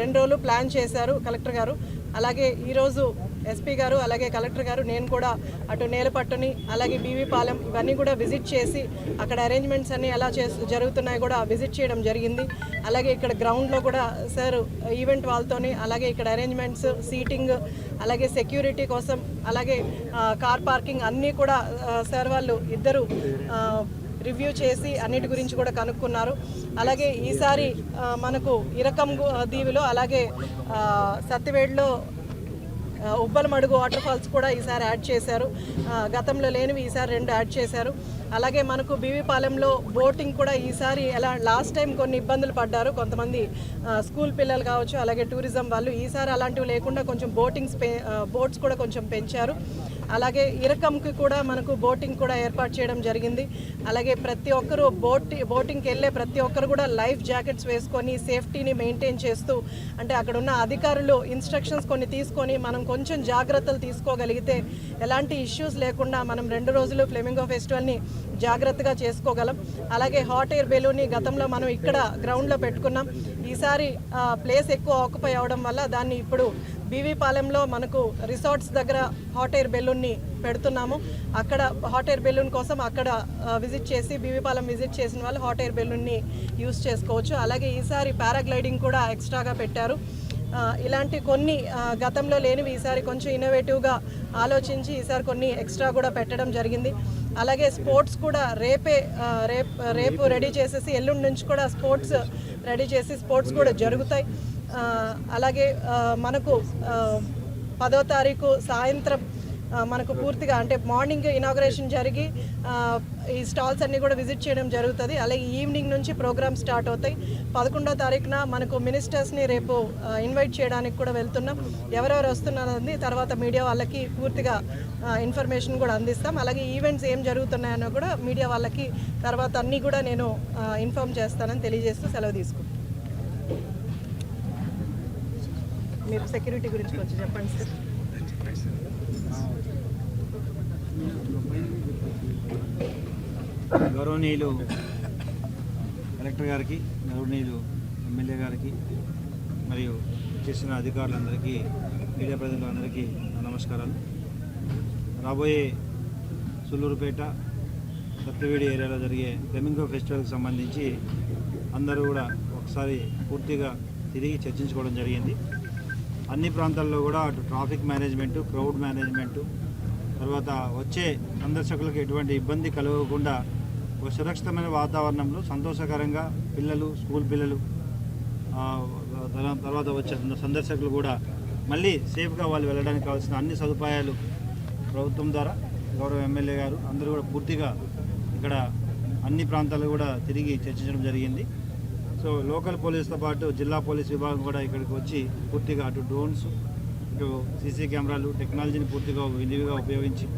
2 రోజులు ప్లాన్ చేశారు కలెక్టర్ గారు. అలాగే ఈరోజు ఎస్పీ గారు, అలాగే కలెక్టర్ గారు, నేను కూడా అటు నేలపట్టుని, అలాగే బీవీ పాలెం ఇవన్నీ కూడా విజిట్ చేసి అక్కడ అరేంజ్మెంట్స్ అన్నీ ఎలా జరుగుతున్నాయి కూడా విజిట్ చేయడం జరిగింది. అలాగే ఇక్కడ గ్రౌండ్లో కూడా సార్ ఈవెంట్ వాళ్ళతోని, అలాగే ఇక్కడ అరేంజ్మెంట్స్, సీటింగ్, అలాగే సెక్యూరిటీ కోసం, అలాగే కార్ పార్కింగ్ అన్నీ కూడా సార్ వాళ్ళు ఇద్దరు రివ్యూ చేసి అన్నిటి గురించి కూడా కనుక్కున్నారు. అలాగే ఈసారి మనకు ఇరకం దీవిలో అలాగే సత్తివేడులో ఉబ్బలమడుగు వాటర్ ఫాల్స్ కూడా ఈసారి యాడ్ చేశారు. గతంలో లేనివి ఈసారి 2 యాడ్ చేశారు. అలాగే మనకు బీవీపాలెంలో బోటింగ్ కూడా ఈసారి లాస్ట్ టైం కొన్ని ఇబ్బందులు పడ్డారు కొంతమంది స్కూల్ పిల్లలు కావచ్చు, అలాగే టూరిజం వాళ్ళు. ఈసారి అలాంటివి లేకుండా కొంచెం బోట్స్ కూడా కొంచెం పెంచారు. అలాగే ఇరకంకి కూడా మనకు బోటింగ్ కూడా ఏర్పాటు చేయడం జరిగింది. అలాగే ప్రతి ఒక్కరూ బోటింగ్కి వెళ్ళే ప్రతి ఒక్కరు కూడా లైఫ్ జాకెట్స్ వేసుకొని సేఫ్టీని మెయింటైన్ చేస్తూ, అంటే అక్కడ ఉన్న అధికారులు ఇన్స్ట్రక్షన్స్ కొన్ని తీసుకొని మనం కొంచెం జాగ్రత్తలు తీసుకోగలిగితే ఎలాంటి ఇష్యూస్ లేకుండా మనం 2 రోజులు ఫ్లెమింగో ఫెస్టివల్ని జాగ్రత్తగా చేసుకోగలం. అలాగే హాట్ ఎయిర్ బెలూన్ని గతంలో మనం ఇక్కడ గ్రౌండ్లో పెట్టుకున్నాం. ఈసారి ప్లేస్ ఎక్కువ ఆక్యుపై అవడం వల్ల దాన్ని ఇప్పుడు బీవీపాలెంలో మనకు రిసార్ట్స్ దగ్గర హాట్ ఎయిర్ బెలూన్ని పెడుతున్నాము. అక్కడ హాట్ ఎయిర్ బెలూన్ కోసం అక్కడ విజిట్ చేసి బీవీపాలెం విజిట్ చేసిన వాళ్ళు హాట్ ఎయిర్ బెలూన్ని యూజ్ చేసుకోవచ్చు. అలాగే ఈసారి పారాగ్లైడింగ్ కూడా ఎక్స్ట్రాగా పెట్టారు. ఇలాంటి కొన్ని గతంలో లేనివి ఈసారి కొంచెం ఇన్నోవేటివ్గా ఆలోచించి ఈసారి కొన్ని ఎక్స్ట్రా కూడా పెట్టడం జరిగింది. అలాగే స్పోర్ట్స్ కూడా రేపు రెడీ చేసేసి ఎల్లుండి నుంచి కూడా స్పోర్ట్స్ రెడీ చేసి స్పోర్ట్స్ కూడా జరుగుతాయి. అలాగే మనకు 10వ తారీఖు సాయంత్రం మనకు పూర్తిగా అంటే మార్నింగ్ ఇనాగ్రేషన్ జరిగి ఈ స్టాల్స్ అన్నీ కూడా విజిట్ చేయడం జరుగుతుంది. అలాగే ఈవినింగ్ నుంచి ప్రోగ్రామ్ స్టార్ట్ అవుతాయి. 11వ తారీఖున మనకు మినిస్టర్స్ని రేపు ఇన్వైట్ చేయడానికి కూడా వెళ్తున్నాం. ఎవరెవరు వస్తున్నారని తర్వాత మీడియా వాళ్ళకి పూర్తిగా ఇన్ఫర్మేషన్ కూడా అందిస్తాం. అలాగే ఈవెంట్స్ ఏం జరుగుతున్నాయో కూడా మీడియా వాళ్ళకి తర్వాత అన్నీ కూడా నేను ఇన్ఫార్మ్ చేస్తానని తెలియజేస్తూ సెలవు తీసుకుంటాను. మీరు సెక్యూరిటీ గురించి కొంచెం చెప్పండి సార్. గౌరవనీయులు కలెక్టర్ గారికి, గౌరవనీయులు ఎమ్మెల్యే గారికి మరియు చేసిన అధికారులందరికీ, మీడియా ప్రజలందరికీ నమస్కారాలు. రాబోయే సూళ్ళూరుపేట సత్యవేడి ఏరియాలో జరిగే ఫ్లెమింగో ఫెస్టివల్కి సంబంధించి అందరూ కూడా ఒకసారి పూర్తిగా తిరిగి చర్చించుకోవడం జరిగింది. అన్ని ప్రాంతాల్లో కూడా అటు ట్రాఫిక్ మేనేజ్మెంటు, క్రౌడ్ మేనేజ్మెంటు, తర్వాత వచ్చే సందర్శకులకు ఎటువంటి ఇబ్బంది కలగకుండా ఒక సురక్షితమైన వాతావరణంలో సంతోషకరంగా పిల్లలు, స్కూల్ పిల్లలు, తర్వాత వచ్చే సందర్శకులు కూడా మళ్ళీ సేఫ్గా వాళ్ళు వెళ్ళడానికి కావాల్సిన అన్ని సదుపాయాలు ప్రభుత్వం ద్వారా గౌరవ ఎమ్మెల్యే గారు అందరూ కూడా పూర్తిగా ఇక్కడ అన్ని ప్రాంతాలు కూడా తిరిగి చర్చించడం జరిగింది. సో లోకల్ పోలీసుతో పాటు జిల్లా పోలీస్ విభాగం కూడా ఇక్కడికి వచ్చి పూర్తిగా అటు డ్రోన్స్, ఇటు సీసీ కెమెరాలు, టెక్నాలజీని పూర్తిగా వినియోగంగా ఉపయోగించి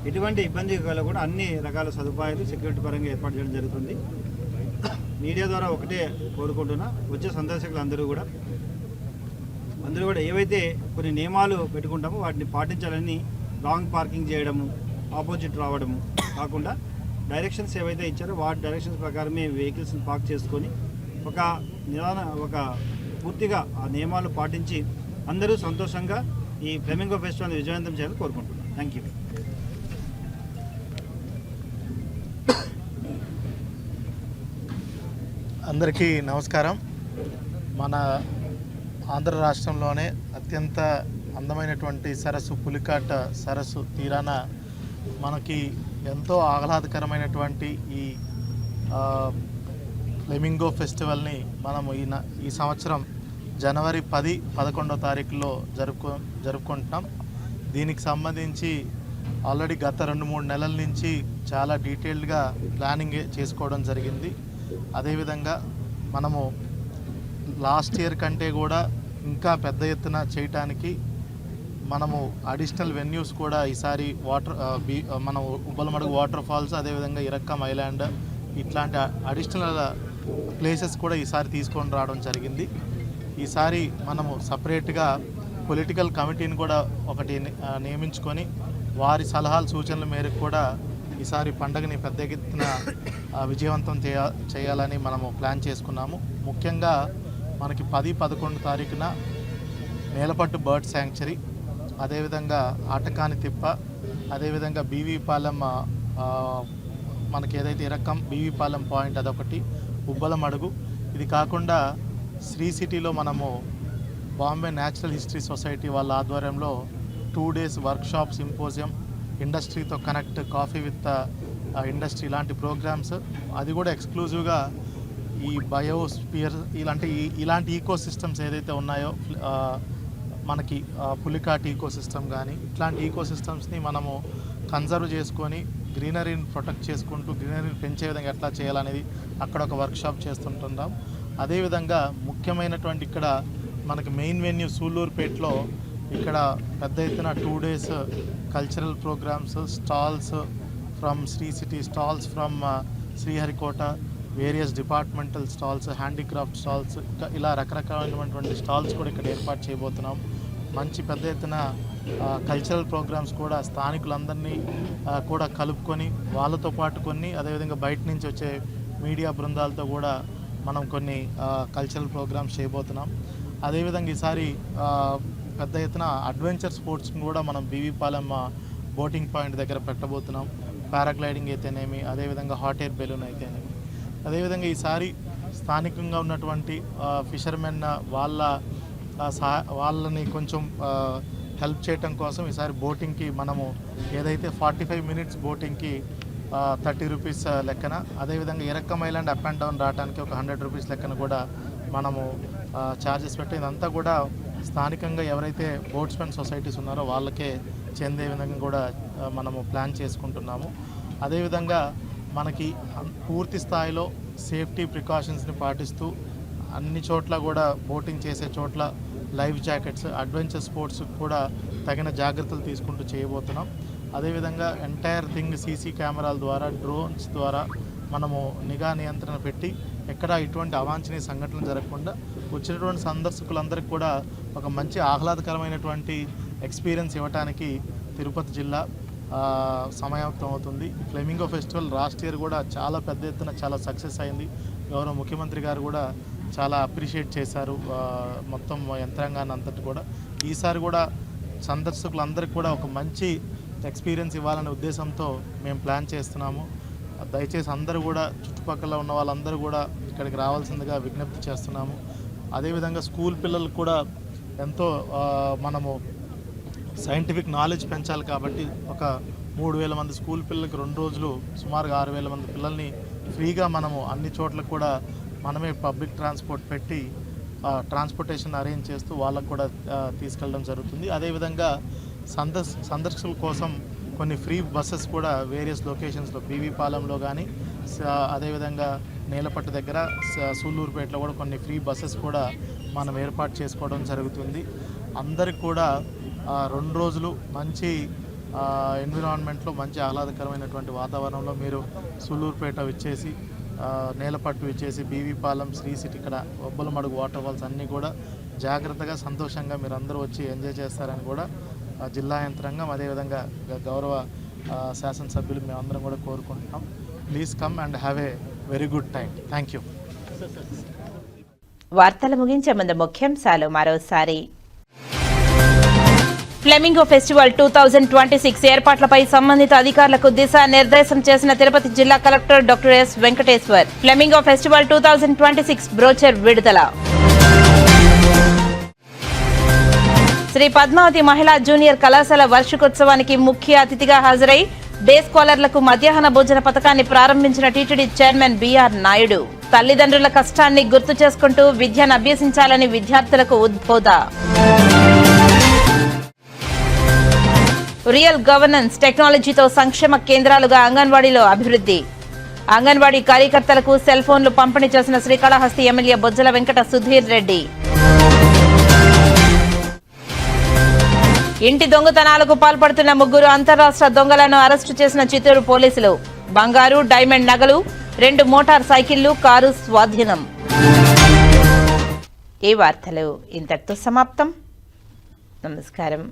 ఎటువంటి ఇబ్బంది కలగకుండా అన్ని రకాల సదుపాయాలు సెక్యూరిటీ పరంగా ఏర్పాటు చేయడం జరుగుతుంది. మీడియా ద్వారా ఒకటే కోరుకుంటున్నా, వచ్చే సందర్శకులు అందరూ కూడా ఏవైతే కొన్ని నియమాలు పెట్టుకుంటామో వాటిని పాటించాలని, రాంగ్ పార్కింగ్ చేయడము, ఆపోజిట్ రావడము కాకుండా డైరెక్షన్స్ ఏవైతే ఇచ్చారో వాటి డైరెక్షన్స్ ప్రకారమే వెహికల్స్ని పార్క్ చేసుకొని ఒక పూర్తిగా ఆ నియమాలు పాటించి అందరూ సంతోషంగా ఈ ఫ్లెమింగో ఫెస్టివల్ విజయవంతం చేయాలని కోరుకుంటున్నాను. Thank you. అందరికీ నమస్కారం. మన ఆంధ్ర రాష్ట్రంలోనే అత్యంత అందమైనటువంటి సరస్సు పులికాట్ సరస్సు తీరాన మనకి ఎంతో ఆహ్లాదకరమైనటువంటి ఈ ఫ్లెమింగో ఫెస్టివల్ని మనము ఈ సంవత్సరం జనవరి 10, 11వ తారీఖులో జరుపుకుంటున్నాం. దీనికి సంబంధించి ఆల్రెడీ గత 2-3 నెలల నుంచి చాలా డీటెయిల్డ్గా ప్లానింగ్ చేసుకోవడం జరిగింది. అదేవిధంగా మనము లాస్ట్ ఇయర్ కంటే కూడా ఇంకా పెద్ద ఎత్తున చేయటానికి మనము అడిషనల్ వెన్యూస్ కూడా ఈసారి మన ఉబ్బలమడుగు వాటర్ ఫాల్స్, అదేవిధంగా ఇరక్కం ఐలాండ్ ఇట్లాంటి అడిషనల్ ప్లేసెస్ కూడా ఈసారి తీసుకొని రావడం జరిగింది. ఈసారి మనము సపరేట్గా పొలిటికల్ కమిటీని కూడా ఒకటి నియమించుకొని వారి సలహాలు సూచనల మేరకు కూడా ఈసారి పండుగని పెద్ద ఎత్తున విజయవంతం చేయాలని మనము ప్లాన్ చేసుకున్నాము. ముఖ్యంగా మనకి 10, 11 తారీఖున మేలపట్టు బర్డ్ శాంక్చురీ, అదేవిధంగా ఆటకాని తిప్ప, అదేవిధంగా బీవీపాలెం మనకి ఏదైతే ఇరక్కం బీవీపాలెం పాయింట్ అదొకటి, ఉబ్బలమడుగు. ఇది కాకుండా శ్రీ సిటీలో మనము బాంబే న్యాచురల్ హిస్టరీ సొసైటీ వాళ్ళ ఆధ్వర్యంలో 2 days వర్క్షాప్, సింపోజియం, ఇండస్ట్రీతో కనెక్ట్, కాఫీ విత్ ఇండస్ట్రీ ఇలాంటి ప్రోగ్రామ్స్, అది కూడా ఎక్స్క్లూజివ్గా ఈ బయోస్పియర్ ఇలాంటి ఈకో సిస్టమ్స్ ఏదైతే ఉన్నాయో మనకి పులికాట్ ఈకో సిస్టమ్ కానీ ఇట్లాంటి ఈకో సిస్టమ్స్ని మనము కన్జర్వ్ చేసుకొని గ్రీనరీని ప్రొటెక్ట్ చేసుకుంటూ గ్రీనరీని పెంచే విధంగా ఎట్లా చేయాలనేది అక్కడ ఒక వర్క్షాప్ చేస్తుంటున్నాం. అదేవిధంగా ముఖ్యమైనటువంటి ఇక్కడ మనకి మెయిన్ వెన్యూ సూళ్ళూరుపేటలో ఇక్కడ పెద్ద ఎత్తున 2 days cultural programs, stalls from Sri City, stalls from Sriharikota, various departmental stalls, handicraft stalls, ఇలా రకరకాలైనటువంటి స్టాల్స్ కూడా ఇక్కడ ఏర్పాటు చేయబోతున్నాం. మంచి పెద్ద ఎత్తున కల్చరల్ ప్రోగ్రామ్స్ కూడా స్థానికులందరినీ కూడా కలుపుకొని వాళ్ళతో పాటు కొన్ని, అదేవిధంగా బయట నుంచి వచ్చే మీడియా బృందాలతో కూడా మనం కొన్ని కల్చరల్ ప్రోగ్రామ్స్ చేయబోతున్నాం. అదేవిధంగా ఈసారి పెద్ద ఎత్తున అడ్వెంచర్ స్పోర్ట్స్ని కూడా మనం బీవీపాలెం బోటింగ్ పాయింట్ దగ్గర పెట్టబోతున్నాం. పారాగ్లైడింగ్ అయితేనేమి, అదేవిధంగా హాట్ ఎయిర్ బెలూన్ అయితేనేమి. అదేవిధంగా ఈసారి స్థానికంగా ఉన్నటువంటి ఫిషర్మెన్ వాళ్ళని కొంచెం హెల్ప్ చేయటం కోసం ఈసారి బోటింగ్కి మనము ఏదైతే 45 minutes బోటింగ్కి 30 rupees లెక్కన, అదేవిధంగా ఎరక్కం ఐలాండ్ అప్ అండ్ డౌన్ రావడానికి ఒక 100 rupees లెక్కన కూడా మనము ఛార్జెస్ పెట్టి, ఇదంతా కూడా స్థానికంగా ఎవరైతే బోట్స్మెన్ సొసైటీస్ ఉన్నారో వాళ్ళకే చెందే విధంగా కూడా మనము ప్లాన్ చేసుకుంటున్నాము. అదేవిధంగా మనకి పూర్తి స్థాయిలో సేఫ్టీ ప్రికాషన్స్ని పాటిస్తూ అన్ని చోట్ల కూడా బోటింగ్ చేసే చోట్ల లైఫ్ జాకెట్స్, అడ్వెంచర్ స్పోర్ట్స్ కూడా తగిన జాగ్రత్తలు తీసుకుంటూ చేయబోతున్నాం. అదేవిధంగా ఎంటైర్ థింగ్ సీసీ కెమెరాల ద్వారా, డ్రోన్స్ ద్వారా మనము నిఘా నియంత్రణ పెట్టి ఎక్కడ ఇటువంటి అవాంఛనీయ సంఘటనలు జరగకుండా వచ్చినటువంటి సందర్శకులందరికీ కూడా ఒక మంచి ఆహ్లాదకరమైనటువంటి ఎక్స్పీరియన్స్ ఇవ్వడానికి తిరుపతి జిల్లా సమాయత్తం అవుతుంది. ఫ్లెమింగో ఫెస్టివల్ లాస్ట్ ఇయర్ కూడా చాలా పెద్ద ఎత్తున చాలా సక్సెస్ అయింది. గౌరవ ముఖ్యమంత్రి గారు కూడా చాలా అప్రిషియేట్ చేశారు మొత్తం యంత్రాంగాన్ని అంతటి కూడా. ఈసారి కూడా సందర్శకులందరికీ కూడా ఒక మంచి ఎక్స్పీరియన్స్ ఇవ్వాలనే ఉద్దేశంతో మేము ప్లాన్ చేస్తున్నాము. దయచేసి అందరూ కూడా చుట్టుపక్కల ఉన్న వాళ్ళందరూ కూడా ఇక్కడికి రావాల్సిందిగా విజ్ఞప్తి చేస్తున్నాము. అదేవిధంగా స్కూల్ పిల్లలకు కూడా ఎంతో మనము సైంటిఫిక్ నాలెడ్జ్ పెంచాలి కాబట్టి ఒక 3,000 మంది స్కూల్ పిల్లలకి 2 రోజులు సుమారుగా 6,000 మంది పిల్లల్ని ఫ్రీగా మనము అన్ని చోట్ల కూడా మనమే పబ్లిక్ ట్రాన్స్పోర్ట్ పెట్టి ట్రాన్స్పోర్టేషన్ అరేంజ్ చేస్తూ వాళ్ళకు కూడా తీసుకెళ్ళడం జరుగుతుంది. అదేవిధంగా సందర్శకుల కోసం కొన్ని ఫ్రీ బస్సెస్ కూడా వేరియస్ లొకేషన్స్లో బీవీపాలెంలో కానీ, అదేవిధంగా నేలపట్టు దగ్గర సూళ్ళూరుపేటలో కూడా కొన్ని ఫ్రీ బస్సెస్ కూడా మనం ఏర్పాటు చేసుకోవడం జరుగుతుంది. అందరికి కూడా 2 రోజులు మంచి ఎన్విరాన్మెంట్లో మంచి ఆహ్లాదకరమైనటువంటి వాతావరణంలో మీరు సూళ్ళూరుపేట విచ్చేసి, నేలపట్టు విచ్చేసి, బీవీపాలెం, శ్రీ సిటీ, ఇక్కడ ఒబ్బలమడుగు వాటర్ ఫాల్స్ అన్నీ కూడా జాగ్రత్తగా సంతోషంగా మీరు అందరూ వచ్చి ఎంజాయ్ చేస్తారని కూడా జిల్లా యంత్రాంగం, అదేవిధంగా గౌరవ శాసనసభ్యులు మేమందరం కూడా కోరుకుంటున్నాం. Please come and have a very good time. Thank you. వార్తలు ముగించే ముందు ముఖ్యాంశాలు మరోసారి. ఫ్లెమింగో ఫెస్టివల్ 2026 ఏర్పాట్లపై సంబంధిత అధికారులకు దిశానిర్దేశం చేసిన తిరుపతి జిల్లా collector doctor yes Venkateshwar. Flamingo festival 2026 brochure విడుదల. శ్రీ పద్మావతి మహిళా జూనియర్ కళాశాల వార్షికోత్సవానికి ముఖ్య అతిథిగా హాజరై డే స్కాలర్లకు మధ్యాహ్న భోజన పథకాన్ని ప్రారంభించిన టీటీడీ చైర్మన్ బీఆర్ నాయుడు. తల్లిదండ్రుల కష్టాన్ని గుర్తు చేసుకుంటూ విద్యను అభ్యసించాలని విద్యార్థులకు ఉద్బోధ. రియల్ గవర్నెన్స్ టెక్నాలజీతో సంక్షేమ కేంద్రాలుగా అంగన్వాడీలో అభివృద్ధి. అంగన్వాడీ కార్యకర్తలకు సెల్ ఫోన్లు పంపిణీ చేసిన శ్రీకాళహస్తి ఎమ్మెల్యే బొజ్జల వెంకట సుధీర్ రెడ్డి. ఇంటి దొంగతనాలకు పాల్పడుతున్న 3 అంతర్రాష్ట్ర దొంగలను అరెస్టు చేసిన చిత్తూరు పోలీసులు. బంగారు, డైమండ్ నగలు, 2 మోటార్ సైకిళ్లు, కారు స్వాధీనం. ఈ వార్తలు ఇంతటితో సమాప్తం. నమస్కారం.